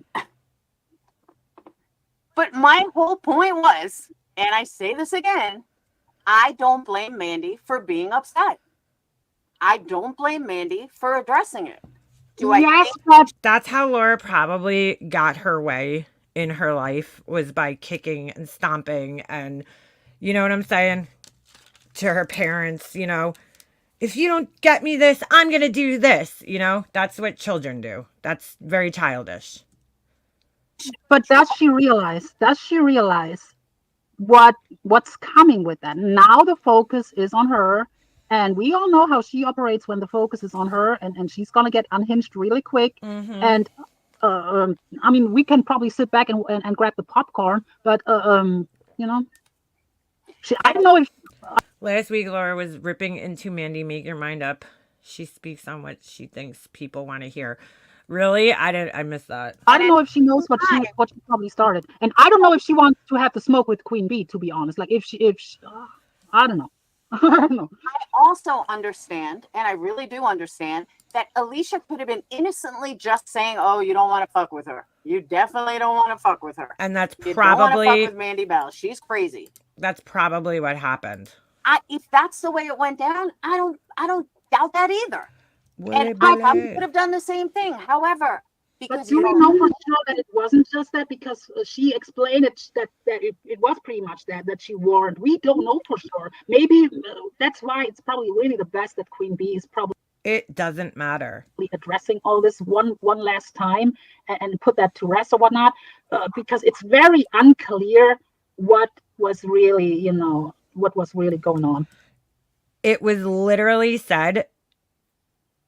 But my whole point was, and I say this again, I don't blame Mandy for being upset. I don't blame Mandy for addressing it. That's how Laura probably got her way in her life, was by kicking and stomping and, you know what I'm saying, to her parents, if you don't get me this, I'm going to do this, that's what children do. That's very childish. But does she realize what's coming with that? Now the focus is on her. And we all know how she operates when the focus is on her, and she's going to get unhinged really quick. Mm-hmm. And, I mean, we can probably sit back and grab the popcorn, but, I don't know if Last week, Laura was ripping into Mandy, make your mind up. She speaks on what she thinks people want to hear. Really? I missed that. she knows what she probably started, and I don't know if she wants to have the smoke with Queen Bee. To be honest, like if she I don't know. I don't know. I also understand, and I really do understand, that Alicia could have been innocently just saying, "Oh, you don't want to fuck with her. You definitely don't want to fuck with her. And that's You don't want to fuck probably with Mandy Bell. She's crazy." what happened. If that's the way it went down, I don't doubt that either. Would And it I be probably late? could have done the same thing. However, But because do we know for sure that it wasn't just that? Because she explained that it was pretty much that she warned. We don't know for sure. Maybe that's why it's probably really the best that Queen Bee is probably It doesn't matter. addressing all this one last time and put that to rest or whatnot, because it's very unclear what was really going on. It was literally said.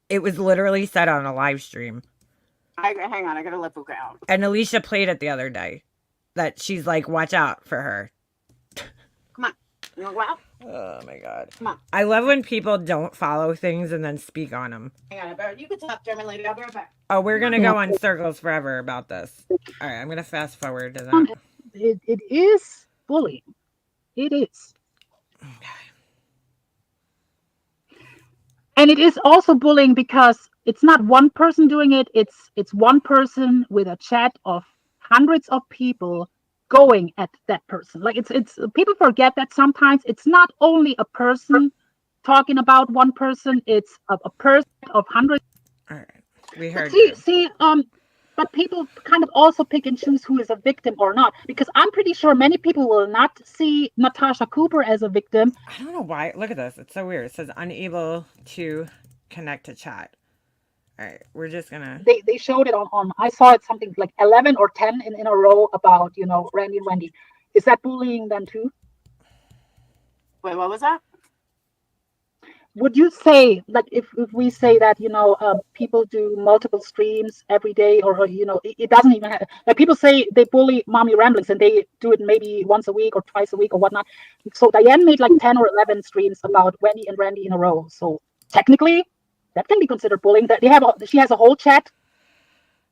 It was literally said on a live stream. hang on, I gotta let Buka out. And Alicia played it the other day. That she's like, watch out for her. Come on. You want to go out? Oh my god. Come on. I love when people don't follow things and then speak on them. Hang on, you can talk, German lady. I'll be right back. Oh, we're gonna go on circles forever about this. All right, I'm gonna fast forward to that. It is bullying. It is. And it is also bullying because it's not one person doing it. It's one person with a chat of hundreds of people going at that person. Like it's people forget that sometimes it's not only a person talking about one person. It's a person of hundreds. All right, we heard. See, but people kind of also pick and choose who is a victim or not, because I'm pretty sure many people will not see Natasha Cooper as a victim. I don't know why. Look at this. It's so weird. It says unable to connect to chat. All right, we're just gonna. They showed it on. I saw it something like 11 or 10 in a row about Randy and Wendy. Is that bullying then too? Wait, what was that? Would you say, like, if we say that people do multiple streams every day, or it doesn't even have, like, people say they bully Mommy Ramblings and they do it maybe once a week or twice a week or whatnot. So Diane made like 10 or 11 streams about Wendy and Randy in a row. So technically, that can be considered bullying. That she has a whole chat.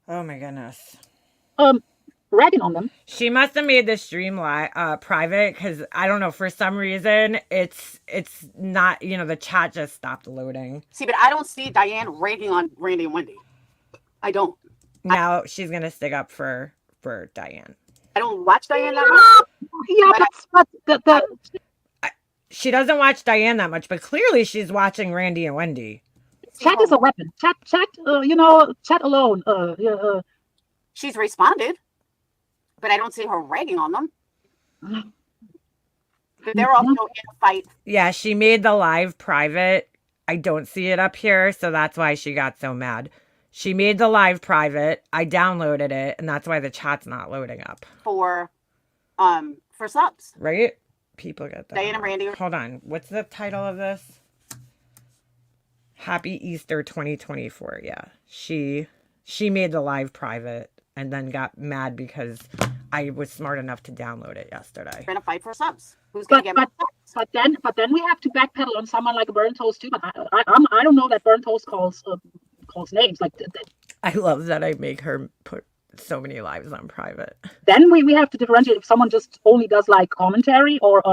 Oh my goodness. Ragging on them. She must have made the stream private because I don't know, for some reason it's not, the chat just stopped loading. See, but I don't see Diane ragging on Randy and Wendy. I don't. Now she's gonna stick up for Diane. I don't watch Diane that much. Yeah, but She doesn't watch Diane that much, but clearly she's watching Randy and Wendy. Chat is a weapon. Chat. Chat alone. She's responded, but I don't see her ragging on them. But they're also in a fight. Yeah, she made the live private. I don't see it up here, so that's why she got so mad. She made the live private. I downloaded it, and that's why the chat's not loading up. For subs. Right? People get that. Diane and Randy. Hold on. What's the title of this? Happy Easter 2024. Yeah. She made the live private and then got mad because I was smart enough to download it yesterday. We're in a fight for subs. Who's gonna get more subs? But then we have to backpedal on someone like Burn Toast too. But I don't know that Burn Toast calls names like. I love that I make her put so many lives on private. Then we have to differentiate if someone just only does like commentary or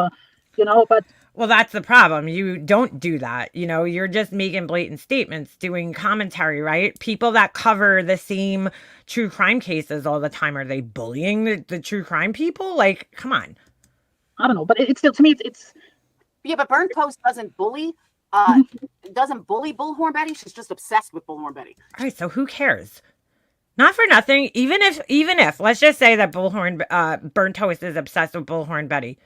but. Well, that's the problem. You don't do that. You're just making blatant statements, doing commentary, right? People that cover the same true crime cases all the time, are they bullying the true crime people? Like, come on. I don't know, but it's still, to me, it's. Yeah, but Burn Toast doesn't bully. Doesn't bully Bullhorn Betty. She's just obsessed with Bullhorn Betty. All right, so who cares? Not for nothing. Even if let's just say that Burn Toast is obsessed with Bullhorn Betty,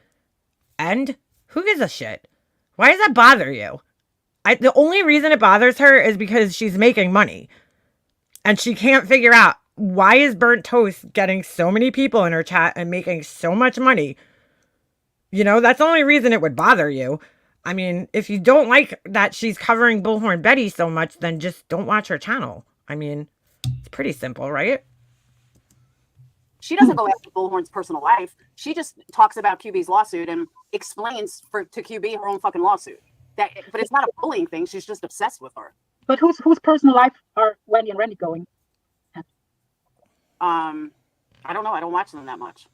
and who gives a shit? Why does that bother you? The only reason it bothers her is because she's making money. And she can't figure out, why is Burnt Toast getting so many people in her chat and making so much money? That's the only reason it would bother you. I mean, if you don't like that she's covering Bullhorn Betty so much, then just don't watch her channel. I mean, it's pretty simple, right? She doesn't go after Bullhorn's personal life. She just talks about QB's lawsuit and explains to QB her own fucking lawsuit. But it's not a bullying thing. She's just obsessed with her. But whose personal life are Wendy and Randy going? I don't know. I don't watch them that much.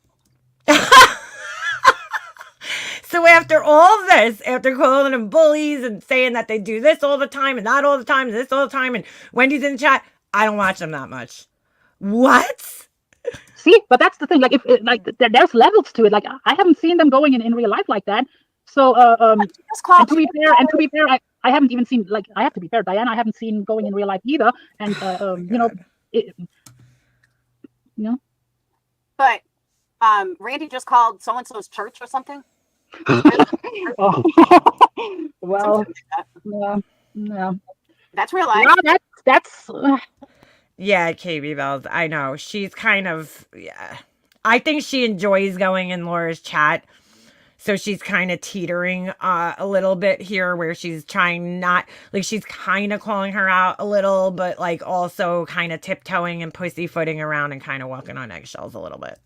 So after all this, after calling them bullies and saying that they do this all the time and not all the time and this all the time and Wendy's in the chat, I don't watch them that much. What? See, but that's the thing. Like, if there's levels to it. Like, I haven't seen them going in real life like that. So, and to be fair, I haven't even seen, like, I have to be fair, Diana, I haven't seen going in real life either. And But Randy just called so and so's church or something. Oh. Well, yeah. That's real life. No, that's Yeah, KB Bells. I know. She's kind of, yeah. I think she enjoys going in Laura's chat. So she's kind of teetering a little bit here where she's trying not, like she's kind of calling her out a little, but like also kind of tiptoeing and pussyfooting around and kind of walking on eggshells a little bit.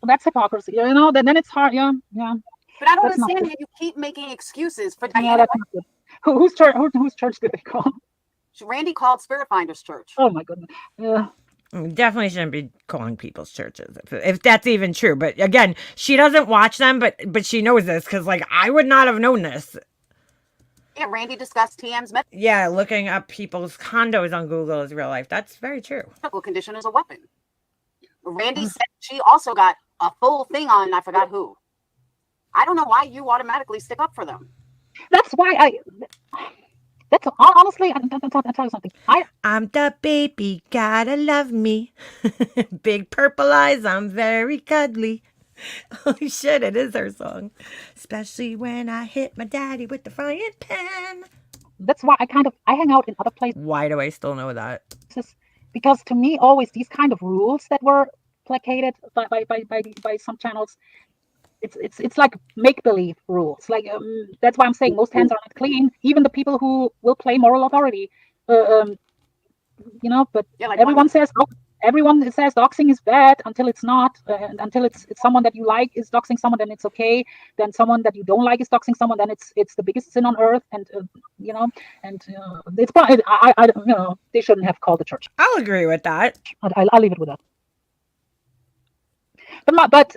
that's hypocrisy. Then it's hard. Yeah. But I don't That's not understand good. how you keep making excuses for Yeah, Diana. that's not good. Whose church did they call? Randy called Spirit Finders Church. Oh my goodness. Yeah. Definitely shouldn't be calling people's churches if that's even true. But again, she doesn't watch them, but she knows this because like I would not have known this. Yeah, Randy discussed TM's Yeah, looking up people's condos on Google is real life. That's very true. medical condition as a weapon. Randy said she also got a full thing on I forgot who. I don't know why you automatically stick up for them. That's why that's honestly, I'll tell you something. I'm the baby, gotta love me. Big purple eyes, I'm very cuddly. Holy shit, it is her song. Especially when I hit my daddy with the frying pan. That's why I hang out in other places Why do I still know that? because to me, always these kind of rules that were placated by some channels, it's like make-believe rules. Like that's why I'm saying most hands are not clean. Even the people who will play moral authority, but Yeah, like everyone says doxing is bad until it's not, and until it's someone that you like is doxing someone, then it's okay. Then someone that you don't like is doxing someone, then it's the biggest sin on earth. And it's probably they shouldn't have called the church. I'll agree with that. I'll leave it with that. But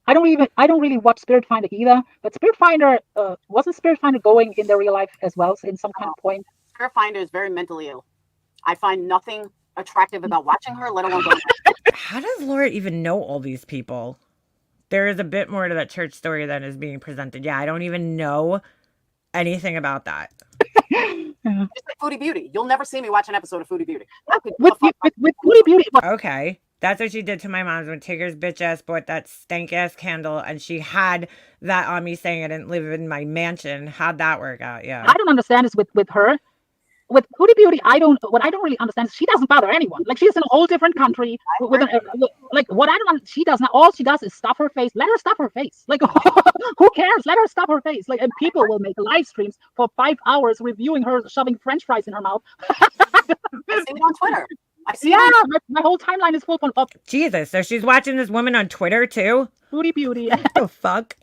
I don't really watch Spirit Finder either. But Spirit Finder wasn't Spirit Finder going in their real life as well in some kind of point. Spirit Finder is very mentally ill. I find nothing attractive about watching her, let alone going. How does Laura even know all these people? There is a bit more to that church story than is being presented. Yeah, I don't even know anything about that. Just like Foodie Beauty. You'll never see me watch an episode of Foodie Beauty. With Foodie Beauty, Okay. That's what she did to my mom's when Tigger's bitch ass bought that stank ass candle and she had that on me saying I didn't live in my mansion. How'd that work out? Yeah. I don't understand is with her. With Foodie Beauty, what I don't really understand is she doesn't bother anyone. Like she's in a whole different country like what I don't she does not all she does is stuff her face. Let her stuff her face. Like who cares? Let her stuff her face. Like and people will make live streams for 5 hours reviewing her shoving French fries in her mouth. I see it on Twitter. I see my whole timeline is full of Jesus. So she's watching this woman on Twitter too? Foodie Beauty. Oh, fuck.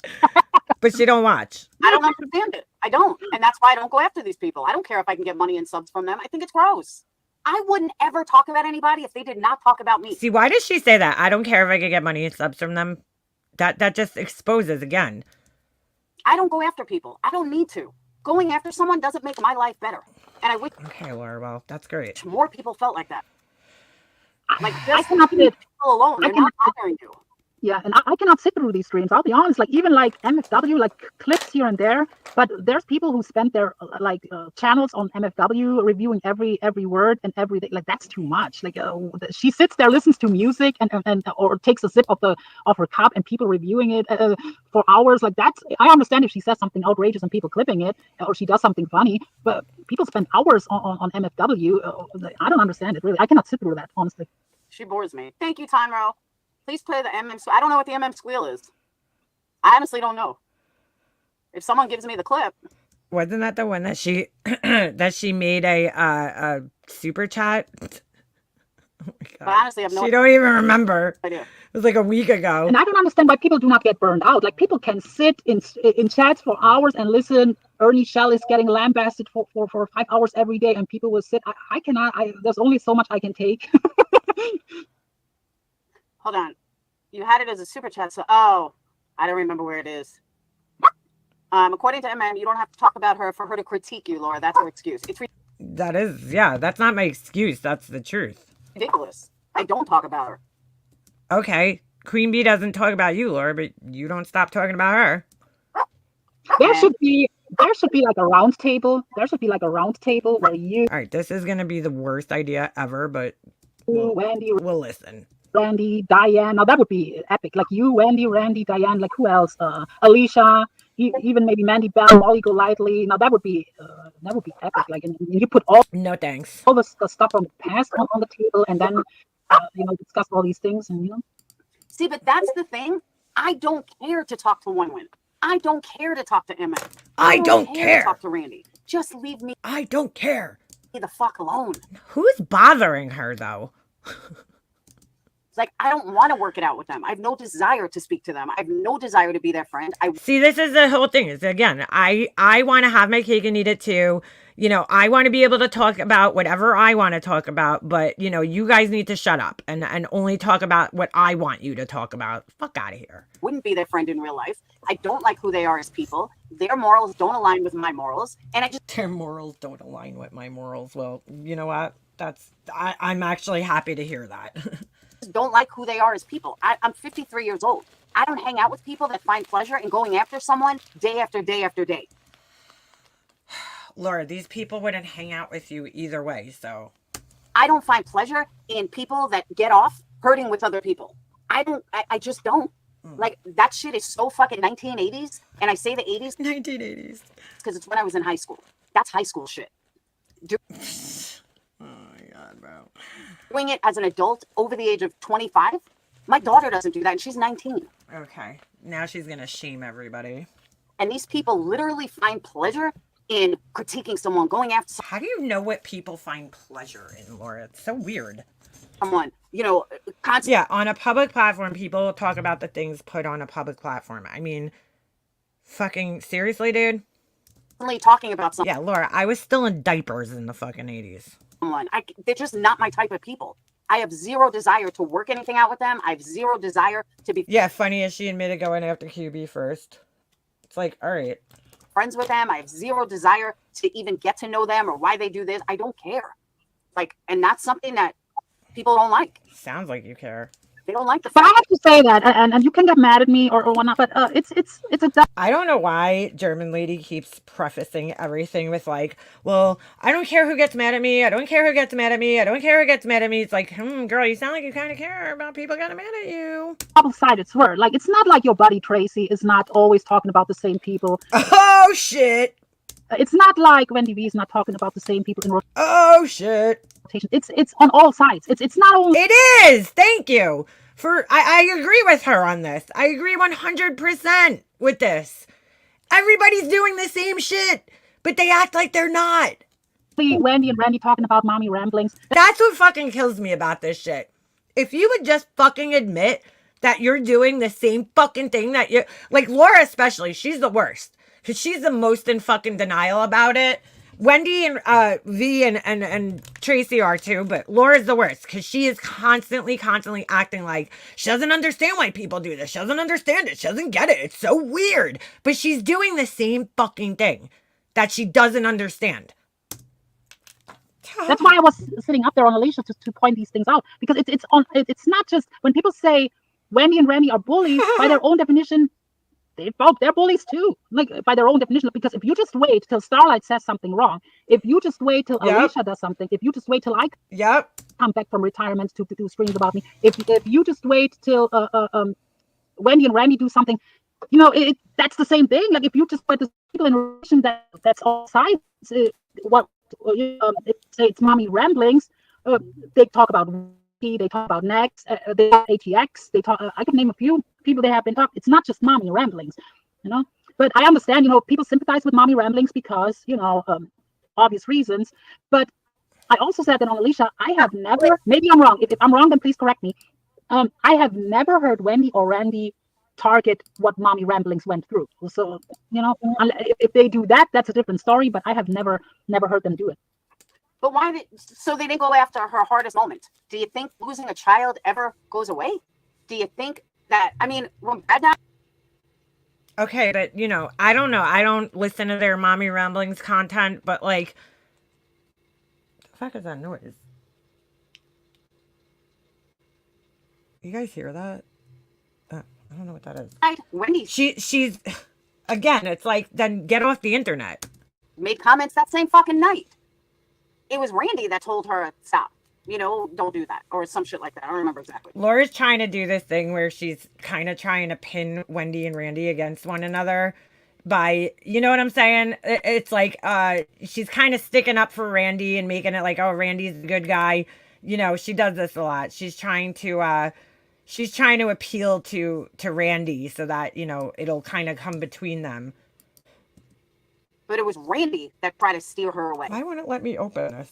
But she don't watch. I don't understand it. I don't. And that's why I don't go after these people. I don't care if I can get money and subs from them. I think it's gross. I wouldn't ever talk about anybody if they did not talk about me. See, why does she say that? I don't care if I could get money and subs from them. That just exposes again. I don't go after people. I don't need to. Going after someone doesn't make my life better. And I wish Okay, Laura, well, that's great. more people felt like that. Like I just cannot leave people alone. They're not bothering you. Yeah, and I cannot sit through these streams. I'll be honest, like even like MFW, like clips here and there. But there's people who spend their channels on MFW reviewing every word and everything. Like that's too much. Like she sits there, listens to music, and or takes a sip of her cup, and people reviewing it for hours. Like that's. I understand if she says something outrageous and people clipping it, or she does something funny. But people spend hours on MFW. I don't understand it really. I cannot sit through that honestly. She bores me. Thank you, Time Row. Please play the MM. I don't know what the MM squeal is. I honestly don't know. If someone gives me the clip. Wasn't that the one that she that she made a super chat? Oh my But God. honestly, I have no She don't even remember. idea. It was like a week ago. And I don't understand why people do not get burned out. Like people can sit in chats for hours and listen. Ernie Shell is getting lambasted for 5 hours every day, and people will sit. I cannot. There's only so much I can take. Hold on. You had it as a super chat, so I don't remember where it is. According to MM, you don't have to talk about her for her to critique you, Laura. That's her excuse. It's That is, yeah, that's not my excuse. That's the truth. ridiculous. I don't talk about her. Okay. Queen Bee doesn't talk about you, Laura, but you don't stop talking about her. There should be like a round table. There should be like a round table where you, All right, this is going to be the worst idea ever, but Wendy, we'll listen. Randy, Diane. Now that would be epic. Like you, Wendy, Randy, Diane. Like who else? Alicia, even maybe Mandy Bell, Molly Golightly. Now that would be epic. Like and you put all No thanks. the stuff from the past on the table, and then discuss all these things, and See, but that's the thing. I don't care to talk to Win-Win. I don't care to talk to Emma. I don't to care. talk to Randy. Just leave me I don't care. the fuck alone. Who's bothering her, though? It's like, I don't want to work it out with them. I have no desire to speak to them. I have no desire to be their friend. See, this is the whole thing. Is again, I want to have my cake and eat it too. You know, I want to be able to talk about whatever I want to talk about, but you guys need to shut up and only talk about what I want you to talk about. Fuck out of here. Wouldn't be their friend in real life. I don't like who they are as people. Their morals don't align with my morals. And I just Their morals don't align with my morals. Well, you know what? I'm actually happy to hear that. don't like who they are as people. I'm 53 years old. I don't hang out with people that find pleasure in going after someone day after day after day. Laura, these people wouldn't hang out with you either way, so. I don't find pleasure in people that get off hurting with other people. I just don't. Like, that shit is so fucking 1980s. And I say the 80s 1980s. because it's when I was in high school. That's high school shit. Oh my God, bro. Doing it as an adult over the age of 25, my daughter doesn't do that, and she's 19. Okay. Now she's going to shame everybody. And these people literally find pleasure in critiquing someone, going after How do you know what people find pleasure in, Laura? It's so weird. someone, constantly Yeah, on a public platform, people talk about the things put on a public platform. I mean, fucking seriously, dude? talking about Yeah, Laura, I was still in diapers in the fucking 80s. someone. They're just not my type of people. I have zero desire to work anything out with them. I have zero desire to be Yeah, funny as she admitted going after QB first. It's like, all right. friends with them. I have zero desire to even get to know them or why they do this. I don't care. Like, and that's something that people don't like. Sounds like you care. They don't like the But I fact. have to say that, and you can get mad at me or whatnot, but it's a I don't know why German lady keeps prefacing everything with like, well, I don't care who gets mad at me. I don't care who gets mad at me. I don't care who gets mad at me. It's like, girl, you sound like you kind of care about people getting mad at you. double-sided sword. Like it's not like your buddy Tracy is not always talking about the same people. Oh, shit. It's not like Wendy V is not talking about the same people in Oh, shit. rotation. It's on all sides. It's not only It is. Thank you. I agree with her on this. I agree 100% with this. Everybody's doing the same shit, but they act like they're not. Wendy and Randy talking about mommy ramblings. That's what fucking kills me about this shit. If you would just fucking admit that you're doing the same fucking thing that you like, Laura especially, she's the worst because she's the most in fucking denial about it. Wendy and V and Tracy are too, but Laura's the worst because she is constantly acting like she doesn't understand why people do this. She doesn't understand it. She doesn't get it. It's so weird. But she's doing the same fucking thing that she doesn't understand. That's why I was sitting up there on Alicia to point these things out, because it's not just when people say Wendy and Randy are bullies by their own definition. They're bullies too, like by their own definition. Because if you just wait till Starlight says something wrong, if you just wait till Alicia does something, if you just wait till I come back from retirement to do streams about me, if you just wait till Wendy and Randy do something, that's the same thing. Like if you just put the people in a relation that's all sides, say it's mommy ramblings, they talk about they talk about Next, they ATX, they talk. I can name a few people they have been talking. It's not just mommy ramblings, But I understand, people sympathize with mommy ramblings because obvious reasons. But I also said that on Alicia, I have never, maybe I'm wrong. If I'm wrong, then please correct me. I have never heard Wendy or Randy target what Mommy Ramblings went through. So, if they do that, that's a different story, but I have never heard them do it. But so they didn't go after her hardest moment. Do you think losing a child ever goes away? Do you think that, I mean, when Brad died, Okay, but I don't know. I don't listen to their Mommy Ramblings content, but like, the fuck is that noise? You guys hear that? I don't know what that is. Wendy She's again. It's like, then get off the internet. made comments that same fucking night. It was Randy that told her, stop, don't do that, or some shit like that. I don't remember exactly. Laura's trying to do this thing where she's kind of trying to pin Wendy and Randy against one another by, you know what I'm saying? It's like, she's kind of sticking up for Randy and making it like, oh, Randy's a good guy. She does this a lot. She's trying to appeal to Randy so that, it'll kind of come between them. But it was Randy that tried to steer her away. Why won't it let me open this?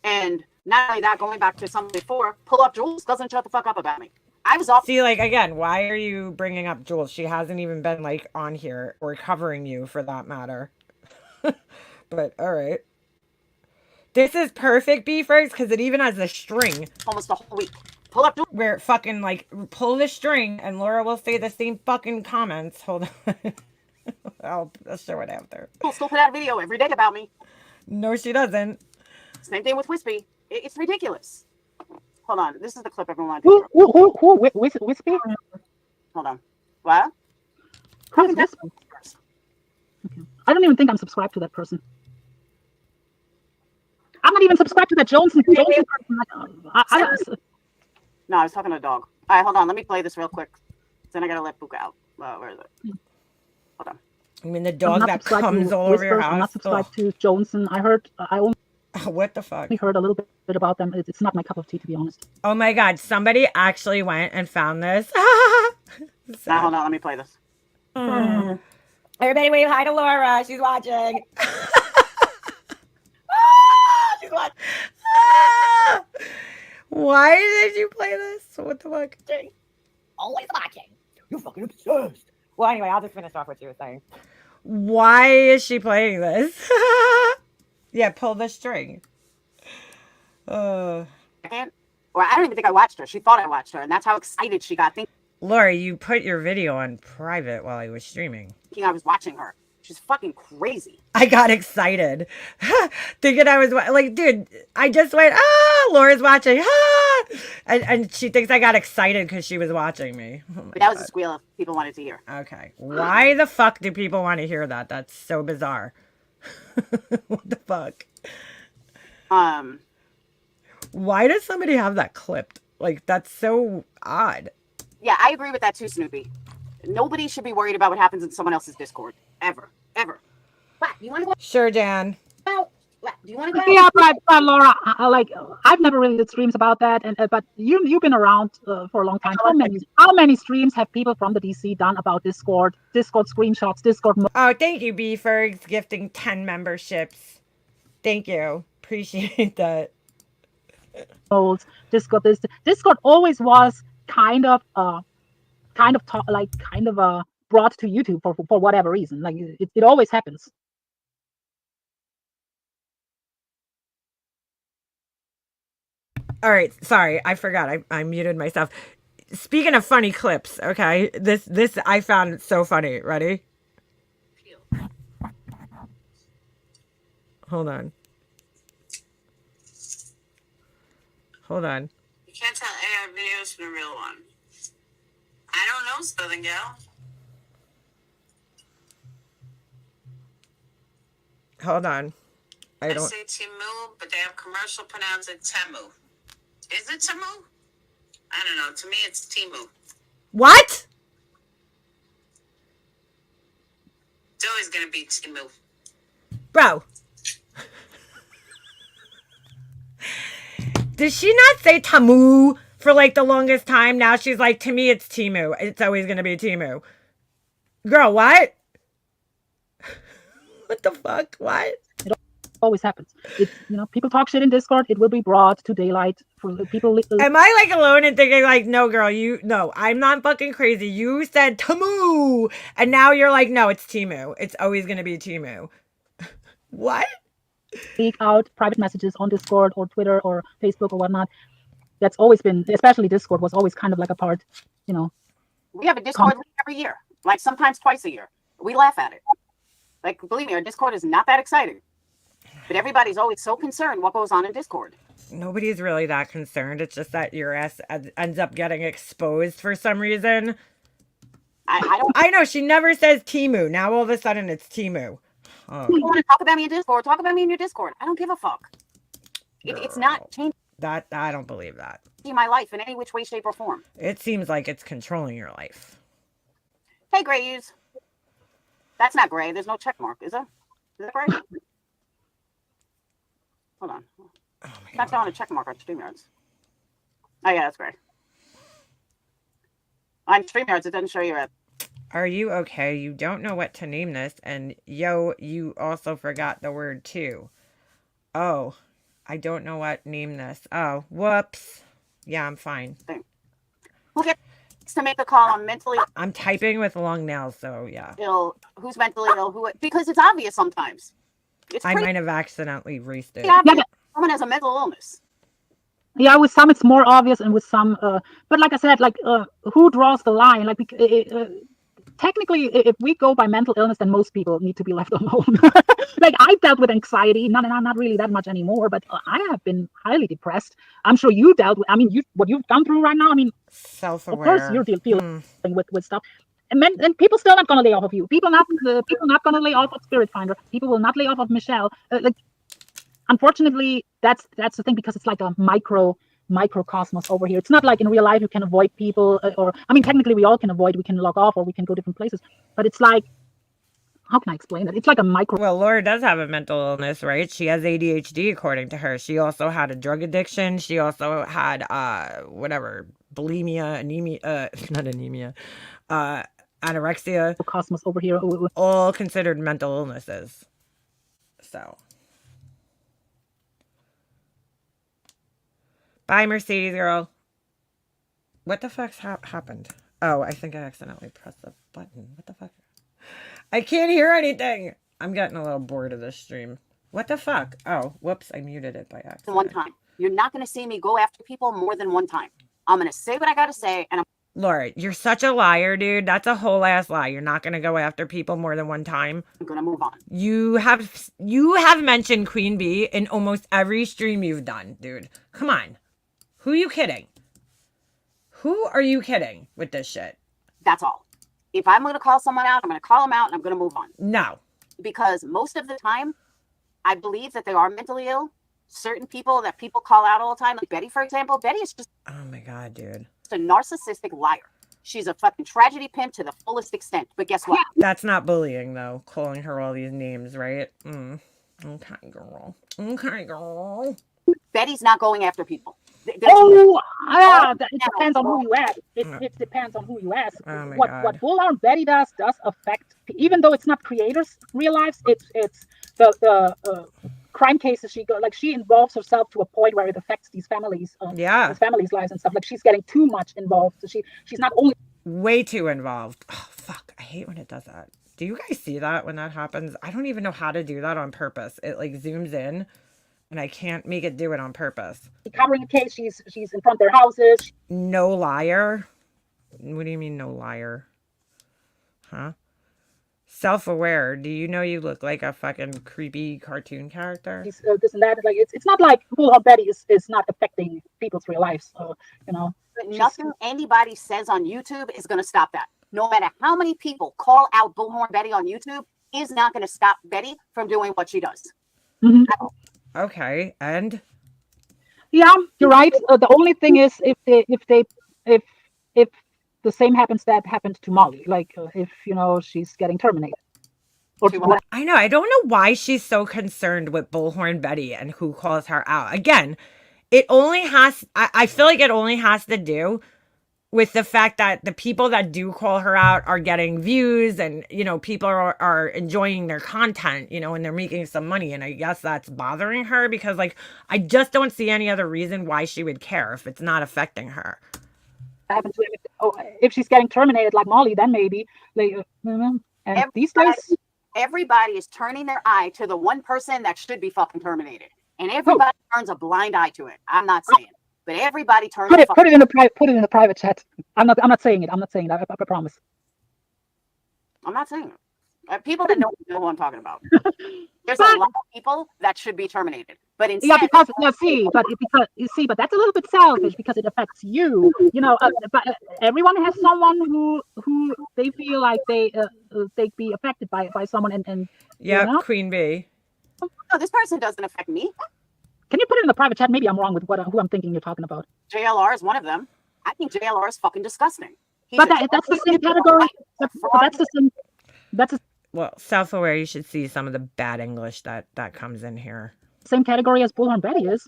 And not only that, going back to something before, pull up Jules doesn't shut the fuck up about me. I was off. See, like, again, why are you bringing up Jules? She hasn't even been, like, on here or covering you for that matter. But, all right. This is perfect, B-First, because it even has a string. Almost the whole week. Pull up Jules. Where it fucking, like, pull the string, and Laura will say the same fucking comments. Hold on. I'll show it after. Jules still put out a video every day about me. No, she doesn't. Same thing with Wispy. It's ridiculous. Hold on. This is the clip everyone Who, Wispy? Hold on. What? Who is Wispy? Okay. I don't even think I'm subscribed to that person. I'm not even subscribed to that Johnson person. No, I was talking to a dog. All right, hold on. Let me play this real quick. Then I gotta let Buka out. Where is it? Hold on. I mean, the dog that comes all over your house. I'm not subscribed to Johnson. I only what the fuck? heard a little bit about them. It's not my cup of tea, to be honest. Oh my god, somebody actually went and found this. Now, hold on. Let me play this. Everybody wave hi to Laura. She's watching. She's watching. Why did you play this? What the fuck? Always watching. You're fucking obsessed. Well, anyway, I'll just finish off what you were saying. Why is she playing this? Yeah, pull the string. Well, I don't even think I watched her. She thought I watched her, and that's how excited she got, thinking Laura, you put your video on private while I was streaming. I was watching her. She's fucking crazy. I got excited. Thinking I was like, dude, I just went, Laura's watching. And she thinks I got excited because she was watching me. Oh But that was the squeal people wanted to hear. Okay. Why the fuck do people want to hear that? That's so bizarre. What the fuck? Why does somebody have that clipped? Like, that's so odd. Yeah, I agree with that too, Snoopy. Nobody should be worried about what happens in someone else's Discord. Ever. What? You want to go Sure, Dan. out? What? Do you want to go Yeah, but Laura, I've never really did streams about that, and but you've been around for a long time. How many streams have people from the DC done about Discord screenshots, Discord? Oh, thank you, B-Fergs, gifting 10 memberships. Thank you. Appreciate that. Modes, Discord always was kind of brought to YouTube for whatever reason. Like it always happens. All right, sorry, I forgot. I muted myself. Speaking of funny clips, okay, this I found so funny. Ready? Hold on. You can't tell AI videos from the real one. I don't know, Southern Gal. Hold on. I say Timu, but they have commercial pronounce it Temu. Is it Temu? I don't know. To me, it's Timu. What? It's always going to be Timu. Bro. Did she not say Tamu for like the longest time? Now she's like, to me, it's Timu. It's always going to be Timu. Girl, what? What the fuck? What? always happens. It's, people talk shit in Discord. It will be brought to daylight for the people. Am I like alone and thinking like, no, girl, no, I'm not fucking crazy. You said Tamu, and now you're like, no, it's Timu. It's always gonna be Timu. What? Leak out private messages on Discord or Twitter or Facebook or whatnot. That's always been, especially Discord, was always kind of like a part, We have a Discord leak every year, like sometimes twice a year. We laugh at it. Like, believe me, our Discord is not that exciting. But everybody's always so concerned what goes on in Discord. Nobody's really that concerned. It's just that your ass ends up getting exposed for some reason. I know, she never says Timu. Now all of a sudden it's Timu. Oh. You want to talk about me in Discord? Talk about me in your Discord. I don't give a fuck. It's not changing That I don't believe that. my life in any which way, shape, or form. It seems like it's controlling your life. Hey, Grays. That's not gray. There's no check mark, is there? Is that gray? Hold on. Oh my That's God. on a check mark on StreamYards. Oh, yeah, that's gray. On StreamYards, it doesn't show you red. Are you okay? You don't know what to name this, and yo, you also forgot the word too. Oh, I don't know what name this. Oh, whoops. Yeah, I'm fine. Who gets to make a call on mentally I'm typing with long nails, so yeah. ill? Who's mentally ill? Who? Because it's obvious sometimes. It's I pretty might have accidentally erased it. obvious. Someone has a mental illness. Yeah, with some it's more obvious, and with some, but like I said, like who draws the line? Like technically, if we go by mental illness, then most people need to be left alone. Like I've dealt with anxiety, not really that much anymore, but I have been highly depressed. I'm sure you dealt with. I mean, what you've gone through right now. I mean, Self-aware. of course you're dealing with stuff. And people still not gonna lay off of you. People not gonna lay off of Spirit Finder. People will not lay off of Michelle. Like, unfortunately, that's the thing, because it's like a microcosmos over here. It's not like in real life you can avoid people, or I mean, technically we all can avoid. We can log off, or we can go different places. But it's like, how can I explain it? It's like a micro. Well, Laura does have a mental illness, right? She has ADHD, according to her. She also had a drug addiction. She also had bulimia, anemia, not anemia, anorexia. Cosmos over here. All considered mental illnesses. So. Bye, Mercedes girl. What the fuck's happened? Oh, I think I accidentally pressed the button. What the fuck? I can't hear anything. I'm getting a little bored of this stream. What the fuck? Oh, whoops. I muted it by accident. One time. You're not going to see me go after people more than one time. I'm going to say what I got to say, and Laura, you're such a liar, dude. That's a whole ass lie. You're not going to go after people more than one time. I'm going to move on. You have mentioned Queen Bee in almost every stream you've done, dude. Come on. Who are you kidding? Who are you kidding with this shit? That's all. If I'm going to call someone out, I'm going to call them out, and I'm going to move on. No. Because most of the time, I believe that they are mentally ill. Certain people that people call out all the time, like Betty, for example. Betty is just Oh my God, dude. a narcissistic liar. She's a fucking tragedy pimp to the fullest extent. But guess what? That's not bullying, though. Calling her all these names, right? Okay, girl. Okay, girl. Betty's not going after people. It depends on who you ask. It depends on who you ask. Oh my what God. Bullhorn Betty does affect, even though it's not creators' real lives. It's the crime cases she involves herself to a point where it affects these families. Yeah. These families' lives and stuff. Like, she's getting too much involved. So she's not only Way too involved. Oh, fuck. I hate when it does that. Do you guys see that when that happens? I don't even know how to do that on purpose. It like zooms in and I can't make it do it on purpose. covering a case. She's in front of their houses. No liar? What do you mean no liar? Huh? Self-aware. Do you know you look like a fucking creepy cartoon character? She's this and that. Like, it's not like Bullhorn Betty is not affecting people's real lives. But nothing anybody says on YouTube is going to stop that. No matter how many people call out Bullhorn Betty on YouTube, is not going to stop Betty from doing what she does. Mhm. Okay, and Yeah, you're right. The only thing is if the same happens that happened to Molly, like if she's getting terminated. Or I know, I don't know why she's so concerned with Bullhorn Betty and who calls her out. Again, it only has, I feel like it only has to do with the fact that the people that do call her out are getting views and, you know, people are enjoying their content, you know, and they're making some money. And I guess that's bothering her because, like, I just don't see any other reason why she would care if it's not affecting her. Happen to if she's getting terminated like Molly, then maybe. Like, and these days, everybody is turning their eye to the one person that should be fucking terminated. And everybody turns a blind eye to it. I'm not saying. But everybody turns put it in the private chat. I'm not saying it. I'm not saying that. I promise. I'm not saying it. People that know who I'm talking about. There's a lot of people that should be terminated. But instead, but that's a little bit selfish because it affects you. You know, but everyone has someone who they feel like they be affected by someone and yeah, you know? Queen Bee. No, this person doesn't affect me. Can you put it in the private chat? Maybe I'm wrong with who I'm thinking you're talking about. JLR is one of them. I think JLR is fucking disgusting. But that's the same category. That's the same. Well, self-aware, you should see some of the bad English that comes in here. Same category as Bullhorn Betty is.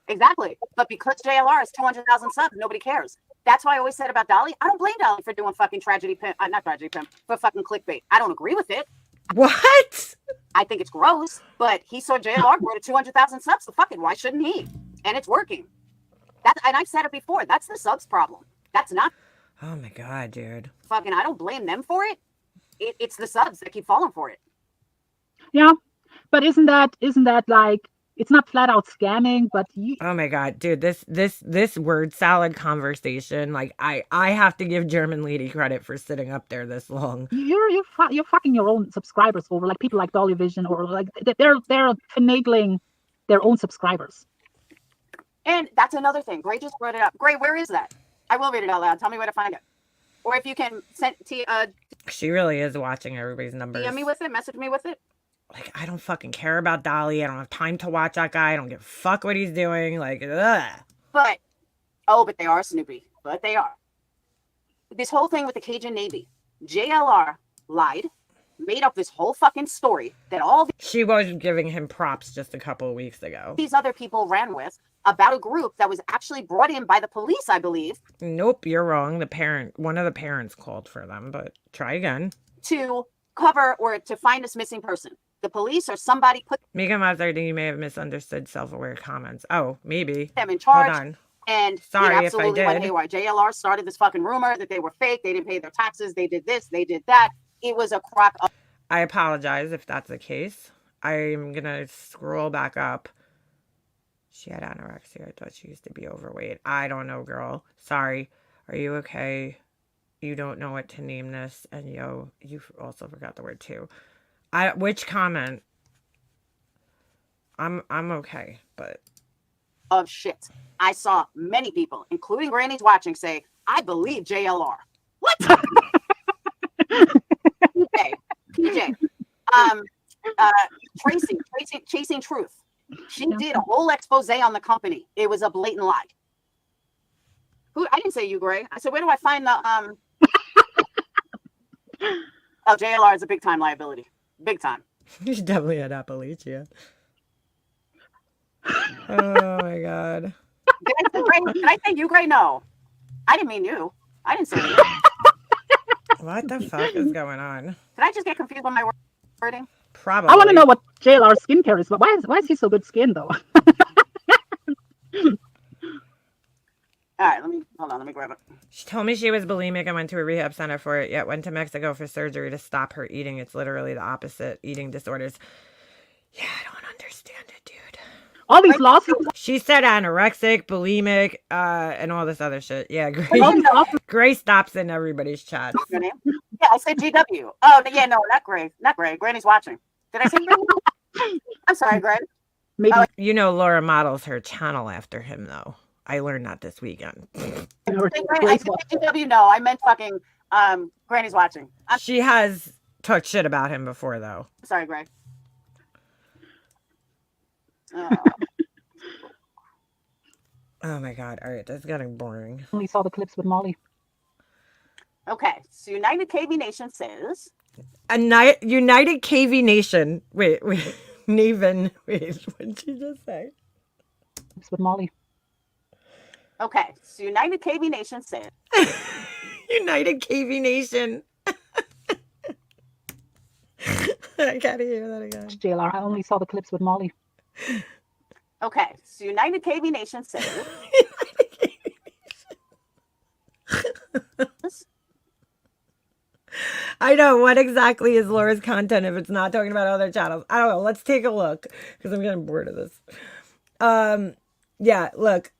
Exactly. But because JLR is 200,000 subs, nobody cares. That's why I always said about Dolly. I don't blame Dolly for doing fucking not tragedy pimp, for fucking clickbait. I don't agree with it. What? I think it's gross, but he saw JLR grow to 200,000 subs, so fuck it. Why shouldn't he? And it's working. And I've said it before. That's the subs problem. That's not. Oh my God, dude. Fucking, I don't blame them for it. It's the subs that keep falling for it. Yeah, but isn't that like, it's not flat out scamming, but oh my God, dude, this word salad conversation, like I have to give German Lady credit for sitting up there this long. You're fucking your own subscribers over, like people like Dolly Vision, or like they're finagling their own subscribers. And that's another thing. Gray just brought it up. Gray, where is that? I will read it out loud. Tell me where to find it. Or if you can send she really is watching everybody's numbers. DM me with it, message me with it. Like, I don't fucking care about Dolly. I don't have time to watch that guy. I don't give a fuck what he's doing. Like, ugh. But they are Snoopy. But they are. This whole thing with the Cajun Navy. JLR lied, made up this whole fucking story that she was giving him props just a couple of weeks ago. These other people ran with about a group that was actually brought in by the police, I believe. Nope, you're wrong. One of the parents called for them, but try again. To cover or to find this missing person. The police or somebody put Mega Mods, I think you may have misunderstood self-aware comments. Oh, maybe. Them in charge. Hold on. And sorry absolutely if I did. Went haywire. JLR started this fucking rumor that they were fake. They didn't pay their taxes. They did this. They did that. It was a crock of. I apologize if that's the case. I'm going to scroll back up. She had anorexia. I thought she used to be overweight. I don't know, girl. Sorry. Are you okay? You don't know what to name this. And yo, you also forgot the word too. Which comment? I'm okay, but. Of shit. I saw many people, including grannies watching, say, I believe JLR. What? PJ. Tracy, Chasing Truth. She did a whole expose on the company. It was a blatant lie. I didn't say you, Gray. I said, where do I find the Oh, JLR is a big time liability. Big time. He's definitely at Appalachia. Oh my God. Did I say you, Gray? No. I didn't mean you. I didn't say you. What the fuck is going on? Did I just get confused by my wording? Probably. I want to know what JLR skincare is, but why is he so good skin though? All right, hold on, let me grab it. She told me she was bulimic and went to a rehab center for it, yet went to Mexico for surgery to stop her eating. It's literally the opposite, eating disorders. Yeah, I don't understand it, dude. All these lawsuits. She said anorexic, bulimic, and all this other shit. Yeah, Gray stops in everybody's chat. Yeah, I said GW. Oh, yeah, no, not Gray. Not Gray. Granny's watching. Did I say Gray? I'm sorry, Gray. Maybe. You know, Laura models her channel after him, though. I learned that this weekend. I said GW, no. I meant fucking Granny's watching. She has talked shit about him before, though. Sorry, Gray. Oh my God. All right, that's getting boring. We saw the clips with Molly. Okay, so United KV Nation says... United KV Nation. Wait. Naven. Wait, what did she just say? Clips with Molly. Okay, so United KV Nation said. United KV Nation. I gotta hear that again. JLR. I only saw the clips with Molly. Okay, so United KV Nation says. I know. What exactly is Laura's content if it's not talking about other channels? I don't know. Let's take a look because I'm getting bored of this. Yeah, look.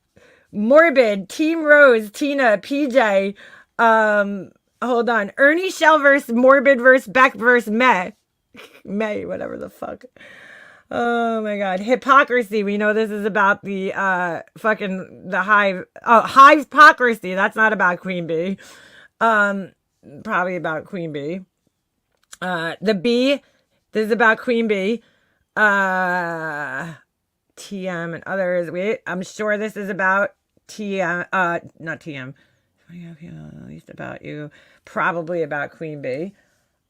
Morbid, Team Rose, Tina, PJ. Hold on. Ernie Shell versus Morbid versus Beck versus May, whatever the fuck. Oh my god. Hypocrisy. We know this is about the fucking the hive. Oh, hive hypocrisy. That's not about Queen Bee. Probably about Queen Bee. The Bee. This is about Queen Bee. TM and others. Wait, I'm sure this is about TM. Not TM. At least about you. Probably about Queen Bee.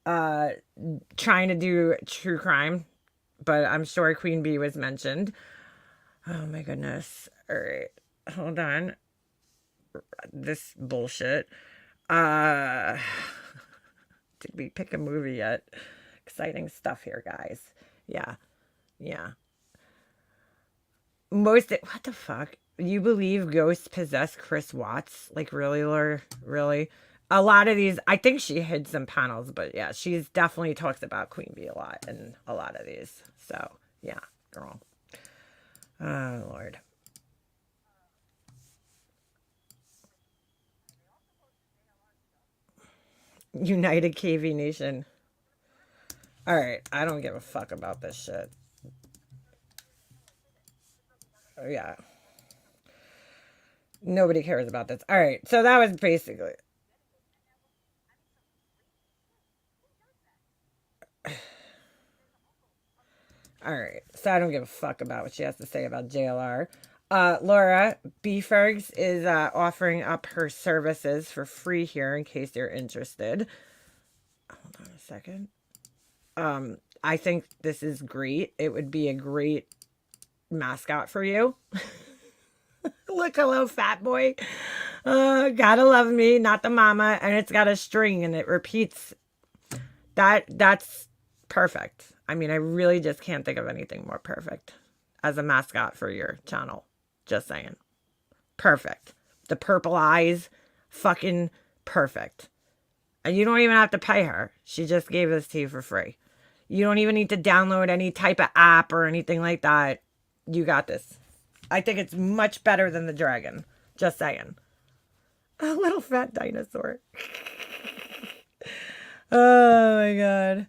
Trying to do true crime. But I'm sure Queen Bee was mentioned. Oh my goodness. All right. Hold on. This bullshit. Did we pick a movie yet? Exciting stuff here, guys. Yeah. What the fuck? You believe ghosts possess Chris Watts? Like, really, Laura? Really? A lot of these, I think she hid some panels, but yeah, she's definitely talks about Queen Bee a lot in a lot of these. So, yeah, girl. Oh, Lord. United KV Nation. All right, I don't give a fuck about this shit. Yeah. Nobody cares about this. All right, so that was basically... All right, so I don't give a fuck about what she has to say about JLR. Laura Beefergs is offering up her services for free here in case you're interested. Hold on a second. I think this is great. It would be a great mascot for you. Look, hello, fat boy. Gotta love me, not the mama. And it's got a string and it repeats. That's perfect. I mean, I really just can't think of anything more perfect as a mascot for your channel. Just saying. Perfect. The purple eyes, fucking perfect. And you don't even have to pay her. She just gave this to you for free. You don't even need to download any type of app or anything like that. You got this. I think it's much better than the dragon. Just saying. A little fat dinosaur. Oh my god.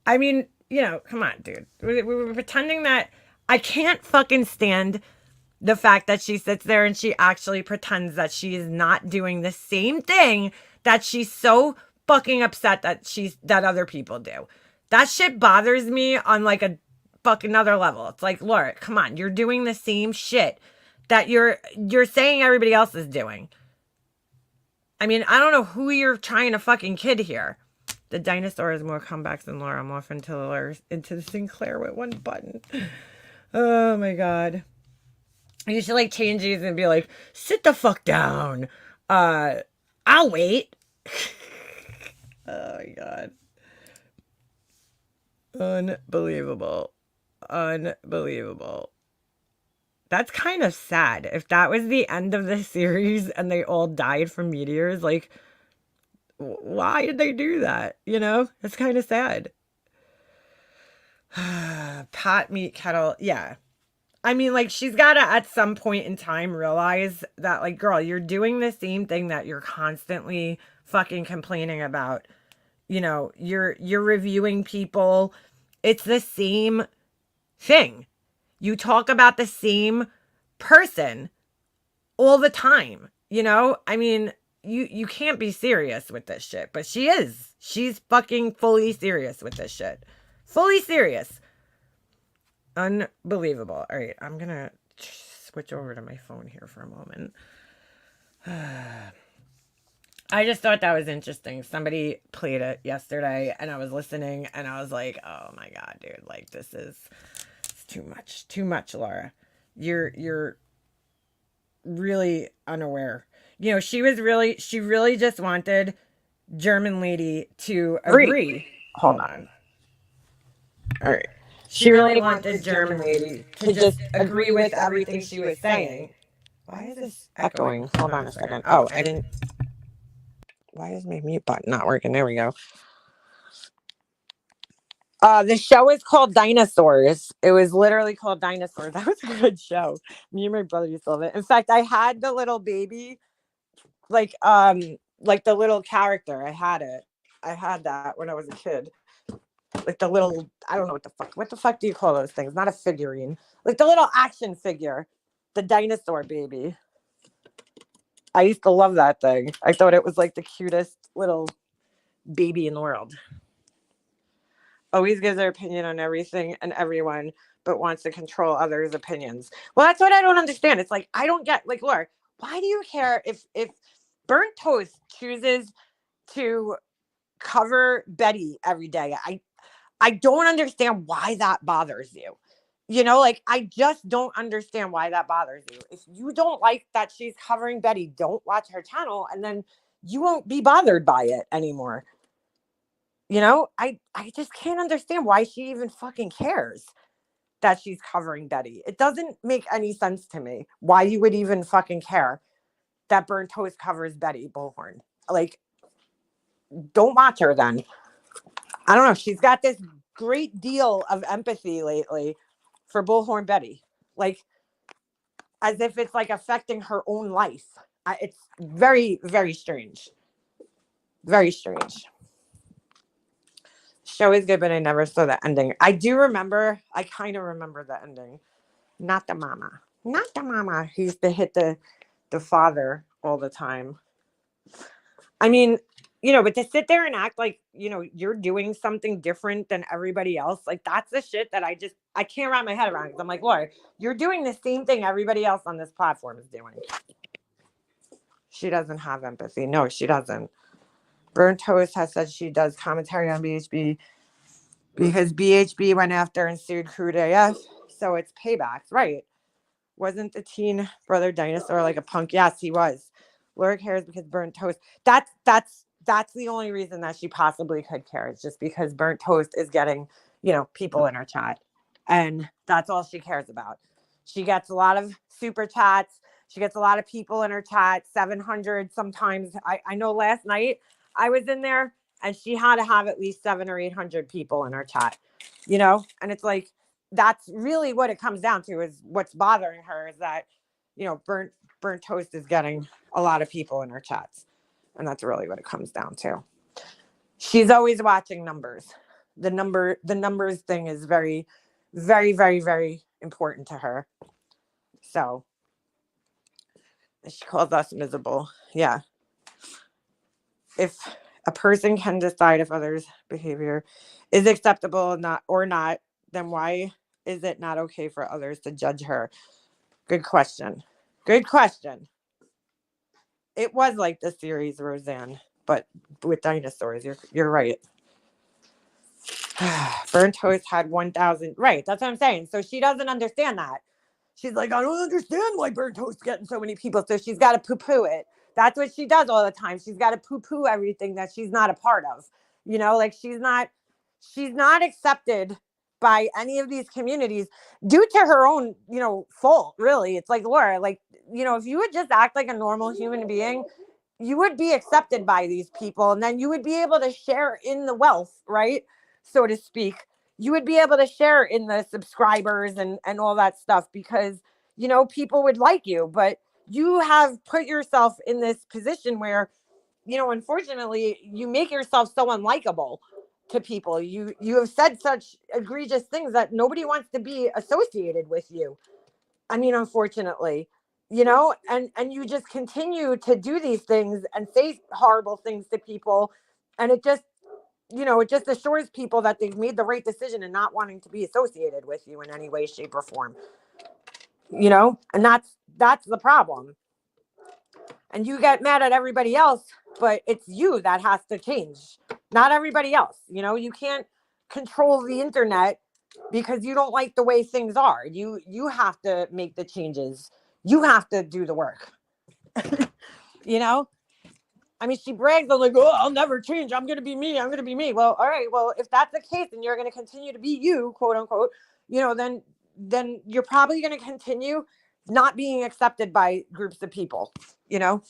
I mean, you know, come on, dude. We were pretending that... I can't fucking stand the fact that she sits there and she actually pretends that she is not doing the same thing that she's so fucking upset that other people do. That shit bothers me on like a fucking other level. It's like, Laura, come on, you're doing the same shit that you're saying everybody else is doing. I mean, I don't know who you're trying to fucking kid here. The dinosaur has more comebacks than Laura. I'm off into the Sinclair with one button. Oh my god. You should like change these and be like, sit the fuck down. I'll wait. Oh my god. Unbelievable. Unbelievable. That's kind of sad. If that was the end of the series and they all died from meteors, like, why did they do that? You know? It's kind of sad. Pot, meat, kettle. Yeah. I mean, like, she's got to, at some point in time, realize that, like, girl, you're doing the same thing that you're constantly fucking complaining about. You know, you're reviewing people. It's the same thing. You talk about the same person all the time. You know? I mean, you can't be serious with this shit. But she is. She's fucking fully serious with this shit. Fully serious. Unbelievable. All right, I'm going to switch over to my phone here for a moment. I just thought that was interesting. Somebody played it yesterday and I was listening and I was like, oh my God, dude, like it's too much. Too much, Laura. You're really unaware. You know, she really just wanted German lady to agree. Hold on. All right. She really wanted German lady to just agree with everything she was saying. Why is this echoing? Hold on a second. Oh, I didn't. Why is my mute button not working? There we go. The show is called Dinosaurs. It was literally called Dinosaurs. That was a good show. Me and my brother used to love it. In fact, I had the little baby, like the little character. I had it. I had that when I was a kid. Like the little, I don't know what the fuck do you call those things? Not a figurine. Like the little action figure. The dinosaur baby. I used to love that thing. I thought it was like the cutest little baby in the world. Always gives their opinion on everything and everyone, but wants to control others' opinions. Well, that's what I don't understand. It's like, I don't get, like, Laura, why do you care if Burnt Toast chooses to cover Betty every day? I don't understand why that bothers you. You know, like, I just don't understand why that bothers you. If you don't like that she's covering Betty, don't watch her channel, and then you won't be bothered by it anymore. You know, I just can't understand why she even fucking cares that she's covering Betty. It doesn't make any sense to me why you would even fucking care that Burnt Toast covers Betty Bullhorn. Like, don't watch her then. I don't know. She's got this great deal of empathy lately for Bullhorn Betty. Like, as if it's like affecting her own life. It's very, very strange. Very strange. Show is good, but I never saw the ending. I kind of remember the ending. Not the mama who used to hit the father all the time. I mean, you know, but to sit there and act like, you know, you're doing something different than everybody else, like, that's the shit that I can't wrap my head around. Because I'm like, Laura, you're doing the same thing everybody else on this platform is doing. She doesn't have empathy. No, she doesn't. Burnt Toast has said she does commentary on BHB because BHB went after and sued Crude AF, so it's paybacks, right? Wasn't the teen brother dinosaur like a punk? Yes, he was. Laura cares because Burnt Toast. That's the only reason that she possibly could care. It's just because Burnt Toast is getting, you know, people in her chat, and that's all she cares about. She gets a lot of super chats. She gets a lot of people in her chat. 700 sometimes. I know last night I was in there and she had to have at least 700 or 800 people in her chat, you know, and it's like, that's really what it comes down to, is what's bothering her is that, you know, Burnt Toast is getting a lot of people in her chats. And that's really what it comes down to. She's always watching numbers. The numbers thing is very, very, very, very important to her. So she calls us miserable. Yeah. If a person can decide if others' behavior is acceptable or not, then why is it not okay for others to judge her? Good question. Good question. It was like the series Roseanne, but with dinosaurs. You're right. Burnt Toast had 1,000. Right, that's what I'm saying. So she doesn't understand that. She's like, I don't understand why Burnt Toast's getting so many people. So she's got to poo-poo it. That's what she does all the time. She's got to poo-poo everything that she's not a part of. You know, like, she's not accepted by any of these communities due to her own, you know, fault, really. It's like, Laura, like, you know, if you would just act like a normal human being, you would be accepted by these people, and then you would be able to share in the wealth, right? So to speak. You would be able to share in the subscribers and all that stuff, because, you know, people would like you, but you have put yourself in this position where, you know, unfortunately, you make yourself so unlikable to people. You have said such egregious things that nobody wants to be associated with you. I mean, unfortunately, you know, and you just continue to do these things and say horrible things to people. And it just, you know, it just assures people that they've made the right decision and not wanting to be associated with you in any way, shape, or form. You know, and that's the problem. And you get mad at everybody else, but it's you that has to change, not everybody else. You know, you can't control the internet because you don't like the way things are. You have to make the changes You have to do the work. You know? I mean, she brags on like, oh, I'll never change. I'm going to be me. I'm going to be me. Well, all right. Well, if that's the case and you're going to continue to be you, quote unquote, you know, then you're probably going to continue not being accepted by groups of people, you know,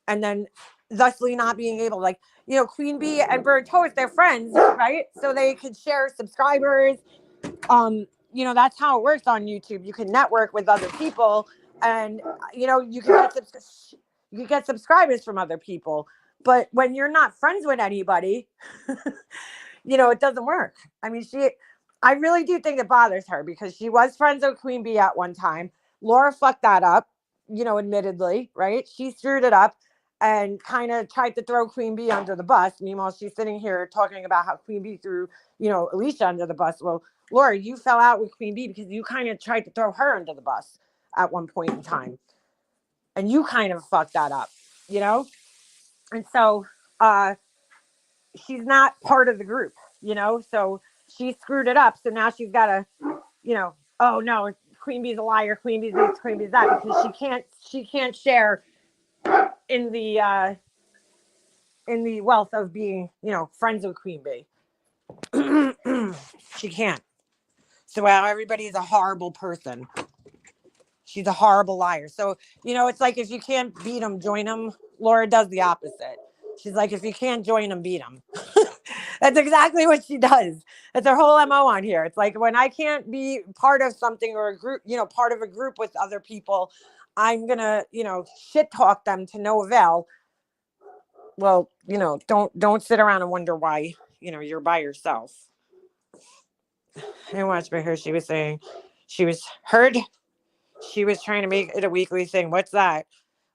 and then thusly not being able, like, you know, Queen Bee and Bird Toast, they're friends, right? So they could share subscribers. You know, that's how it works on YouTube. You can network with other people and, you know, you can get subscribers from other people. But when you're not friends with anybody, you know, it doesn't work. I mean, I really do think it bothers her because she was friends with Queen Bee at one time. Laura fucked that up, you know, admittedly, right? She screwed it up and kind of tried to throw Queen Bee under the bus. Meanwhile, she's sitting here talking about how Queen Bee threw, you know, Alicia under the bus. Well, Laura, you fell out with Queen Bee because you kind of tried to throw her under the bus at one point in time. And you kind of fucked that up, you know? And so she's not part of the group, you know? So she screwed it up. So now she's got to, you know, oh no, Queen Bee's a liar, Queen Bee's this, Queen Bee's that, because she can't share in the wealth of being, you know, friends with Queen Bee. She can't. So everybody's a horrible person. She's a horrible liar. So, you know, it's like if you can't beat them, join them. Laura does the opposite. She's like, if you can't join them, beat them. That's exactly what she does. That's her whole MO on here. It's like when I can't be part of something or a group, you know, part of a group with other people, I'm going to, you know, shit talk them to no avail. Well, you know, don't sit around and wonder why, you know, you're by yourself. I watched by her. She was saying she was heard. She was trying to make it a weekly thing. What's that?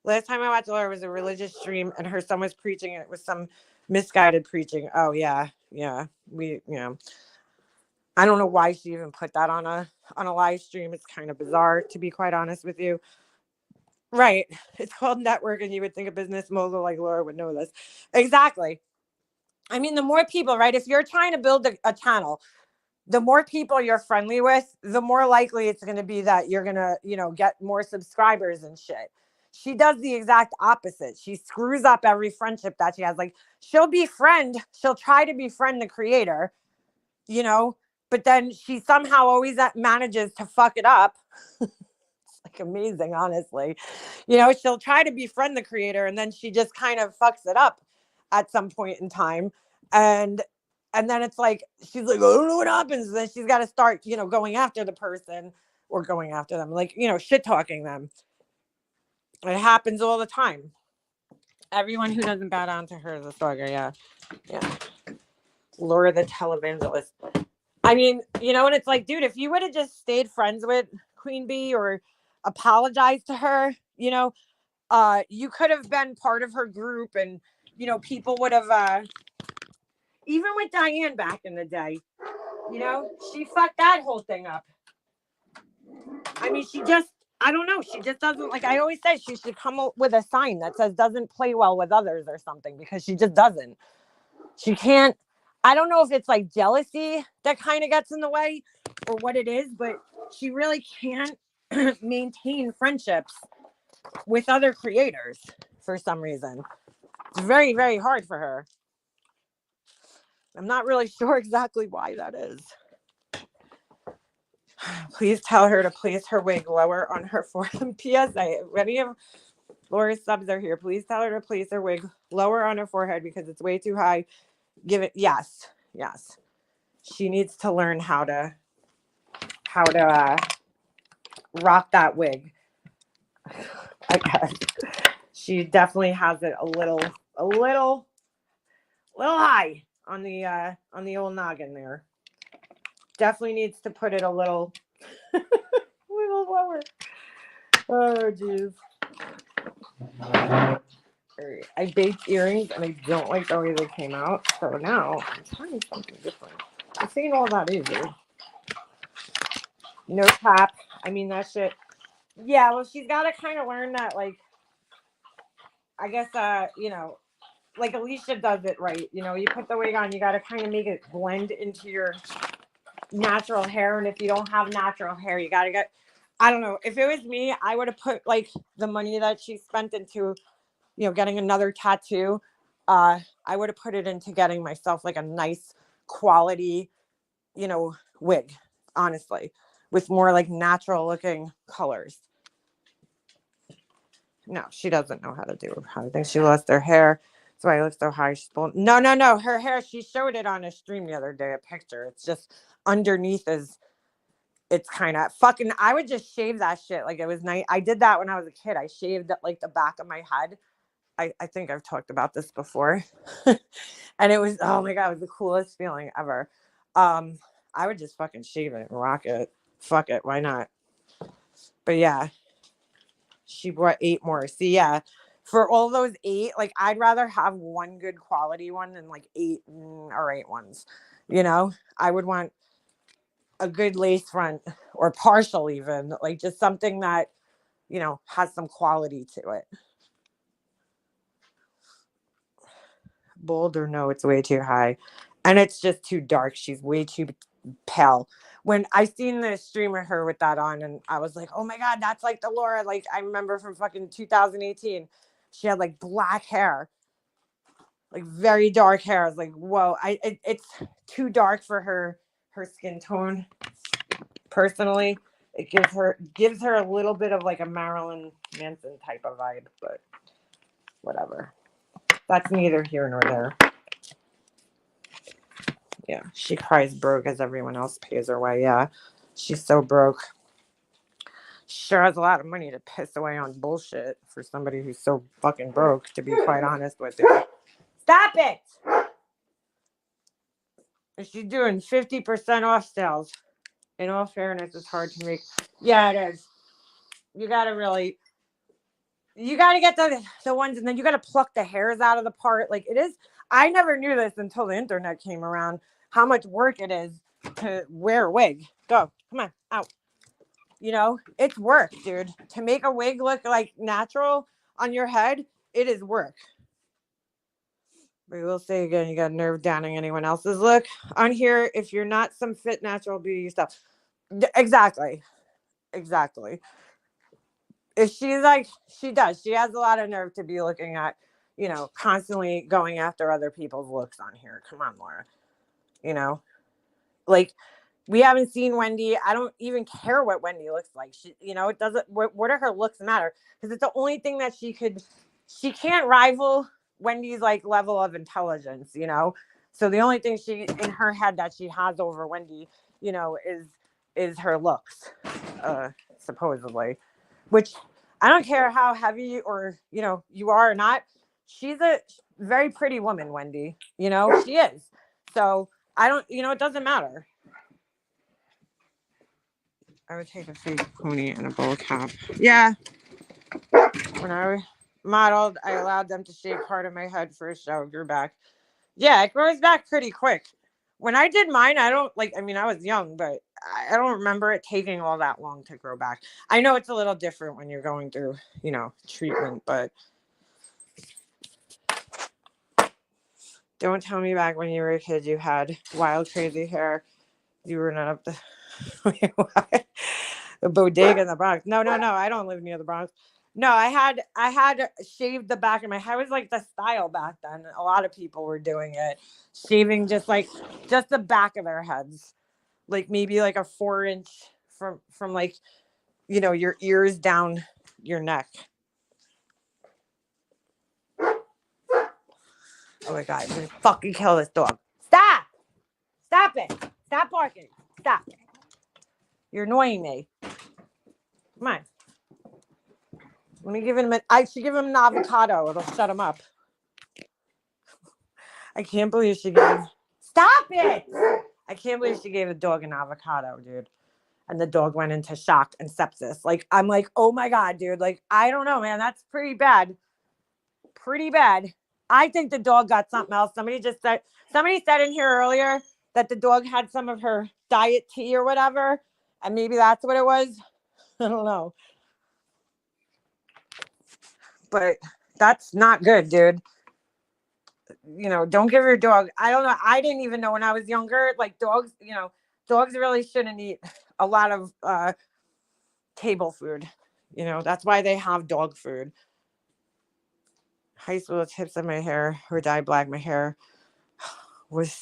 Last time I watched Laura was a religious stream and her son was preaching. It was some misguided preaching. Oh yeah. Yeah. I don't know why she even put that on a live stream. It's kind of bizarre, to be quite honest with you. Right. It's called network, and you would think a business mogul like Laura would know this. Exactly. I mean, the more people, right? If you're trying to build a channel, the more people you're friendly with, the more likely it's going to be that you're going to, you know, get more subscribers and shit. She does the exact opposite. She screws up every friendship that she has. Like, she'll try to befriend the creator, you know, but then she somehow always manages to fuck it up. It's like amazing, honestly. You know, she'll try to befriend the creator and then she just kind of fucks it up at some point in time. And then it's like, she's like, I don't know what happens. And then she's got to start, you know, going after the person or going after them, like, you know, shit talking them. It happens all the time. Everyone who doesn't bow down to her is a stalker. Yeah. Yeah. Laura the televangelist. I mean, you know, and it's like, dude, if you would have just stayed friends with Queen Bee or apologized to her, you know, you could have been part of her group and, you know, people would have, even with Diane back in the day, you know, she fucked that whole thing up. I mean, I don't know. She just doesn't, like I always say, she should come up with a sign that says doesn't play well with others or something, because she just doesn't. She can't. I don't know if it's like jealousy that kind of gets in the way or what it is, but she really can't maintain friendships with other creators for some reason. It's very, very hard for her. I'm not really sure exactly why that is. Please tell her to place her wig lower on her forehead. PSA, if any of Laura's subs are here, please tell her to place her wig lower on her forehead because it's way too high. Yes. She needs to learn how to rock that wig. I guess she definitely has it a little high on the old noggin there. Definitely needs to put it a little lower. Oh geez. I baked earrings and I don't like the way they came out. So now I'm trying something different. This ain't all that easy. No tap. I mean, that shit. Yeah, well, she's got to kind of learn that, like, I guess, you know, like Alicia does it right. You know, you put the wig on, you got to kind of make it blend into your natural hair. And if you don't have natural hair, you got to get, I don't know. If it was me, I would have put like the money that she spent into, getting another tattoo. I would have put it into getting myself like a nice quality, wig, honestly, with more like natural looking colors. No, she doesn't know how to do it. I think she lost her hair. That's why it looks so high. No. Her hair, she showed it on a stream the other day, a picture. It's just underneath it's kind of fucking, I would just shave that shit. Like it was nice. I did that when I was a kid. I shaved like the back of my head. I think I've talked about this before. And it was, oh my God, it was the coolest feeling ever. I would just fucking shave it and rock it. Fuck it. Why not? But yeah, she brought 8 more. See, yeah, for all those 8, like I'd rather have one good quality one than like 8 all right ones. I would want a good lace front or partial even, like just something that, has some quality to it. Bold or no, it's way too high. And it's just too dark. She's way too pale. When I seen the stream of her with that on, and I was like, oh my God, that's like the Laura. Like I remember from fucking 2018. She had like black hair. Like very dark hair. I was like, whoa, it's too dark for her skin tone. Personally, it gives her a little bit of like a Marilyn Manson type of vibe, but whatever. That's neither here nor there. Yeah, she cries broke as everyone else pays her way. Yeah, she's so broke. Sure has a lot of money to piss away on bullshit for somebody who's so fucking broke, to be quite honest with you. Stop it! And she's doing 50% off sales. In all fairness, it's hard to make. Yeah, it is. You gotta get the ones, and then you gotta pluck the hairs out of the part. Like it is. I never knew this until the internet came around. How much work it is to wear a wig. Go, come on, out. It's work, dude. To make a wig look like natural on your head, it is work. We will say again, you got nerve downing anyone else's look on here if you're not some fit natural beauty stuff. Exactly. If she's like, she has a lot of nerve to be looking at, constantly going after other people's looks on here. Come on, Laura. Like we haven't seen Wendy. I don't even care what Wendy looks like. She, it doesn't, what do her looks matter? Because it's the only thing that she can't rival Wendy's like level of intelligence, So the only thing she in her head that she has over Wendy, is her looks, supposedly, which I don't care how heavy or, you are or not. She's a very pretty woman, Wendy, she is. So I don't, it doesn't matter. I would take a fake pony and a bowl cap. Yeah. When I modeled, I allowed them to shave part of my head for a show. Grew back. Yeah, it grows back pretty quick. When I did mine, I was young, but I don't remember it taking all that long to grow back. I know it's a little different when you're going through, treatment, but don't tell me back when you were a kid you had wild, crazy hair. You were not up the the bodega in the Bronx. No. I don't live near the Bronx. No, I had shaved the back of my head. It was like the style back then. A lot of people were doing it, shaving just the back of their heads, like maybe like a 4-inch from like, your ears down your neck. Oh my God, I'm gonna fucking kill this dog. Stop it. Stop barking. Stop. You're annoying me. Come on. Let me give him I should give him an avocado. It'll shut him up. I can't believe she gave. Stop it! I can't believe she gave a dog an avocado, dude. And the dog went into shock and sepsis. Like, I'm like, oh my God, dude. Like, I don't know, man. That's pretty bad. Pretty bad. I think the dog got something else. Somebody said in here earlier that the dog had some of her diet tea or whatever. And maybe that's what it was. I don't know. But that's not good, dude. Don't give your dog. I don't know. I didn't even know when I was younger. Like dogs, dogs really shouldn't eat a lot of table food. You know, that's why they have dog food. High school tips of my hair or dye black. My hair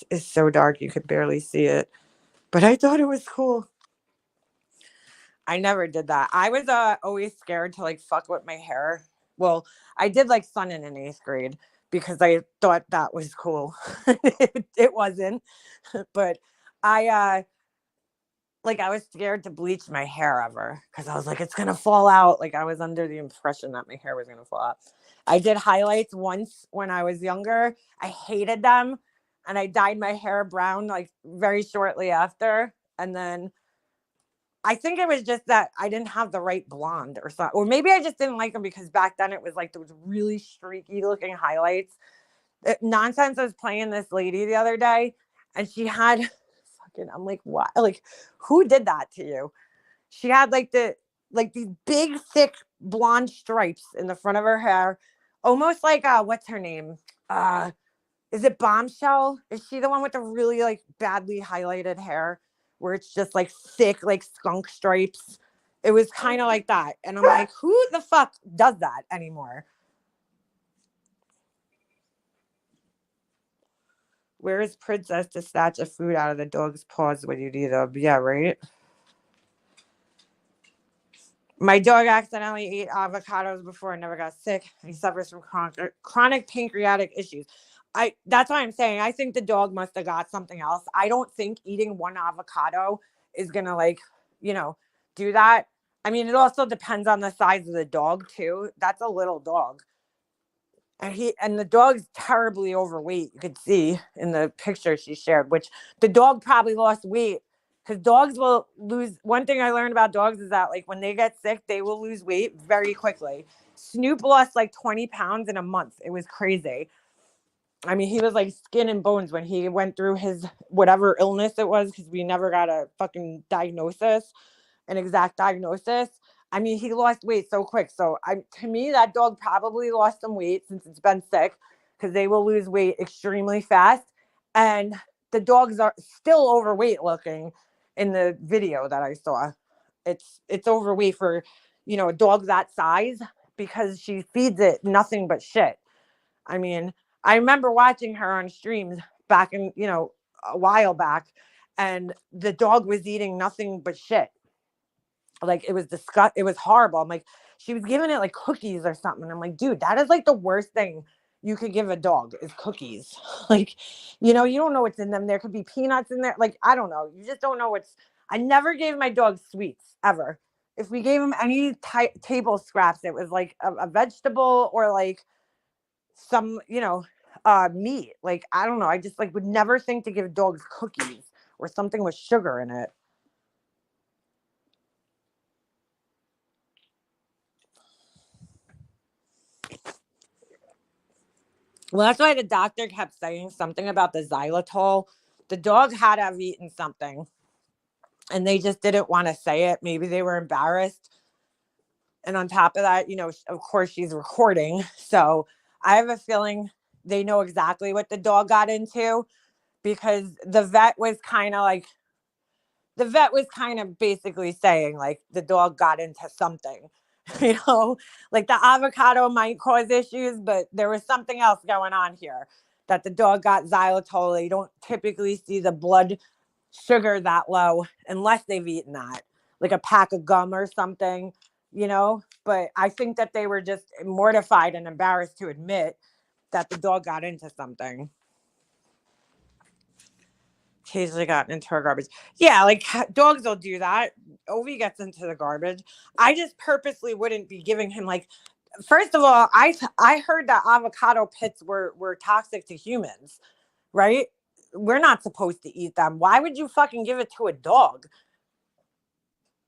is so dark you could barely see it. But I thought it was cool. I never did that. I was always scared to like fuck with my hair. Well, I did like sun in 8th grade because I thought that was cool. It wasn't. But I I was scared to bleach my hair ever because I was like, it's gonna fall out. Like I was under the impression that my hair was gonna fall out. I did highlights once when I was younger. I hated them, and I dyed my hair brown like very shortly after. And then I think it was just that I didn't have the right blonde or something, or maybe I just didn't like them because back then it was like those really streaky looking highlights. Nonsense. I was playing this lady the other day, and she had I'm like, what? Like, who did that to you? She had like these big, thick blonde stripes in the front of her hair, almost like what's her name? Is it Bombshell? Is she the one with the really like badly highlighted hair, where it's just like thick, like skunk stripes? It was kind of like that, and I'm like, who the fuck does that anymore? Where is Princess to snatch a food out of the dog's paws when you need them? Yeah, right? My dog accidentally ate avocados before and never got sick. He suffers from chronic pancreatic issues. That's why I'm saying I think the dog must have got something else. I don't think eating one avocado is gonna do that. I mean, it also depends on the size of the dog too. That's a little dog. And the dog's terribly overweight. You could see in the picture she shared, which the dog probably lost weight because dogs will lose. One thing I learned about dogs is that like when they get sick, they will lose weight very quickly. Snoop lost like 20 pounds in a month. It was crazy. I mean, he was like skin and bones when he went through his whatever illness it was because we never got a fucking diagnosis, an exact diagnosis. I mean, he lost weight so quick. So to me, that dog probably lost some weight since it's been sick because they will lose weight extremely fast. And the dogs are still overweight looking in the video that I saw. It's overweight for, a dog that size because she feeds it nothing but shit. I mean, I remember watching her on streams back in, a while back, and the dog was eating nothing but shit. Like it was it was horrible. I'm like, she was giving it like cookies or something. I'm like, dude, that is like the worst thing you could give a dog is cookies. Like, you don't know what's in them. There could be peanuts in there. Like, I don't know. You just don't know I never gave my dog sweets ever. If we gave him any table scraps, it was like a vegetable or like some, meat. Like, I don't know. I just like would never think to give dogs cookies or something with sugar in it. Well, that's why the doctor kept saying something about the xylitol. The dog had to have eaten something, and they just didn't want to say it. Maybe they were embarrassed. And on top of that, of course, she's recording. So I have a feeling they know exactly what the dog got into because the vet was kind of basically saying like the dog got into something. Like the avocado might cause issues, but there was something else going on here that the dog got xylitol. You don't typically see the blood sugar that low unless they've eaten that, like a pack of gum or something, but I think that they were just mortified and embarrassed to admit that the dog got into something. Occasionally gotten into her garbage. Yeah, like dogs will do that. Ovi gets into the garbage. I just purposely wouldn't be giving him like. First of all, I heard that avocado pits were toxic to humans, right? We're not supposed to eat them. Why would you fucking give it to a dog?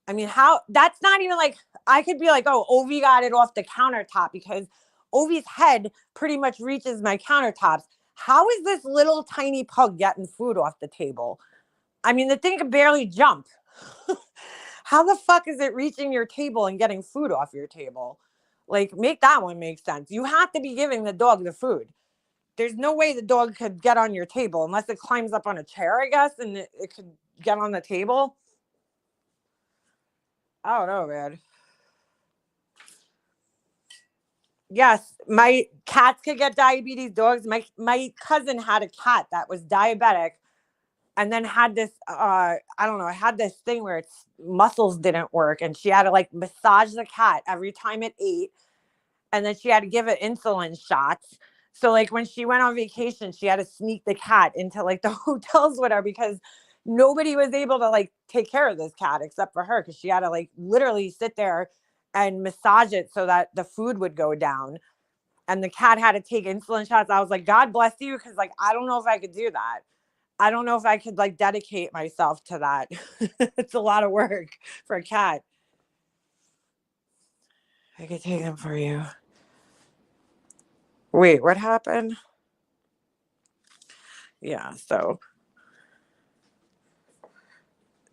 I mean, how? That's not even like I could be like, oh, Ovi got it off the countertop because Ovi's head pretty much reaches my countertops. How is this little tiny pug getting food off the table? I mean, the thing can barely jump. How the fuck is it reaching your table and getting food off your table? Like, make that one make sense. You have to be giving the dog the food. There's no way the dog could get on your table unless it climbs up on a chair, I guess, and it could get on the table. I don't know, man. Yes, my cats could get diabetes. Dogs. My cousin had a cat that was diabetic, and then had this. I don't know. Had this thing where its muscles didn't work, and she had to like massage the cat every time it ate, and then she had to give it insulin shots. So like when she went on vacation, she had to sneak the cat into like the hotels with her because nobody was able to like take care of this cat except for her because she had to like literally sit there and massage it so that the food would go down. And the cat had to take insulin shots. I was like, God bless you, because like I don't know if I could do that. I don't know if I could like dedicate myself to that. It's a lot of work for a cat. I could take them for you. Wait, what happened? Yeah, so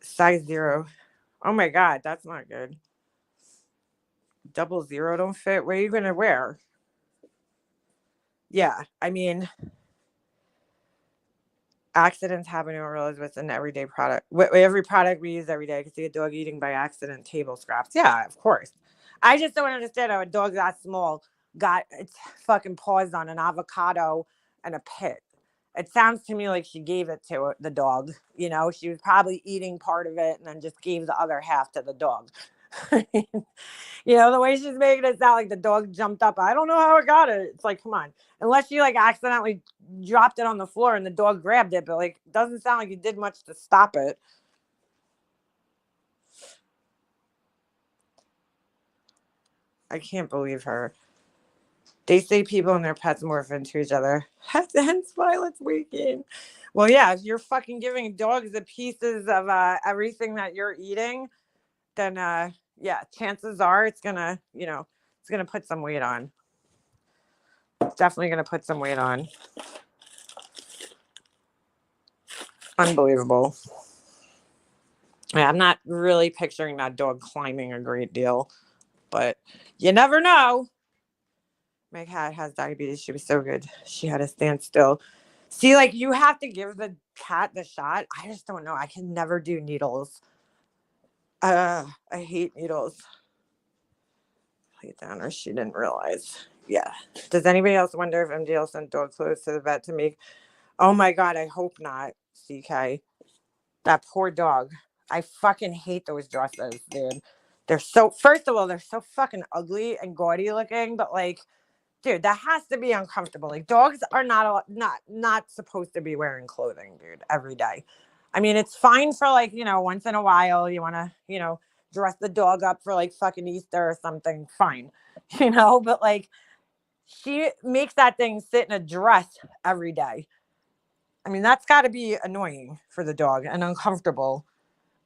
size 0. Oh my God, that's not good. 00 don't fit. What are you gonna wear? Yeah, I mean, accidents happen to realize what's an everyday product. Every product we use every day. I could see a dog eating by accident table scraps. Yeah, of course. I just don't understand how a dog that small got its fucking paws on an avocado and a pit. It sounds to me like she gave it to the dog. You know, she was probably eating part of it and then just gave the other half to the dog. You know, the way she's making it sound like the dog jumped up. I don't know how it got it. It's like, come on. Unless she like accidentally dropped it on the floor and the dog grabbed it, but like it doesn't sound like you did much to stop it. I can't believe her. They say people and their pets morph into each other. Hence Violet's weekend. Well, yeah, if you're fucking giving dogs the pieces of everything that you're eating, then yeah, chances are it's gonna, you know, it's gonna put some weight on. It's definitely gonna put some weight on. Unbelievable. Yeah, I'm not really picturing that dog climbing a great deal, but you never know. My cat has diabetes. She was so good. She had to stand still. See, like you have to give the cat the shot. I just don't know. I can never do needles. I hate needles. Lay down, or she didn't realize. Yeah. Does anybody else wonder if MDL sent dog clothes to the vet to make? Oh my God, I hope not. CK. That poor dog. I fucking hate those dresses, dude. They're so, first of all, they're so fucking ugly and gaudy looking, but like, dude, that has to be uncomfortable. Like, dogs are not supposed to be wearing clothing, dude, every day. I mean, it's fine for like, you know, once in a while you want to, you know, dress the dog up for like fucking Easter or something, fine. You know, but like she makes that thing sit in a dress every day. I mean, that's got to be annoying for the dog and uncomfortable.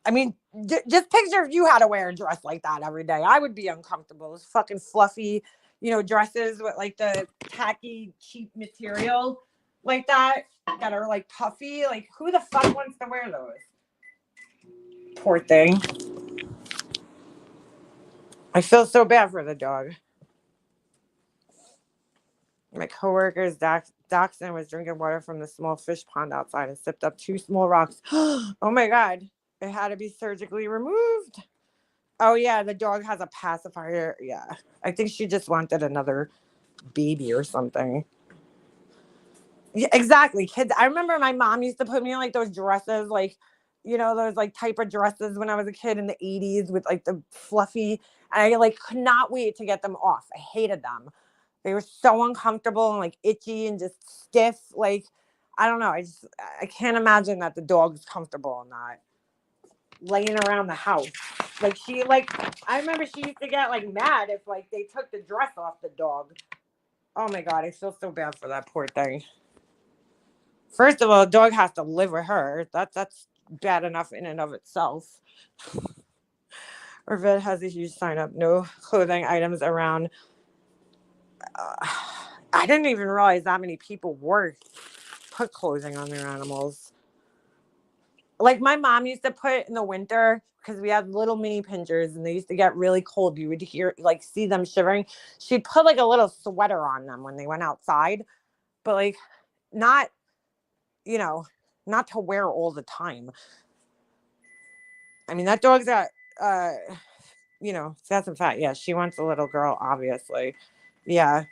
I mean, just picture if you had to wear a dress like that every day. I would be uncomfortable. Those fucking fluffy, you know, dresses with like the tacky, cheap material like that are like puffy. Like, who the fuck wants to wear those? Poor thing. I feel so bad for the dog. My coworker's dachshund was drinking water from the small fish pond outside and sipped up 2 small rocks. Oh my God. It had to be surgically removed. Oh yeah, the dog has a pacifier. Yeah. I think she just wanted another baby or something. Yeah, exactly. Kids. I remember my mom used to put me in like those dresses, like, you know, those like type of dresses when I was a kid in the 80s with like the fluffy. And I like could not wait to get them off. I hated them. They were so uncomfortable and like itchy and just stiff. Like, I don't know. I can't imagine that the dog is comfortable in that. Laying around the house. Like I remember she used to get like mad if like they took the dress off the dog. Oh my God, I feel so bad for that poor thing. First of all, the dog has to live with her. That's bad enough in and of itself. Our vet has a huge sign up, no clothing items around. I didn't even realize that many people put clothing on their animals. Like my mom used to put in the winter because we had little mini pinchers and they used to get really cold. You would see them shivering. She'd put like a little sweater on them when they went outside, but like not, you know, not to wear all the time. I mean, that dog's got that's a fact. Yeah, she wants a little girl, obviously. Yeah.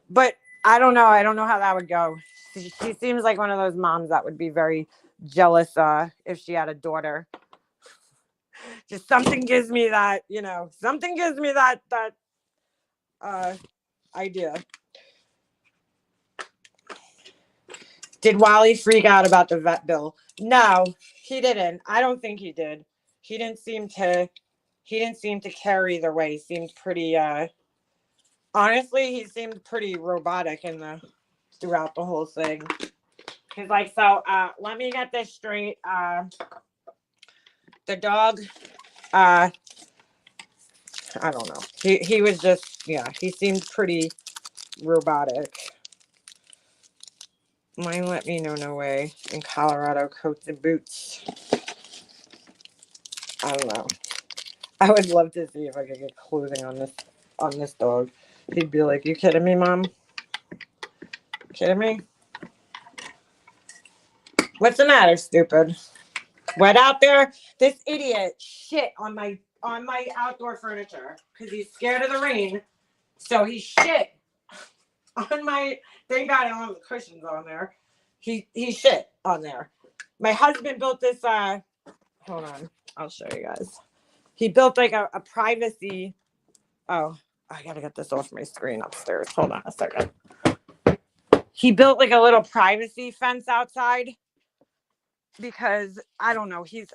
But I don't know. I don't know how that would go. She seems like one of those moms that would be very jealous if she had a daughter. Just something gives me that, something gives me that idea. Did Wally freak out about the vet bill? No, he didn't. I don't think he did. He didn't seem to care either way. He seemed pretty honestly, he seemed pretty robotic throughout the whole thing. He's like, so let me get this straight. The dog I don't know. He was just, he seemed pretty robotic. Mine let me know no way. In Colorado, coats and boots. I don't know. I would love to see if I could get clothing on this dog. He'd be like, "You kidding me, Mom? Kidding me? What's the matter, stupid? Wet out there? This idiot shit on my outdoor furniture because he's scared of the rain. So he shit on my. Thank God I don't have the cushions on there. He shit on there. My husband built this. Hold on, I'll show you guys. He built like a privacy. Oh, I gotta get this off my screen upstairs. Hold on a second. He built like a little privacy fence outside because I don't know. He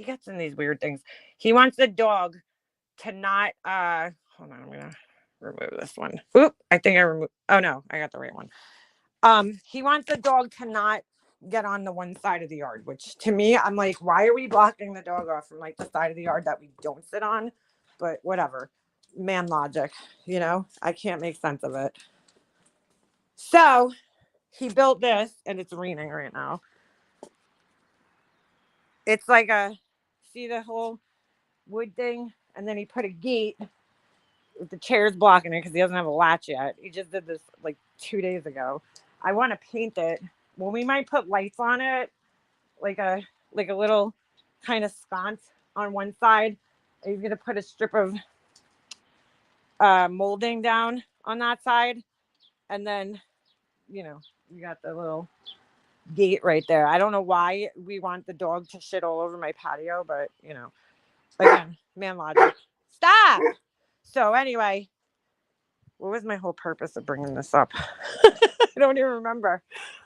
gets in these weird things. He wants the dog to not. Hold on, I'm gonna remove this one. Oop, I think I removed. Oh no, I got the right one. He wants the dog to not get on the one side of the yard, which to me, I'm like, why are we blocking the dog off from like the side of the yard that we don't sit on? But whatever, man logic, I can't make sense of it. So he built this, and it's raining right now. It's like see the whole wood thing, and then he put a gate with the chairs blocking it because he doesn't have a latch yet. He just did this like 2 days ago. I want to paint it. Well, we might put lights on it, like a little kind of sconce on one side. He's gonna put a strip of molding down on that side, and then you got the little gate right there. I don't know why we want the dog to shit all over my patio, but again, man logic. Stop. So anyway, what was my whole purpose of bringing this up? I don't even remember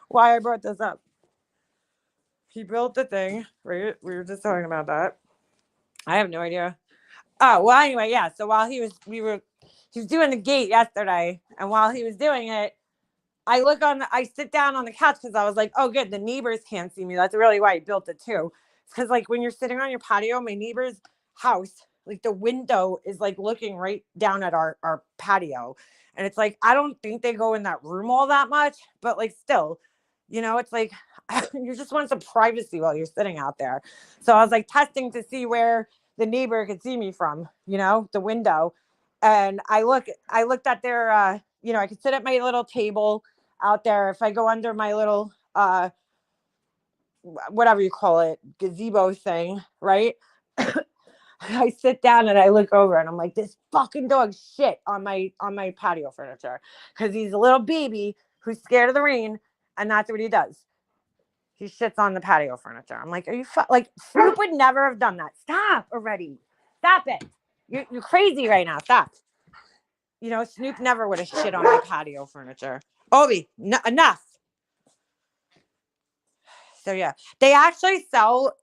why I brought this up. He built the thing, right? We were just talking about that. I have no idea. Oh, well, anyway, yeah. So while he was doing the gate yesterday, and while he was doing it, I sit down on the couch because I was like, oh, good, the neighbors can't see me. That's really why I built it too. Because like when you're sitting on your patio, my neighbor's house, like the window is like looking right down at our patio. And it's like, I don't think they go in that room all that much, but like still, it's like, you just want some privacy while you're sitting out there. So I was like testing to see where the neighbor could see me from, the window. And I looked at their, I could sit at my little table out there. If I go under my little, whatever you call it, gazebo thing, right? I sit down and I look over and I'm like, this fucking dog shit on my patio furniture because he's a little baby who's scared of the rain, and that's what he does. He shits on the patio furniture. I'm like, are you like Snoop would never have done that. Stop already. Stop it. You're crazy right now. Stop. Snoop never would have shit on my patio furniture. Obi, enough. So yeah, they actually sell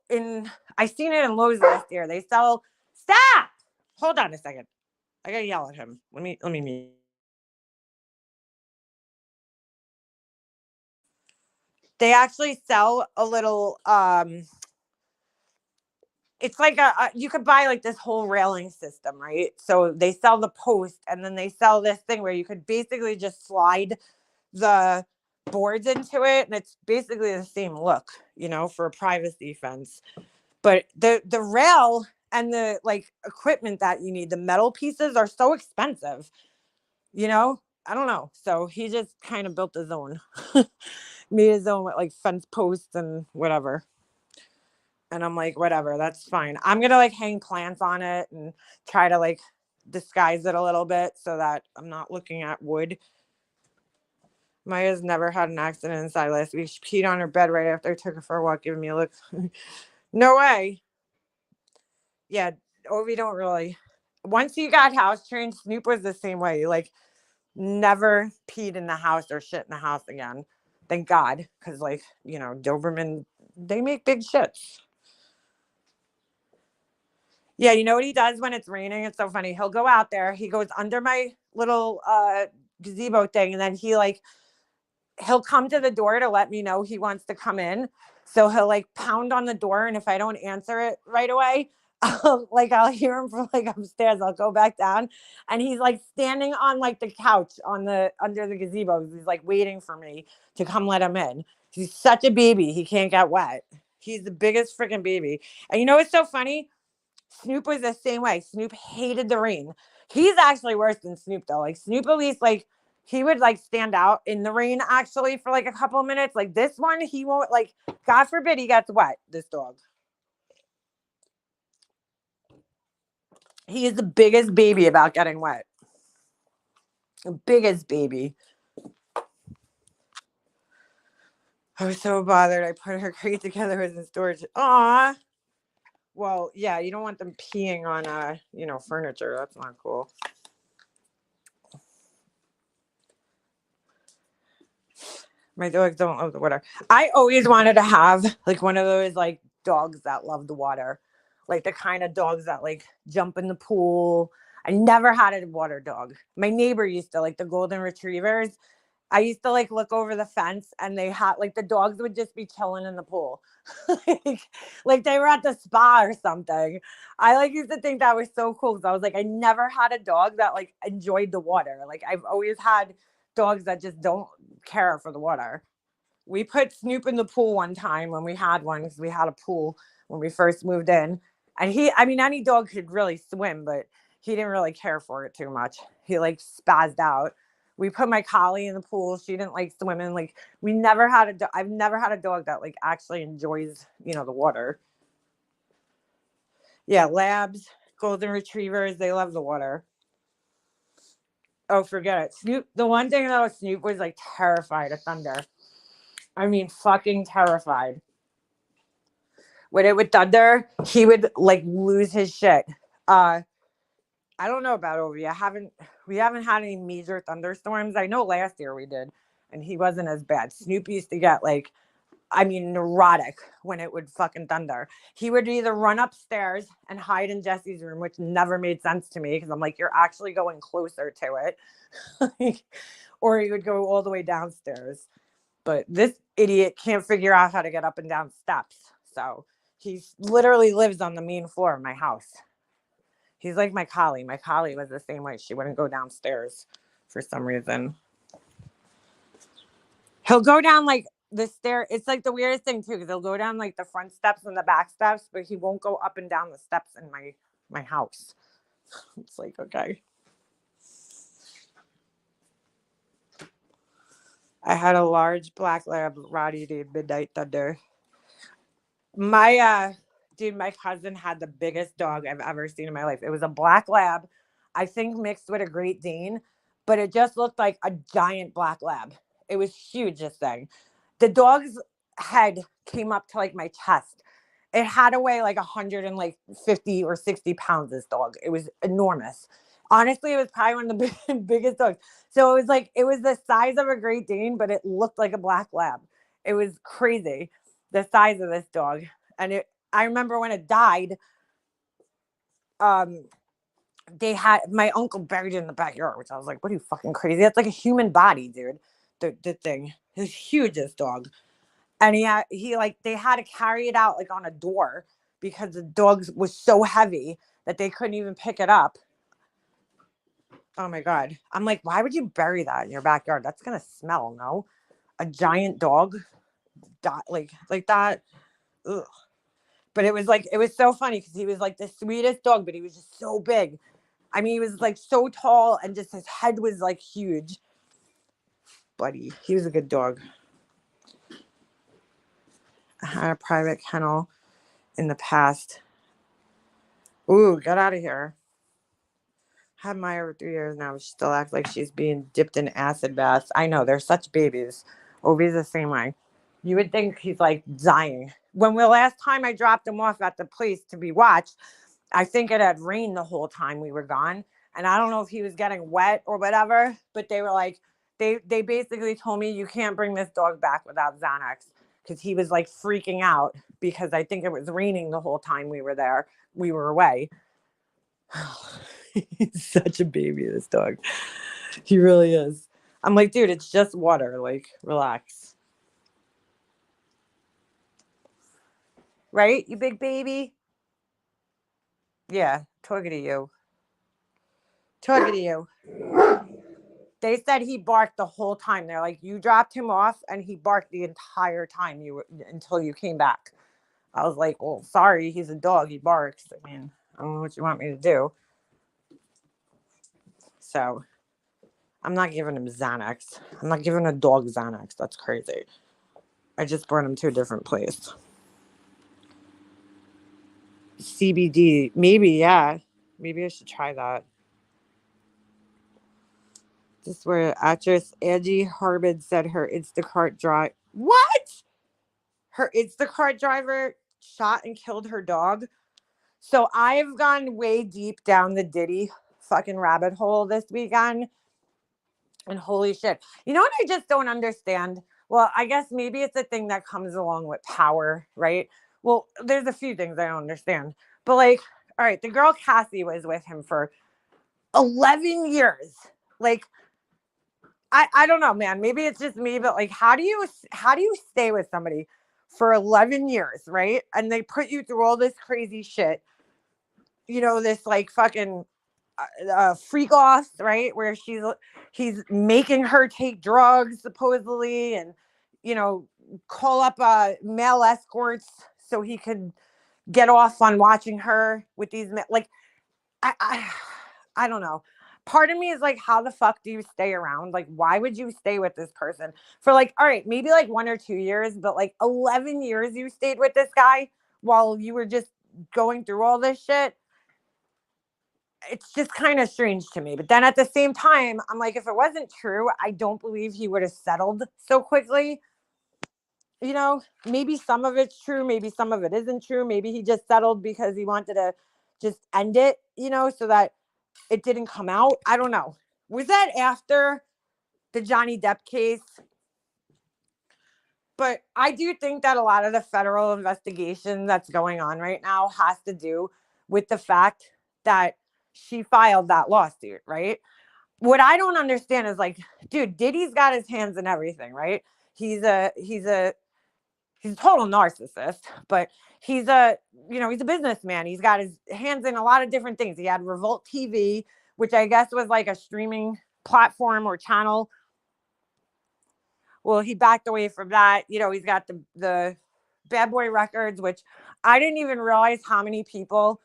I seen it in Lowe's last year. They sell. Stop. Hold on a second. I gotta yell at him. Let me mute. They actually sell a little. It's like you could buy like this whole railing system, right? So they sell the post, and then they sell this thing where you could basically just slide the boards into it, and it's basically the same look, for a privacy fence. But the rail and the like equipment that you need, the metal pieces are so expensive, I don't know. So he just kind of built his own, made his own like fence posts and whatever. And I'm like, whatever, that's fine. I'm gonna like hang plants on it and try to like disguise it a little bit so that I'm not looking at wood. Maya's never had an accident inside last week. She peed on her bed right after I took her for a walk, giving me a look. No way. Yeah, Ovi don't really. Once he got house trained, Snoop was the same way. Like, never peed in the house or shit in the house again. Thank God. Because, like, you know, Doberman, they make big shits. Yeah, you know what he does when it's raining? It's so funny. He'll go out there. He goes under my little gazebo thing, and then he'll come to the door to let me know he wants to come in. So he'll like pound on the door, and if I don't answer it right away, I'll hear him from like upstairs. I'll go back down, and he's like standing on like the couch on the under the gazebo. He's like waiting for me to come let him in. He's such a baby. He can't get wet. He's the biggest freaking baby. And you know what's so funny? Snoop was the same way. Snoop hated the rain. He's actually worse than Snoop though. Like Snoop at least like he would like stand out in the rain actually for like a couple of minutes. Like this one, he won't like, God forbid he gets wet, this dog. He is the biggest baby about getting wet. The biggest baby. I was so bothered. I put her crate together as in storage. Aw. Well, yeah, you don't want them peeing on furniture. That's not cool. My dogs don't love the water. I always wanted to have like one of those like dogs that love the water. Like the kind of dogs that like jump in the pool. I never had a water dog. My neighbor used to, like the golden retrievers. I used to like look over the fence and they had like the dogs would just be chilling in the pool. like they were at the spa or something. I like used to think that was so cool because I was like, I never had a dog that like enjoyed the water. Like I've always had dogs that just don't care for the water. We put Snoop in the pool one time when we had one because we had a pool when we first moved in. And any dog could really swim, but he didn't really care for it too much. He like spazzed out. We put my collie in the pool. She didn't like swimming. Like I've never had a dog that like actually enjoys, the water. Yeah, labs, golden retrievers, they love the water. Oh, forget it. Snoop, the one thing though, Snoop was like terrified of thunder. I mean, fucking terrified. When it would thunder, he would like lose his shit. I don't know about Ovi. We haven't had any major thunderstorms. I know last year we did, and he wasn't as bad. Snoop used to get like, neurotic when it would fucking thunder. He would either run upstairs and hide in Jesse's room, which never made sense to me because I'm like, you're actually going closer to it. Or he would go all the way downstairs. But this idiot can't figure out how to get up and down steps. So he literally lives on the main floor of my house. He's like my collie. My collie was the same way. She wouldn't go downstairs for some reason. He'll go down like the stair. It's like the weirdest thing too, because he'll go down like the front steps and the back steps, but he won't go up and down the steps in my house. It's like, okay. I had a large black lab, Roddy, dude, midnight thunder. My cousin had the biggest dog I've ever seen in my life. It was a black lab, I think mixed with a Great Dane, but it just looked like a giant black lab. It was huge, this thing. The dog's head came up to like my chest. It had to weigh like 150 or 60 pounds, this dog. It was enormous. Honestly, it was probably one of the biggest dogs. So it was the size of a Great Dane, but it looked like a black lab. It was crazy, the size of this dog. And I remember when it died, they had my uncle buried it in the backyard, which I was like, what are you, fucking crazy? That's like a human body, dude. The thing. It was huge, this dog. And they had to carry it out like on a door because the dog was so heavy that they couldn't even pick it up. Oh my God. I'm like, why would you bury that in your backyard? That's gonna smell, no? A giant dog like that. Ugh. But it was so funny because he was like the sweetest dog, but he was just so big. He was like so tall and just his head was like huge. Buddy, he was a good dog. I had a private kennel in the past. Ooh, get out of here. Had Maya over 3 years now. She still acts like she's being dipped in acid baths. I know, they're such babies. Obi's the same way. You would think he's like dying. When the last time I dropped him off at the place to be watched, I think it had rained the whole time we were gone. And I don't know if he was getting wet or whatever, but they were like, they basically told me you can't bring this dog back without Xanax, because he was like freaking out because I think it was raining the whole time we were there. We were away. He's such a baby, this dog. He really is. I'm like, dude, it's just water. Like, relax. Right? You big baby? Yeah, talking to you. Talking to you. They said he barked the whole time. They're like, you dropped him off and he barked the entire time until you came back. I was like, well, sorry, he's a dog. He barks. I mean, I don't know what you want me to do. So I'm not giving him Xanax. I'm not giving a dog Xanax. That's crazy. I just brought him to a different place. CBD. Maybe, yeah. Maybe I should try that. This is where actress Angie Harbin said her Instacart drive. What? Her Instacart driver shot and killed her dog. So I've gone way deep down the Diddy fucking rabbit hole this weekend. And holy shit. You know what I just don't understand? Well, I guess maybe it's a thing that comes along with power, right? Well, there's a few things I don't understand. But like, all right, the girl Cassie was with him for 11 years. Like, I don't know, man. Maybe it's just me, but like, how do you stay with somebody for 11 years, right? And they put you through all this crazy shit. You know, this like fucking freak off, right? Where he's making her take drugs supposedly, and you know, call up male escorts so he could get off on watching her with these like I don't know. Part of me is like, how the fuck do you stay around? Like, why would you stay with this person for like, all right, maybe like 1 or 2 years, but like 11 years you stayed with this guy while you were just going through all this shit? It's just kind of strange to me. But then at the same time, I'm like, if it wasn't true, I don't believe he would have settled so quickly. You know, maybe some of it's true. Maybe some of it isn't true. Maybe he just settled because he wanted to just end it, you know, so that it didn't come out. I don't know. Was that after the Johnny Depp case? But I do think that a lot of the federal investigation that's going on right now has to do with the fact that she filed that lawsuit, right? What I don't understand is like, dude, Diddy's got his hands in everything, right? He's a total narcissist, but he's a businessman. He's got his hands in a lot of different things. He had Revolt TV, which I guess was like a streaming platform or channel. Well, he backed away from that. You know, he's got the Bad Boy Records, which I didn't even realize how many people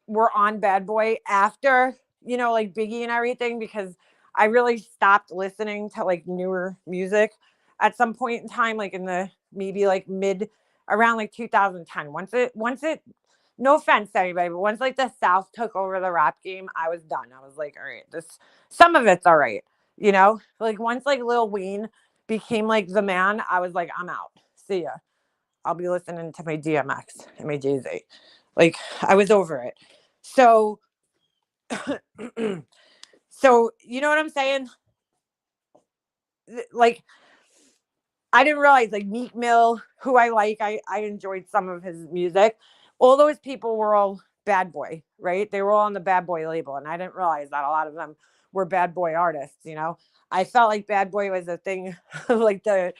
were on Bad Boy after, you know, like Biggie and everything, because I really stopped listening to like newer music at some point in time, like in the maybe like around like 2010. Once it, no offense to anybody, but once like the South took over the rap game, I was done. I was like, all right, some of it's all right, you know, like once like Lil Wayne became like the man, I was like, I'm out. See ya. I'll be listening to my DMX and my Jay-Z. Like, I was over it. So, so you know what I'm saying? Like, I didn't realize like Meek Mill, who I like, I enjoyed some of his music. All those people were all Bad Boy, right? They were all on the Bad Boy label, and I didn't realize that a lot of them were Bad Boy artists. You know, I felt like Bad Boy was a thing like the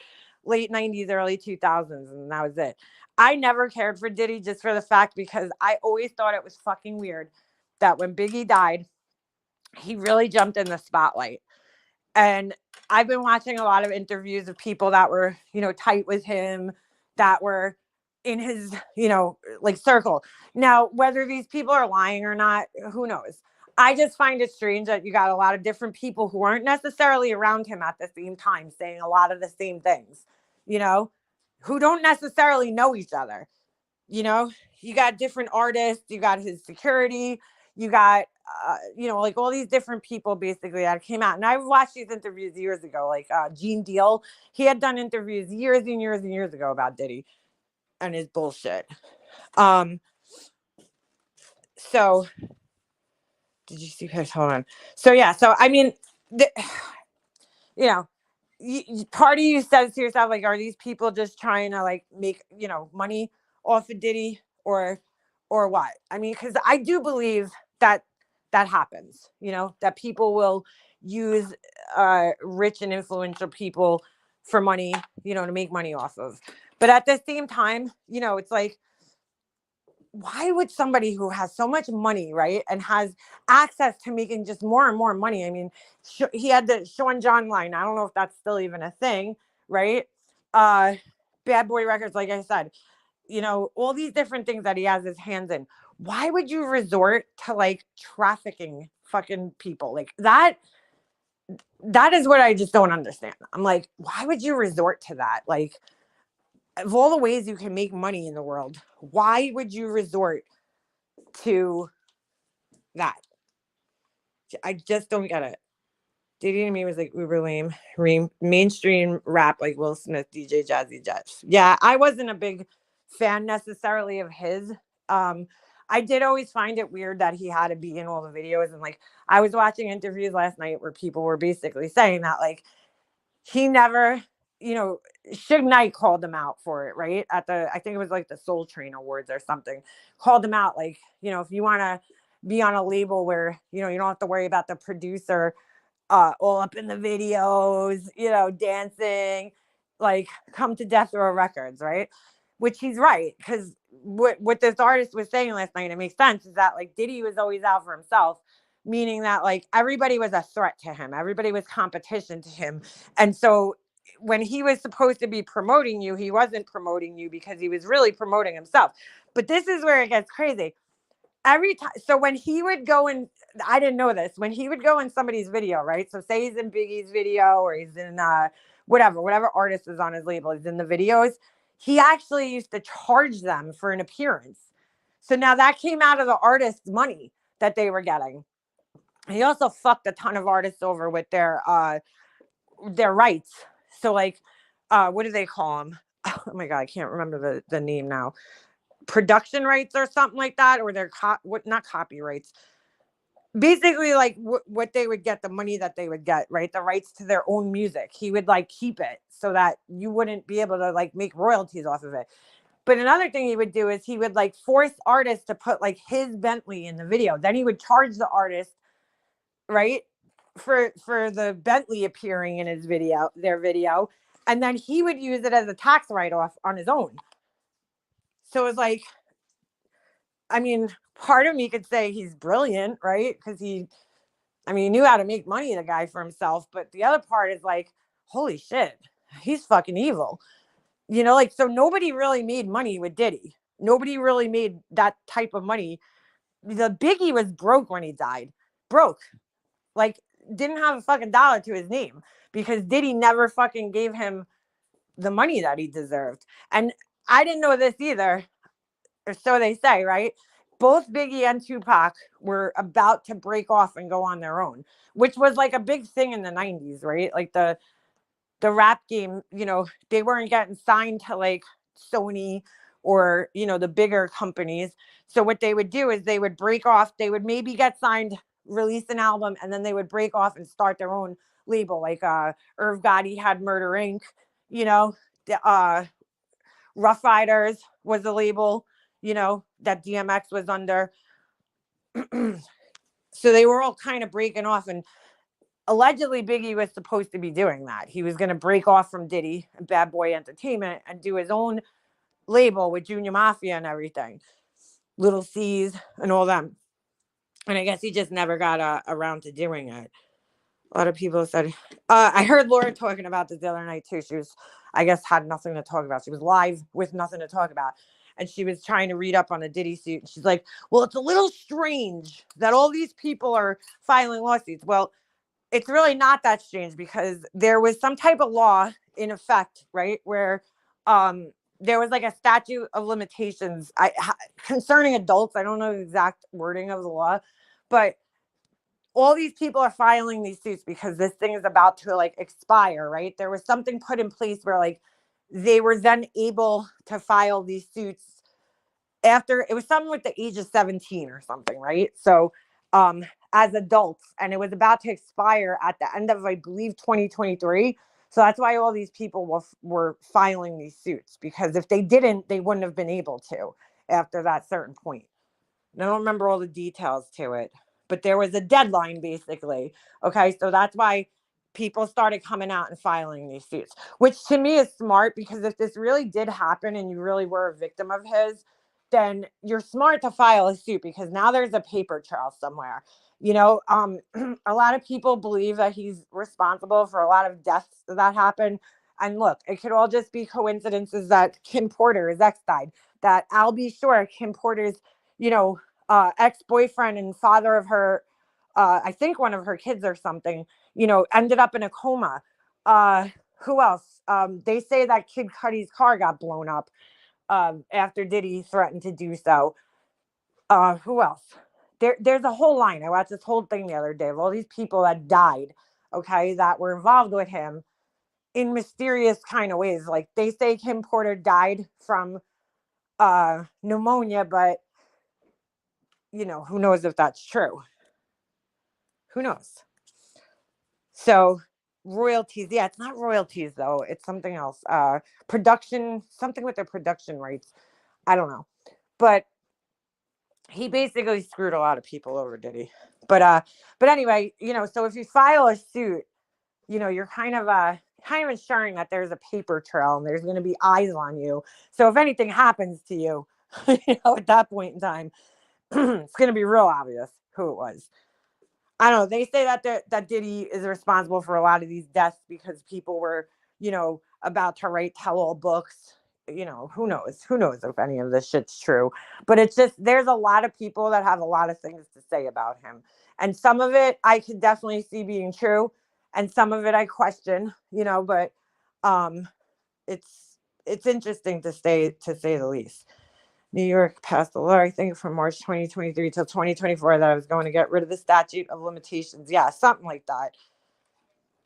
late 90s, early 2000s, and that was it. I never cared for Diddy just for the fact because I always thought it was fucking weird that when Biggie died, he really jumped in the spotlight. And I've been watching a lot of interviews of people that were, you know, tight with him, that were in his, you know, like circle. Now, whether these people are lying or not, who knows? I just find it strange that you got a lot of different people who aren't necessarily around him at the same time saying a lot of the same things, you know, who don't necessarily know each other. You know, you got different artists, you got his security, you got, you know, like all these different people basically that came out. And I watched these interviews years ago, like Gene Deal. He had done interviews years and years and years ago about Diddy and his bullshit. So did you see this? Hold on. So yeah, so I mean, you know, part of you says to yourself, like, are these people just trying to like make, you know, money off of Diddy or what? I mean, because I do believe that that happens, you know, that people will use rich and influential people for money, you know, to make money off of. But at the same time, you know, it's like, why would somebody who has so much money, right, and has access to making just more and more money? I mean, he had the Sean John line. I don't know if that's still even a thing, right? Bad Boy Records, like I said, you know, all these different things that he has his hands in. Why would you resort to like trafficking fucking people like that? That is what I just don't understand. I'm like, why would you resort to that? Like, of all the ways you can make money in the world, why would you resort to that? I just don't get it. Diddy to me was like uber lame, mainstream rap like Will Smith, DJ Jazzy Jeff. Yeah, I wasn't a big fan necessarily of his. I did always find it weird that he had to be in all the videos. And like, I was watching interviews last night where people were basically saying that like he never, you know, Suge Knight called him out for it, right? At the, I think it was like the Soul Train Awards or something, called him out. Like, you know, if you want to be on a label where, you know, you don't have to worry about the producer all up in the videos, you know, dancing, like come to Death Row Records, right? Which he's right, because what this artist was saying last night, it makes sense, is that like Diddy was always out for himself, meaning that like everybody was a threat to him, everybody was competition to him, and so when he was supposed to be promoting you, he wasn't promoting you because he was really promoting himself. But this is where it gets crazy. Every time, so when he would go in, I didn't know this, when he would go in somebody's video, right? So say he's in Biggie's video or he's in whatever artist is on his label, he's in the videos. He actually used to charge them for an appearance. So now that came out of the artist's money that they were getting. He also fucked a ton of artists over with their rights. So like, what do they call them? Oh my God, I can't remember the name now. Production rights or something like that, or their not copyrights, basically like what they would get, the money that they would get, right, the rights to their own music. He would like keep it so that you wouldn't be able to like make royalties off of it. But another thing he would do is he would like force artists to put like his Bentley in the video. Then he would charge the artist, right, for the Bentley appearing in his video, their video, and then he would use it as a tax write-off on his own. So it's like, I mean, part of me could say he's brilliant, right? Because he knew how to make money, the guy, for himself. But the other part is like, holy shit, he's fucking evil. You know, like, so nobody really made money with Diddy. Nobody really made that type of money. The Biggie was broke when he died. Broke. Like, didn't have a fucking dollar to his name because Diddy never fucking gave him the money that he deserved. And I didn't know this either, or so they say, right? Both Biggie and Tupac were about to break off and go on their own, which was like a big thing in the 90s, right? Like the rap game, you know, they weren't getting signed to like Sony or, you know, the bigger companies. So what they would do is they would break off, they would maybe get signed, release an album, and then they would break off and start their own label. Like Irv Gotti had Murder Inc., you know, Rough Riders was the label, you know, that DMX was under. So they were all kind of breaking off, and allegedly Biggie was supposed to be doing that. He was going to break off from Diddy and Bad Boy Entertainment and do his own label with Junior Mafia and everything, Little C's and all them. And I guess he just never got around to doing it. A lot of people said, I heard Laura talking about this the other night too. She was, I guess, had nothing to talk about. She was live with nothing to talk about. And she was trying to read up on the Diddy suit. And she's like, well, it's a little strange that all these people are filing lawsuits. Well, it's really not that strange because there was some type of law in effect, right, where there was like a statute of limitations concerning adults. I don't know the exact wording of the law, but all these people are filing these suits because this thing is about to like expire, right? There was something put in place where like they were then able to file these suits after, it was something with the age of 17 or something, right? So as adults, and it was about to expire at the end of, I believe, 2023. So that's why all these people were filing these suits, because if they didn't, they wouldn't have been able to after that certain point. And I don't remember all the details to it, but there was a deadline basically. Okay. So that's why people started coming out and filing these suits, which to me is smart, because if this really did happen and you really were a victim of his, then you're smart to file a suit, because now there's a paper trail somewhere. A lot of people believe that he's responsible for a lot of deaths that happen. And look, it could all just be coincidences that Kim Porter, his ex, died. That I'll be sure Kim Porter's, ex-boyfriend and father of her, I think one of her kids or something, ended up in a coma. Who else? They say that Kid Cudi's car got blown up after Diddy threatened to do so. Who else? There's a whole line. I watched this whole thing the other day of all these people that died, okay, that were involved with him in mysterious kind of ways. Like they say Kim Porter died from pneumonia, but who knows if that's true? Who knows? So royalties, yeah, it's not royalties though. It's something else. Production, something with their production rights. I don't know. But he basically screwed a lot of people over, did he? But anyway, so if you file a suit, you're kind of ensuring that there's a paper trail and there's going to be eyes on you. So if anything happens to you, at that point in time, it's going to be real obvious who it was. I don't know. They say that Diddy is responsible for a lot of these deaths because people were, about to write tell-all books. Who knows? Who knows if any of this shit's true? But it's just, there's a lot of people that have a lot of things to say about him. And some of it I could definitely see being true. And some of it I question, but it's interesting to say the least. New York passed a law, I think, from March 2023 till 2024 that I was going to get rid of the statute of limitations. Yeah, something like that.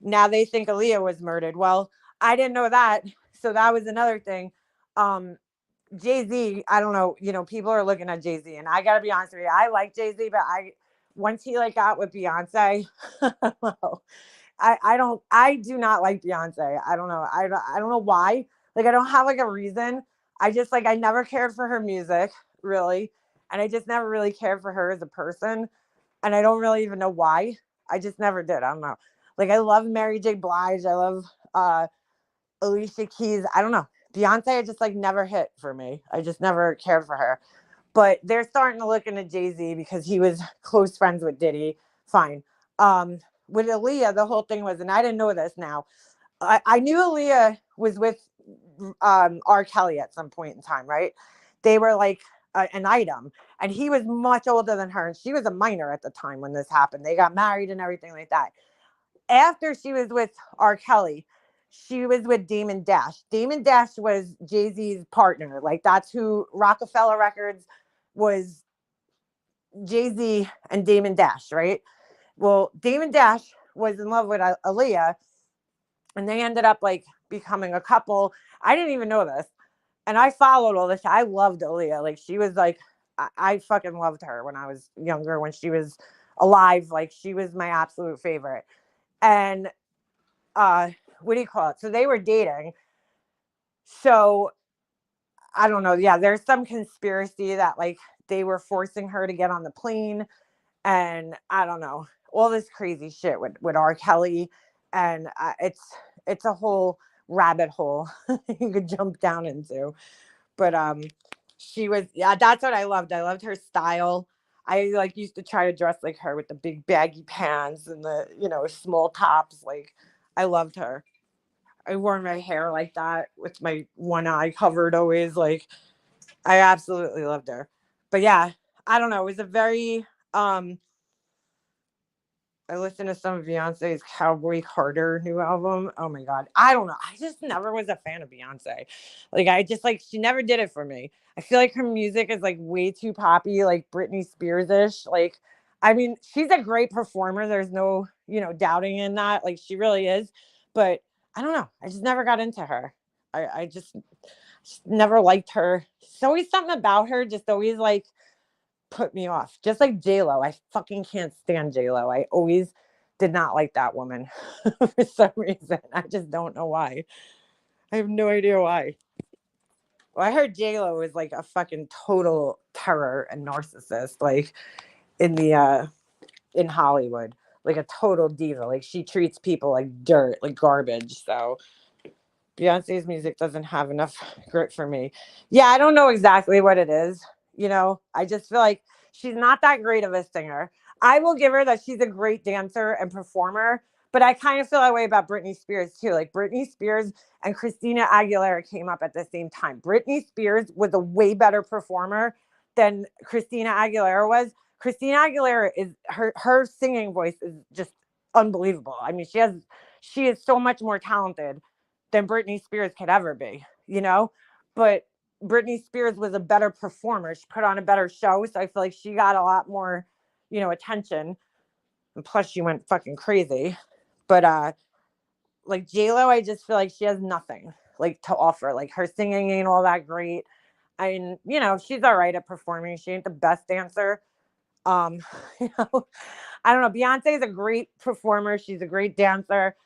Now they think Aaliyah was murdered. Well, I didn't know that. So that was another thing. Jay-Z, I don't know, people are looking at Jay-Z, and I got to be honest with you. I like Jay-Z, but once he got with Beyonce, I do not like Beyonce. I don't know. I don't know why. Like, I don't have like a reason. I just I never cared for her music, really. And I just never really cared for her as a person. And I don't really even know why. I just never did. I don't know. Like, I love Mary J. Blige. I love Alicia Keys. I don't know. Beyonce just never hit for me. I just never cared for her. But they're starting to look into Jay-Z because he was close friends with Diddy. Fine. With Aaliyah, the whole thing was, and I didn't know this now. I knew Aaliyah was with R. Kelly at some point in time, right? They were an item, and he was much older than her, and she was a minor at the time when this happened. They got married and everything like that. After she was with R. Kelly, she was with Damon Dash. Damon Dash was Jay-Z's partner. That's who Rockefeller Records was, Jay-Z and Damon Dash, right? Well, Damon Dash was in love with Aaliyah, and they ended up becoming a couple. I didn't even know this. And I followed all this. I loved Aaliyah. She was I fucking loved her when I was younger, when she was alive. She was my absolute favorite. And what do you call it? So they were dating. So I don't know. Yeah, there's some conspiracy that they were forcing her to get on the plane. And I don't know, all this crazy shit with R. Kelly. And it's a whole rabbit hole you could jump down into. But she was, yeah, that's what I loved. I loved her style. I used to try to dress like her with the big baggy pants and the small tops. I loved her. I wore my hair like that with my one eye covered always. I absolutely loved her. But yeah, I don't know. It was a very I listened to some of Beyonce's Cowboy Carter new album. Oh my God. I don't know. I just never was a fan of Beyonce. Like, I just like, she never did it for me. I feel like her music is like way too poppy, like Britney Spears ish. Like, I mean, she's a great performer. There's no, doubting in that. Like, she really is. But I don't know. I just never got into her. I just never liked her. It's always something about her, just always like, put me off. Just like J-Lo. I fucking can't stand J-Lo. I always did not like that woman for some reason. I just don't know why. I have no idea why. Well, I heard J-Lo was like a fucking total terror and narcissist, like in the in Hollywood. Like a total diva. Like she treats people like dirt, like garbage. So Beyonce's music doesn't have enough grit for me. Yeah, I don't know exactly what it is. I just feel like she's not that great of a singer. I will give her that she's a great dancer and performer, but I kind of feel that way about Britney Spears too. Like Britney Spears and Christina Aguilera came up at the same time. Britney Spears was a way better performer than Christina Aguilera was. Christina Aguilera is her singing voice is just unbelievable. I mean, she is so much more talented than Britney Spears could ever be, but Britney Spears was a better performer. She put on a better show. So I feel like she got a lot more, attention. And plus she went fucking crazy. But like J-Lo, I just feel like she has nothing like to offer. Like her singing ain't all that great. I mean, she's all right at performing. She ain't the best dancer. Um, you know, I don't know. Beyonce is a great performer. She's a great dancer.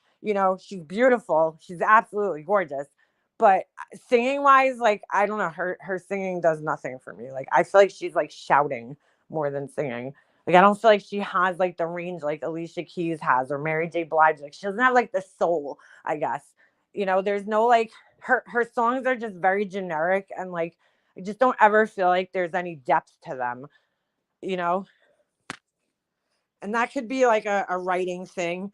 She's beautiful. She's absolutely gorgeous. But singing wise, like, I don't know, her singing does nothing for me. Like, I feel like she's like shouting more than singing. Like, I don't feel like she has like the range like Alicia Keys has or Mary J. Blige. Like, she doesn't have like the soul, I guess. There's no like her songs are just very generic and like I just don't ever feel like there's any depth to them, you know? And that could be like a writing thing.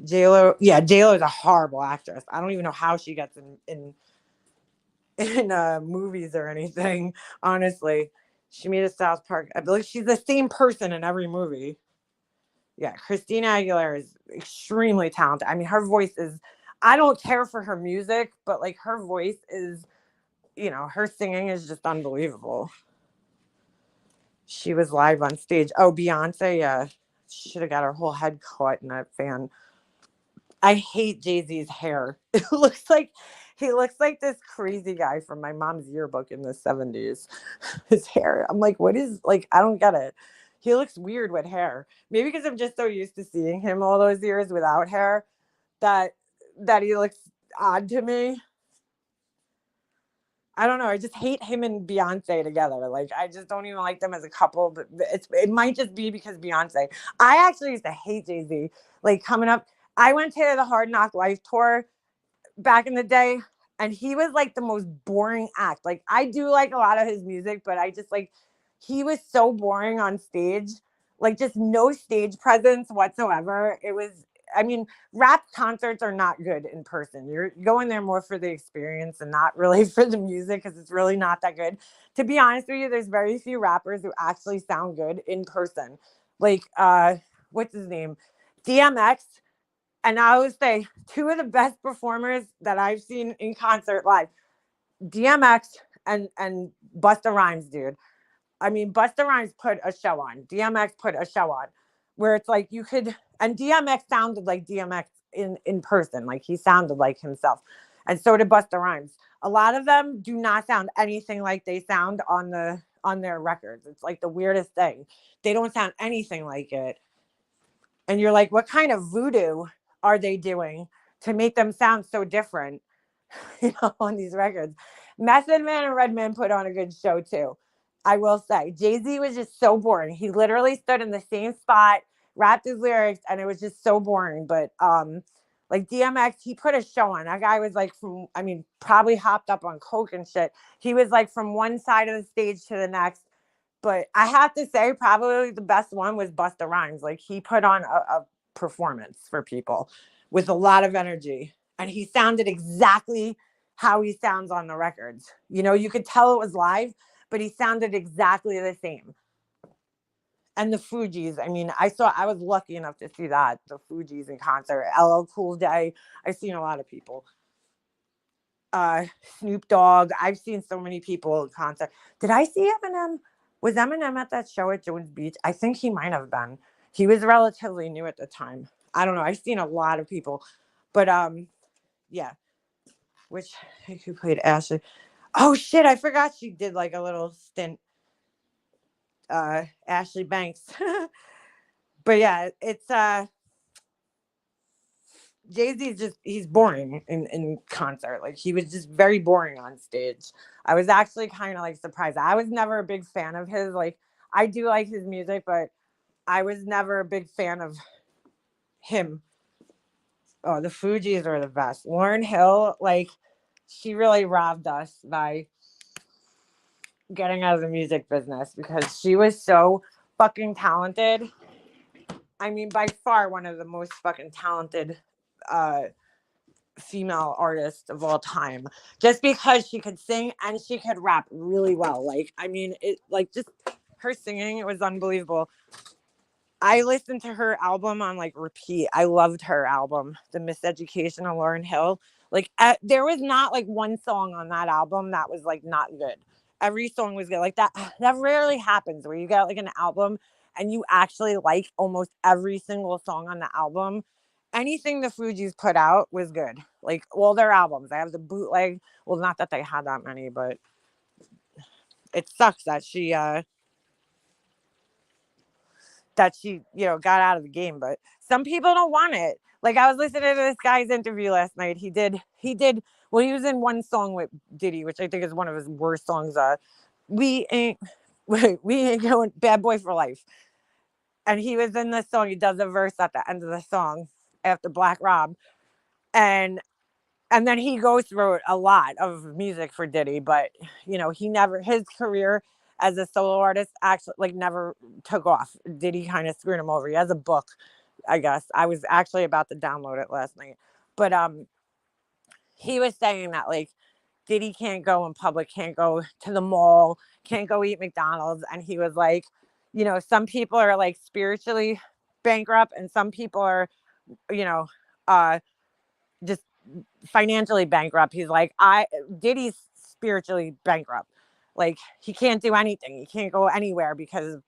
J-Lo, yeah, J-Lo is a horrible actress. I don't even know how she gets in movies or anything, honestly. She made a South Park. I believe she's the same person in every movie. Yeah, Christina Aguilera is extremely talented. I mean, her voice is, I don't care for her music, but like her voice is, her singing is just unbelievable. She was live on stage. Oh, Beyonce, should have got her whole head cut in that fan. I hate Jay-Z's hair. He looks like this crazy guy from my mom's yearbook in the 70s. His hair. I'm like, what is like, I don't get it. He looks weird with hair. Maybe because I'm just so used to seeing him all those years without hair that he looks odd to me. I don't know. I just hate him and Beyonce together. Like, I just don't even like them as a couple, but it might just be because Beyonce. I actually used to hate Jay-Z. Like, coming up, I went to the Hard Knock Life tour back in the day, and he was like the most boring act. Like, I do like a lot of his music, but I just like, he was so boring on stage. Like, just no stage presence whatsoever. I mean, rap concerts are not good in person. You're going there more for the experience and not really for the music because it's really not that good. To be honest with you, there's very few rappers who actually sound good in person. Like, what's his name? DMX. And I would say two of the best performers that I've seen in concert live, DMX and Busta Rhymes, dude. I mean, Busta Rhymes put a show on. DMX put a show on where it's like you could, and DMX sounded like DMX in person. Like he sounded like himself. And so did Busta Rhymes. A lot of them do not sound anything like they sound on their records. It's like the weirdest thing. They don't sound anything like it. And you're like, what kind of voodoo are they doing to make them sound so different, on these records? Method Man and Redman put on a good show too. I will say, Jay-Z was just so boring. He literally stood in the same spot, rapped his lyrics, and it was just so boring. But like DMX, he put a show on. That guy was like probably hopped up on coke and shit. He was like from one side of the stage to the next. But I have to say, probably the best one was Busta Rhymes. Like he put on a performance for people with a lot of energy, and he sounded exactly how he sounds on the records. You could tell it was live, but he sounded exactly the same. And the Fugees. I mean, I was lucky enough to see that, the Fugees in concert. LL Cool J. I've seen a lot of people. Snoop Dogg. I've seen so many people in concert. Did I see Eminem? Was Eminem at that show at Jones Beach? I think he might have been. He was relatively new at the time. I don't know. I've seen a lot of people. But yeah. Who played Ashley? Oh shit, I forgot she did like a little stint. Ashley Banks. But yeah, it's Jay-Z's just, he's boring in concert. Like, he was just very boring on stage. I was actually kind of like surprised. I was never a big fan of his. Like, I do like his music, but I was never a big fan of him. Oh, the Fugees are the best. Lauryn Hill, like, she really robbed us by getting out of the music business because she was so fucking talented. I mean, by far one of the most fucking talented female artists of all time, just because she could sing and she could rap really well. Like, I mean, it, like, just her singing, it was unbelievable. I listened to her album on like repeat. I loved her album, The Miseducation of Lauryn Hill. Like, there was not like one song on that album that was like not good. Every song was good. Like, that rarely happens where you get like an album and you actually like almost every single song on the album. Anything the Fugees put out was good. Like, all their albums. I have the bootleg. Well, not that they had that many, but it sucks that she got out of the game. But some people don't want it. Like, I was listening to this guy's interview last night. He was in one song with Diddy, which I think is one of his worst songs. We ain't going, Bad Boy for Life. And he was in this song. He does a verse at the end of the song after Black Rob. And then he goes through a lot of music for Diddy, but his career as a solo artist actually like never took off. Diddy kind of screwed him over. He has a book, I guess. I was actually about to download it last night. But he was saying that like Diddy can't go in public, can't go to the mall, can't go eat McDonald's. And he was like, some people are like spiritually bankrupt and some people are, just financially bankrupt. He's like, Diddy's spiritually bankrupt. Like, he can't do anything. He can't go anywhere because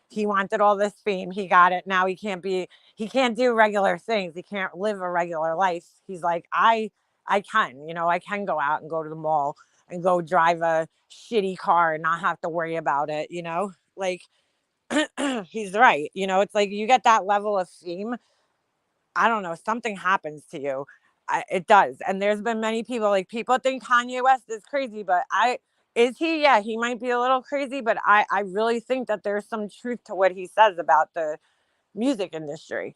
he wanted all this fame. He got it. Now he can't do regular things. He can't live a regular life. He's like, I can go out and go to the mall and go drive a shitty car and not have to worry about it, like, he's right. It's like you get that level of fame. I don't know, something happens to you. It does. And there's been many people, like, people think Kanye West is crazy, but is he? Yeah, he might be a little crazy, but I really think that there's some truth to what he says about the music industry.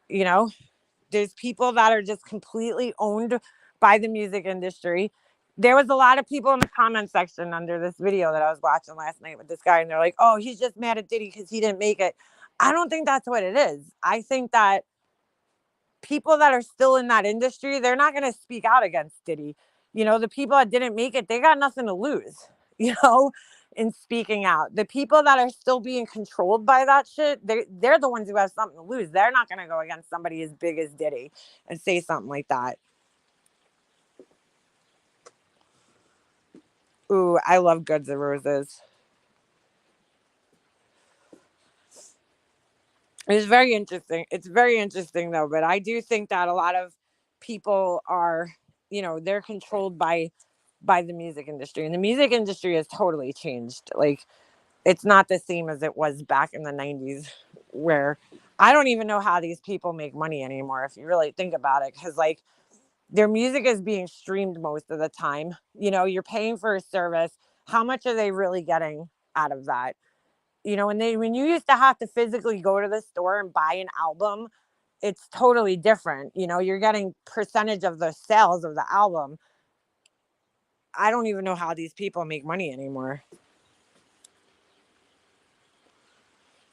There's people that are just completely owned by the music industry. There was a lot of people in the comment section under this video that I was watching last night with this guy, and they're like, oh, he's just mad at Diddy because he didn't make it. I don't think that's what it is. I think that people that are still in that industry, they're not going to speak out against Diddy. The people that didn't make it, they got nothing to lose, in speaking out. The people that are still being controlled by that shit, they're the ones who have something to lose. They're not going to go against somebody as big as Diddy and say something like that. Ooh, I love Guns N' Roses. It's very interesting. It's very interesting, though. But I do think that a lot of people are, they're controlled by the music industry. And the music industry has totally changed. Like, it's not the same as it was back in the 90s, where I don't even know how these people make money anymore, if you really think about it. Because, like, their music is being streamed most of the time. You're paying for a service. How much are they really getting out of that? When you used to have to physically go to the store and buy an album, it's totally different. You're getting percentage of the sales of the album. I don't even know how these people make money anymore.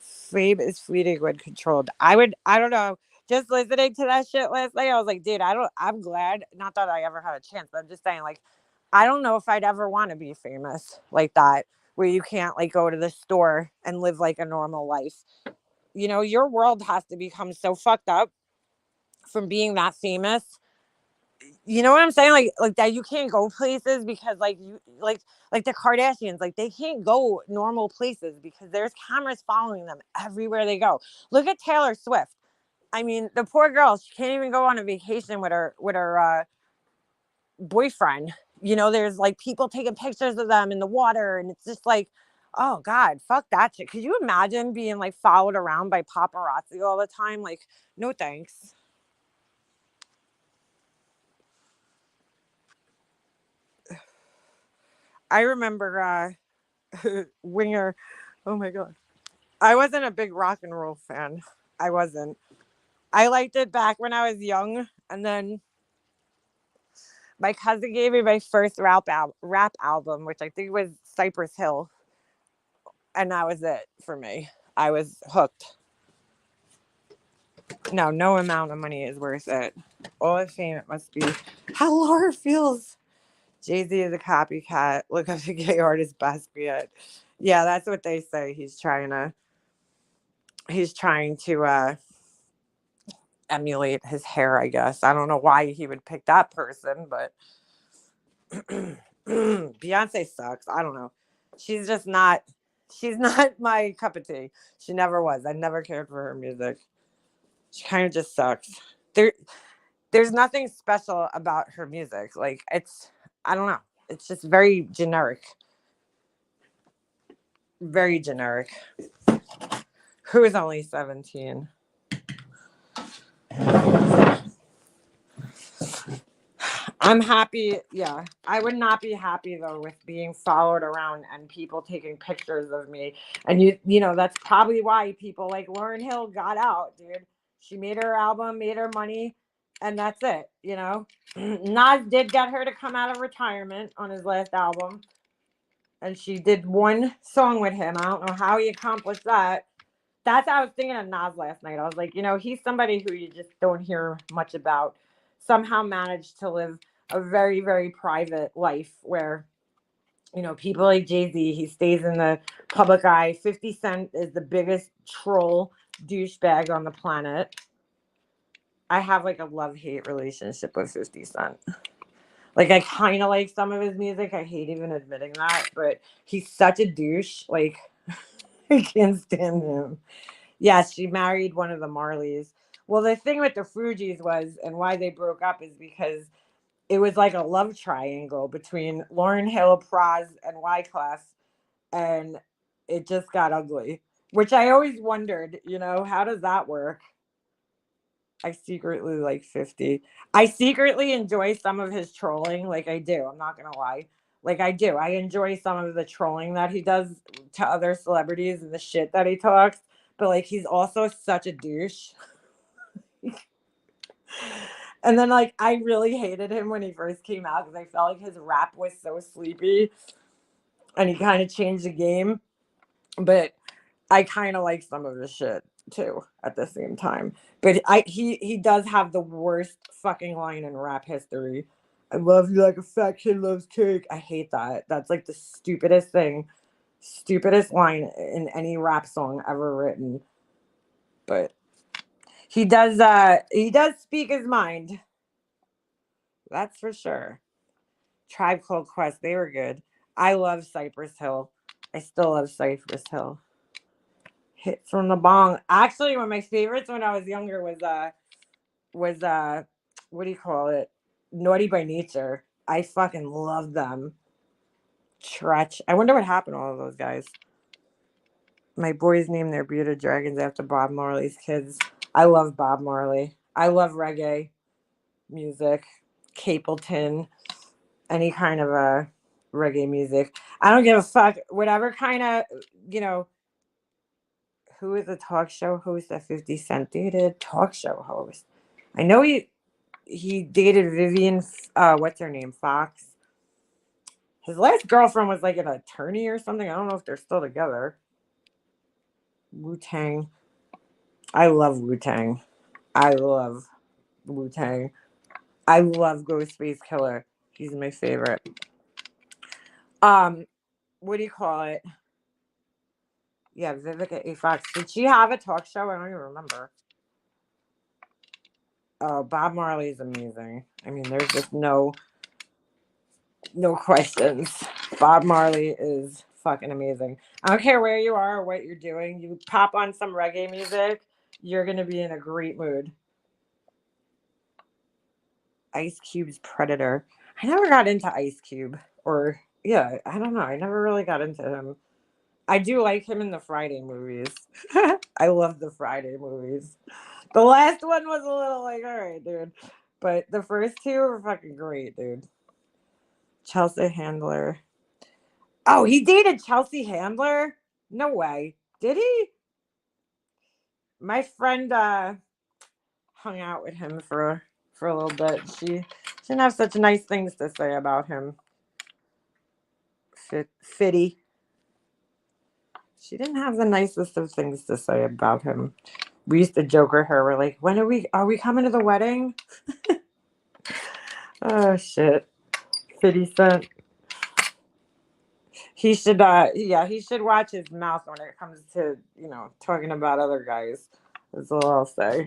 Fame is fleeting when controlled. I don't know. Just listening to that shit last night, I was like, dude, I'm glad. Not that I ever had a chance, but I'm just saying, like, I don't know if I'd ever want to be famous like that. where you can't like go to the store and live like a normal life. You know, your world has to become so fucked up from being that famous. You know what I'm saying? Like that you can't go places because like you like the Kardashians, like they can't go normal places because there's cameras following them everywhere they go. Look at Taylor Swift. I mean, the poor girl, she can't even go on a vacation with her boyfriend. You know, there's like people taking pictures of them in the water, and it's just like, oh God, fuck that shit. Could you imagine being like followed around by paparazzi all the time? Like, no thanks. I remember Winger. Oh my God. I wasn't a big rock and roll fan. I wasn't. I liked it back when I was young, and then my cousin gave me my first rap album, which I think was Cypress Hill, and that was it for me. I was hooked. No amount of money is worth it. All the fame, it must be how Laura feels. Jay-Z is a copycat. Look up the gay artist Basquiat. Yeah, that's what they say. He's trying to emulate his hair, I guess. I don't know why he would pick that person, but Beyonce sucks. I don't know. She's not my cup of tea. She never was. I never cared for her music. She kind of just sucks. There's nothing special about her music. Like I don't know. It's just very generic. Very generic. Who is only 17? I'm happy. Yeah. I would not be happy though with being followed around and people taking pictures of me. And you know, that's probably why people like Lauryn Hill got out, dude. She made her album, made her money, and that's it, you know. Nas did get her to come out of retirement on his last album. And she did one song with him. I don't know how he accomplished that. That's how I was thinking of Nas last night. I was like, you know, he's somebody who you just don't hear much about. Somehow managed to live a very, very private life where, you know, people like Jay-Z, he stays in the public eye. 50 Cent is the biggest troll douchebag on the planet. I have like a love-hate relationship with 50 Cent. Like, I kind of like some of his music. I hate even admitting that, but he's such a douche. Like, I can't stand him. Yes, she married one of the Marleys. Well, the thing with the Fugees was, and why they broke up is because it was like a love triangle between Lauryn Hill, Praz, and Wyclef, and it just got ugly. Which I always wondered, you know, how does that work? I secretly like 50. I secretly enjoy some of his trolling. Like I do. I'm not going to lie. Like I do. I enjoy some of the trolling that he does to other celebrities and the shit that he talks. But like he's also such a douche. And then like I really hated him when he first came out because I felt like his rap was so sleepy. And he kind of changed the game. But I kind of like some of his shit too at the same time. But he does have the worst fucking line in rap history. I love you like a fat kid loves cake. I hate that. That's like the stupidest thing. Stupidest line in any rap song ever written. But he does speak his mind. That's for sure. Tribe Called Quest, they were good. I love Cypress Hill. I still love Cypress Hill. Hit from the bong. Actually, one of my favorites when I was younger was what do you call it? Naughty by Nature. I fucking love them. Tretch. I wonder what happened to all of those guys. My boys named their bearded dragons after Bob Marley's kids. I love Bob Marley. I love reggae music, Capleton, any kind of reggae music. I don't give a fuck. Whatever kind of, you know, who is a talk show host that 50 Cent dated? Talk show host. I know he dated Vivian, what's her name? Fox. His last girlfriend was like an attorney or something. I don't know if they're still together. Wu-Tang. I love Wu-Tang. I love Wu-Tang. I love Ghostface Killer. He's my favorite. what do you call it? Yeah, Vivica A. Fox. Did she have a talk show? I don't even remember. Oh, Bob Marley is amazing. I mean, there's just no questions. Bob Marley is fucking amazing. I don't care where you are or what you're doing. You pop on some reggae music, you're gonna be in a great mood. Ice Cube's Predator. I never got into Ice Cube. Or, yeah, I don't know. I never really got into him. I do like him in the Friday movies. I love the Friday movies. The last one was a little like, all right, dude. But the first two were fucking great, dude. Chelsea Handler. Oh, he dated Chelsea Handler? No way. Did he? My friend hung out with him for a little bit. She didn't have such nice things to say about him. Fitty. She didn't have the nicest of things to say about him. We used to joke with her. We're like, when are we coming to the wedding? Oh shit. 50 Cent. He should he should watch his mouth when it comes to, talking about other guys. That's all I'll say.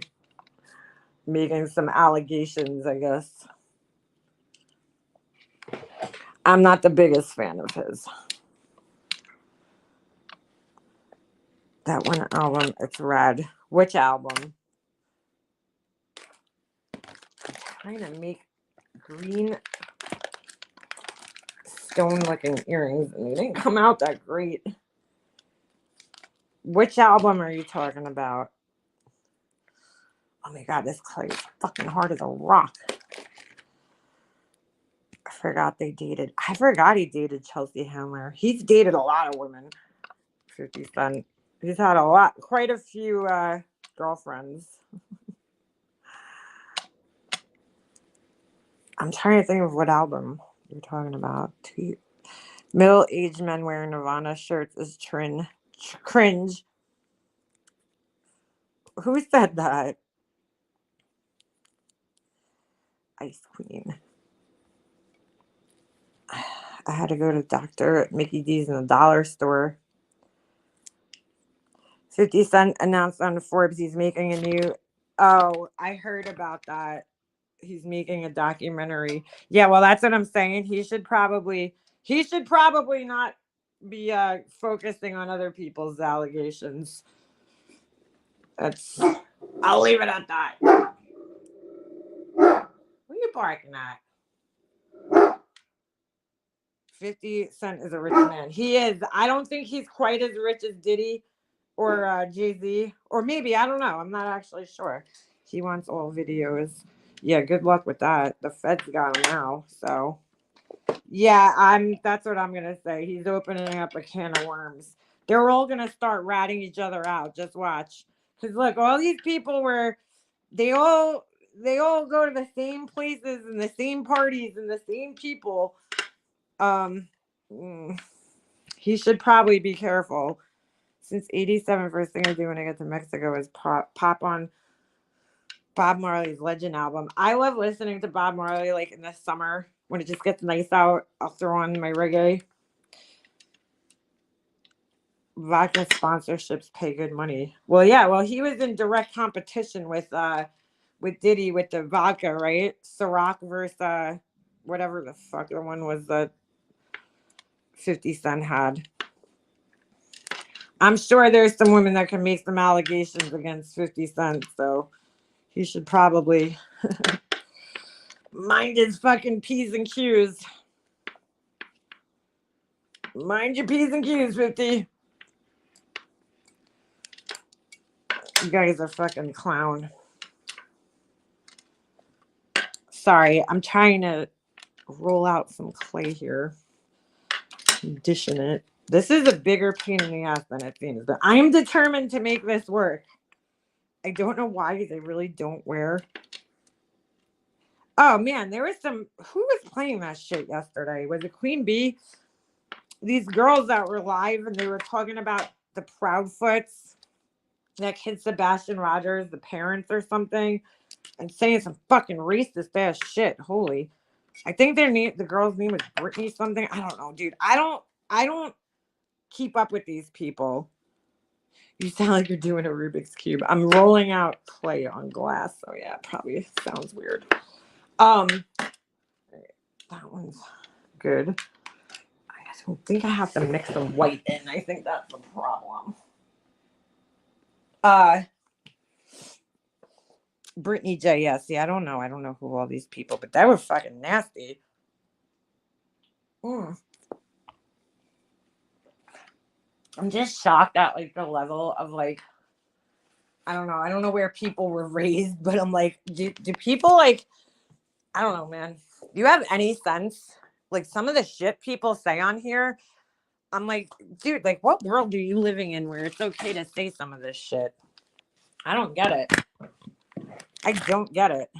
Making some allegations, I guess. I'm not the biggest fan of his. That one album, it's rad. Which album? I'm trying to make green stone-looking earrings, and they didn't come out that great. Which album are you talking about? Oh my god, this clay is fucking hard as a rock. I forgot he dated Chelsea Handler. He's dated a lot of women. 50 Cent. He's had quite a few girlfriends. I'm trying to think of what album you're talking about. Middle-aged men wearing Nirvana shirts is cringe. Who said that? Ice Queen. I had to go to Dr. Mickey D's in the dollar store. 50 Cent announced on Forbes he's making a new... Oh, I heard about that. He's making a documentary. Yeah, well, that's what I'm saying. He should probably not be focusing on other people's allegations. I'll leave it at that. What are you barking at? 50 Cent is a rich man. He is. I don't think he's quite as rich as Diddy or Jay-Z. Or maybe, I don't know. I'm not actually sure. He wants all videos. Yeah, good luck with that. The feds got him now. So, yeah, that's what I'm going to say. He's opening up a can of worms. They're all going to start ratting each other out. Just watch. Because, look, all these people they all go to the same places and the same parties and the same people. He should probably be careful. Since 87, first thing I do when I get to Mexico is pop on Bob Marley's Legend album. I love listening to Bob Marley like in the summer when it just gets nice out. I'll throw on my reggae. Vodka sponsorships pay good money. Well, yeah. Well, he was in direct competition with Diddy with the vodka, right? Ciroc versus whatever the fuck the one was that 50 Cent had. I'm sure there's some women that can make some allegations against 50 Cent, so he should probably mind his fucking P's and Q's. Mind your P's and Q's, 50. You guys are fucking clown. Sorry, I'm trying to roll out some clay here. I'm dishing it. This is a bigger pain in the ass than it seems, but I am determined to make this work. I don't know why they really don't wear. Oh man, there was who was playing that shit yesterday? Was it Queen Bee? These girls that were live and they were talking about the Proudfoots that kid Sebastian Rogers, the parents or something, and saying some fucking racist ass shit. Holy. I think the girl's name was Brittany something. I don't know, dude. I don't keep up with these people. You sound like you're doing a Rubik's Cube. I'm rolling out clay on glass, so yeah, it probably sounds weird. That one's good. I don't think I have to mix the white in. I think that's the problem. Brittany J. Yeah, see, I don't know who all these people, but they were fucking nasty. I'm just shocked at like the level of like, I don't know where people were raised, but I'm like, do people like, I don't know, man. Do you have any sense? Like some of the shit people say on here, I'm like, dude, like what world are you living in where it's okay to say some of this shit? I don't get it. I don't get it.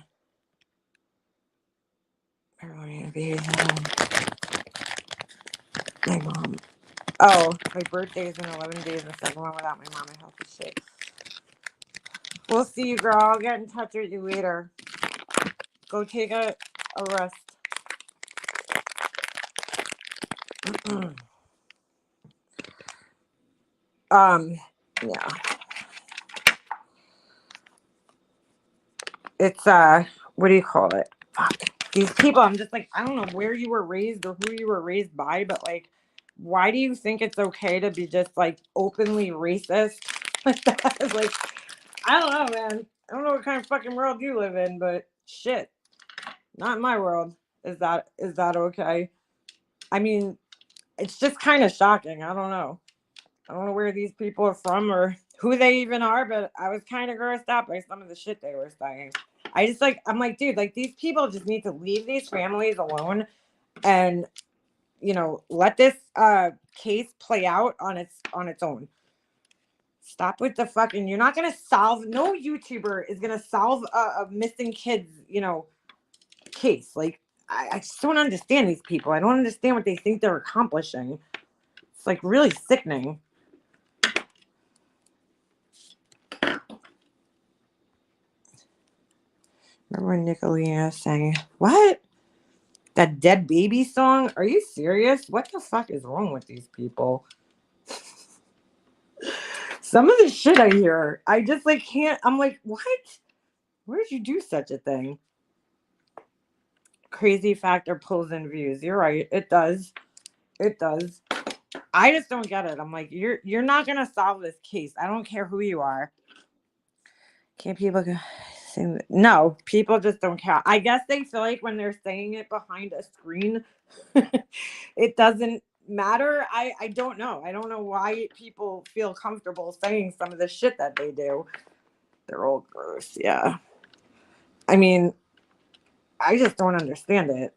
My mom. Oh, my birthday is in 11 days. The second one without my mom. My health is shit. We'll see you, girl. I'll get in touch with you later. Go take a rest. Yeah. It's what do you call it? Fuck. These people, I'm just like, I don't know where you were raised or who you were raised by, but like, why do you think it's okay to be just like openly racist like that? Like, I don't know, man. I don't know what kind of fucking world you live in, but shit, not in my world. Is that okay? I mean, it's just kind of shocking. I don't know. I don't know where these people are from or who they even are, but I was kind of grossed out by some of the shit they were saying. I'm like, dude, like these people just need to leave these families alone and, you know, let this case play out on its own. Stop with the fucking, you're not going to solve, no YouTuber is going to solve a missing kids, you know, case. Like, I just don't understand these people. I don't understand what they think they're accomplishing. It's like really sickening. Remember when Nicolina sang, what? That Dead Baby song? Are you serious? What the fuck is wrong with these people? Some of the shit I hear, I just like can't. I'm like, what? Where did you do such a thing? Crazy factor pulls in views. You're right. It does. It does. I just don't get it. I'm like, you're not gonna solve this case. I don't care who you are. Can't people go? No, people just don't care. I guess they feel like when they're saying it behind a screen, it doesn't matter. I don't know. I don't know why people feel comfortable saying some of the shit that they do. They're all gross. Yeah. I mean, I just don't understand it.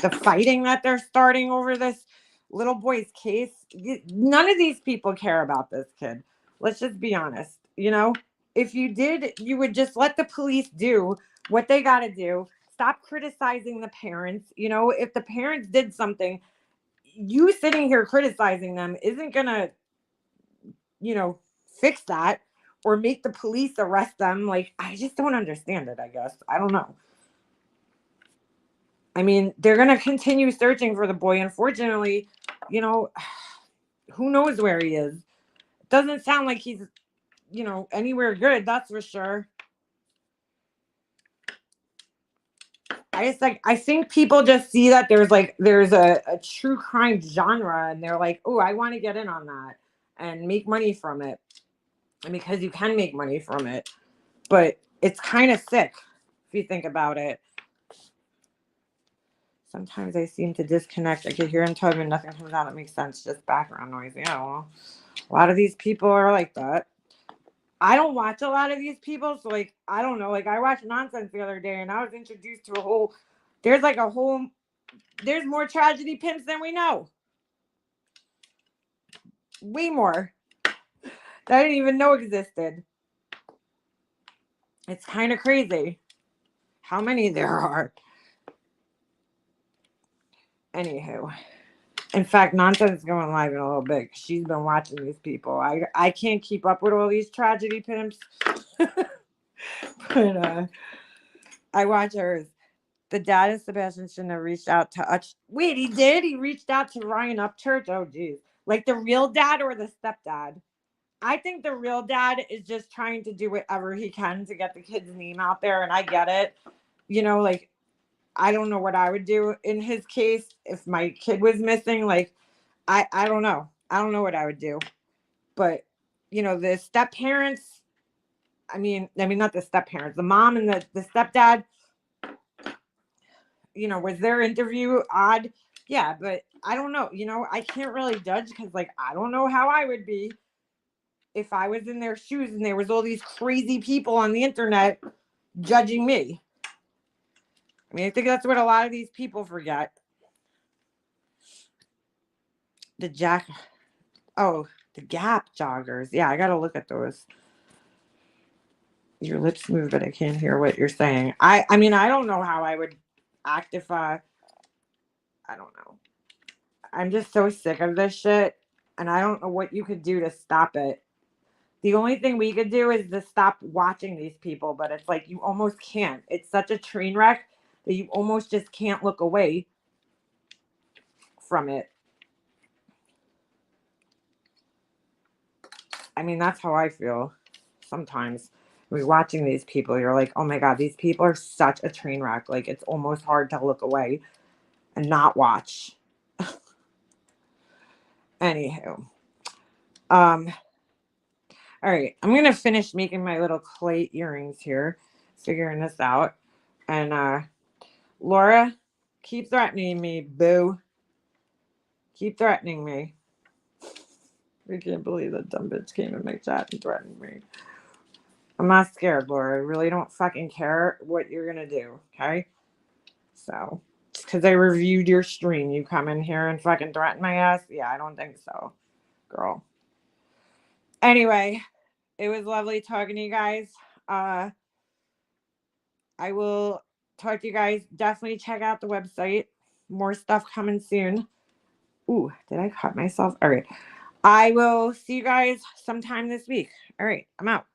The fighting that they're starting over this little boy's case, none of these people care about this kid. Let's just be honest. You know, if you did, you would just let the police do what they got to do. Stop criticizing the parents. You know, if the parents did something, you sitting here criticizing them isn't going to, you know, fix that or make the police arrest them. Like, I just don't understand it, I guess. I don't know. I mean, they're going to continue searching for the boy. Unfortunately, you know, who knows where he is. It doesn't sound like he's, you know, anywhere good. That's for sure. I think people just see that there's a true crime genre and they're like, oh, I want to get in on that and make money from it. And because you can make money from it. But it's kind of sick if you think about it. Sometimes I seem to disconnect. I could hear him talking and nothing comes out that makes sense. Just background noise. Yeah, well, a lot of these people are like that. I don't watch a lot of these people. So, like, I don't know. Like, I watched Nonsense the other day and I was introduced to there's more tragedy pimps than we know. Way more. That I didn't even know existed. It's kind of crazy how many there are. Anywho, in fact, Nonsense is going live in a little bit. She's been watching these people. I can't keep up with all these tragedy pimps. But I watch hers. The dad of Sebastian shouldn't have reached out to Wait, he did? He reached out to Ryan Upchurch? Oh, geez. Like the real dad or the stepdad? I think the real dad is just trying to do whatever he can to get the kid's name out there, and I get it. Like I don't know what I would do in his case if my kid was missing. Like I don't know. I don't know what I would do. But the step parents, I mean not the step parents, the mom and the stepdad, was their interview odd? Yeah, but I don't know. I can't really judge because like I don't know how I would be if I was in their shoes and there was all these crazy people on the internet judging me. I mean, I think that's what a lot of these people forget. The Gap joggers. Yeah, I gotta look at those. Your lips move, but I can't hear what you're saying. I mean, I don't know how I would act if I don't know. I'm just so sick of this shit, and I don't know what you could do to stop it. The only thing we could do is to stop watching these people, but it's like you almost can't. It's such a train wreck that you almost just can't look away from it. I mean, that's how I feel sometimes. When you're watching these people, you're like, oh my God, these people are such a train wreck. Like, it's almost hard to look away and not watch. Anywho. All right. I'm going to finish making my little clay earrings here, figuring this out. And, Laura, keep threatening me, boo. Keep threatening me. I can't believe that dumb bitch came in my chat and threatened me. I'm not scared, Laura. I really don't fucking care what you're going to do, okay? So, just because I reviewed your stream, you come in here and fucking threaten my ass? Yeah, I don't think so, girl. Anyway, it was lovely talking to you guys. I will talk to you guys. Definitely check out the website. More stuff coming soon. Ooh, did I cut myself? All right. I will see you guys sometime this week. All right, I'm out.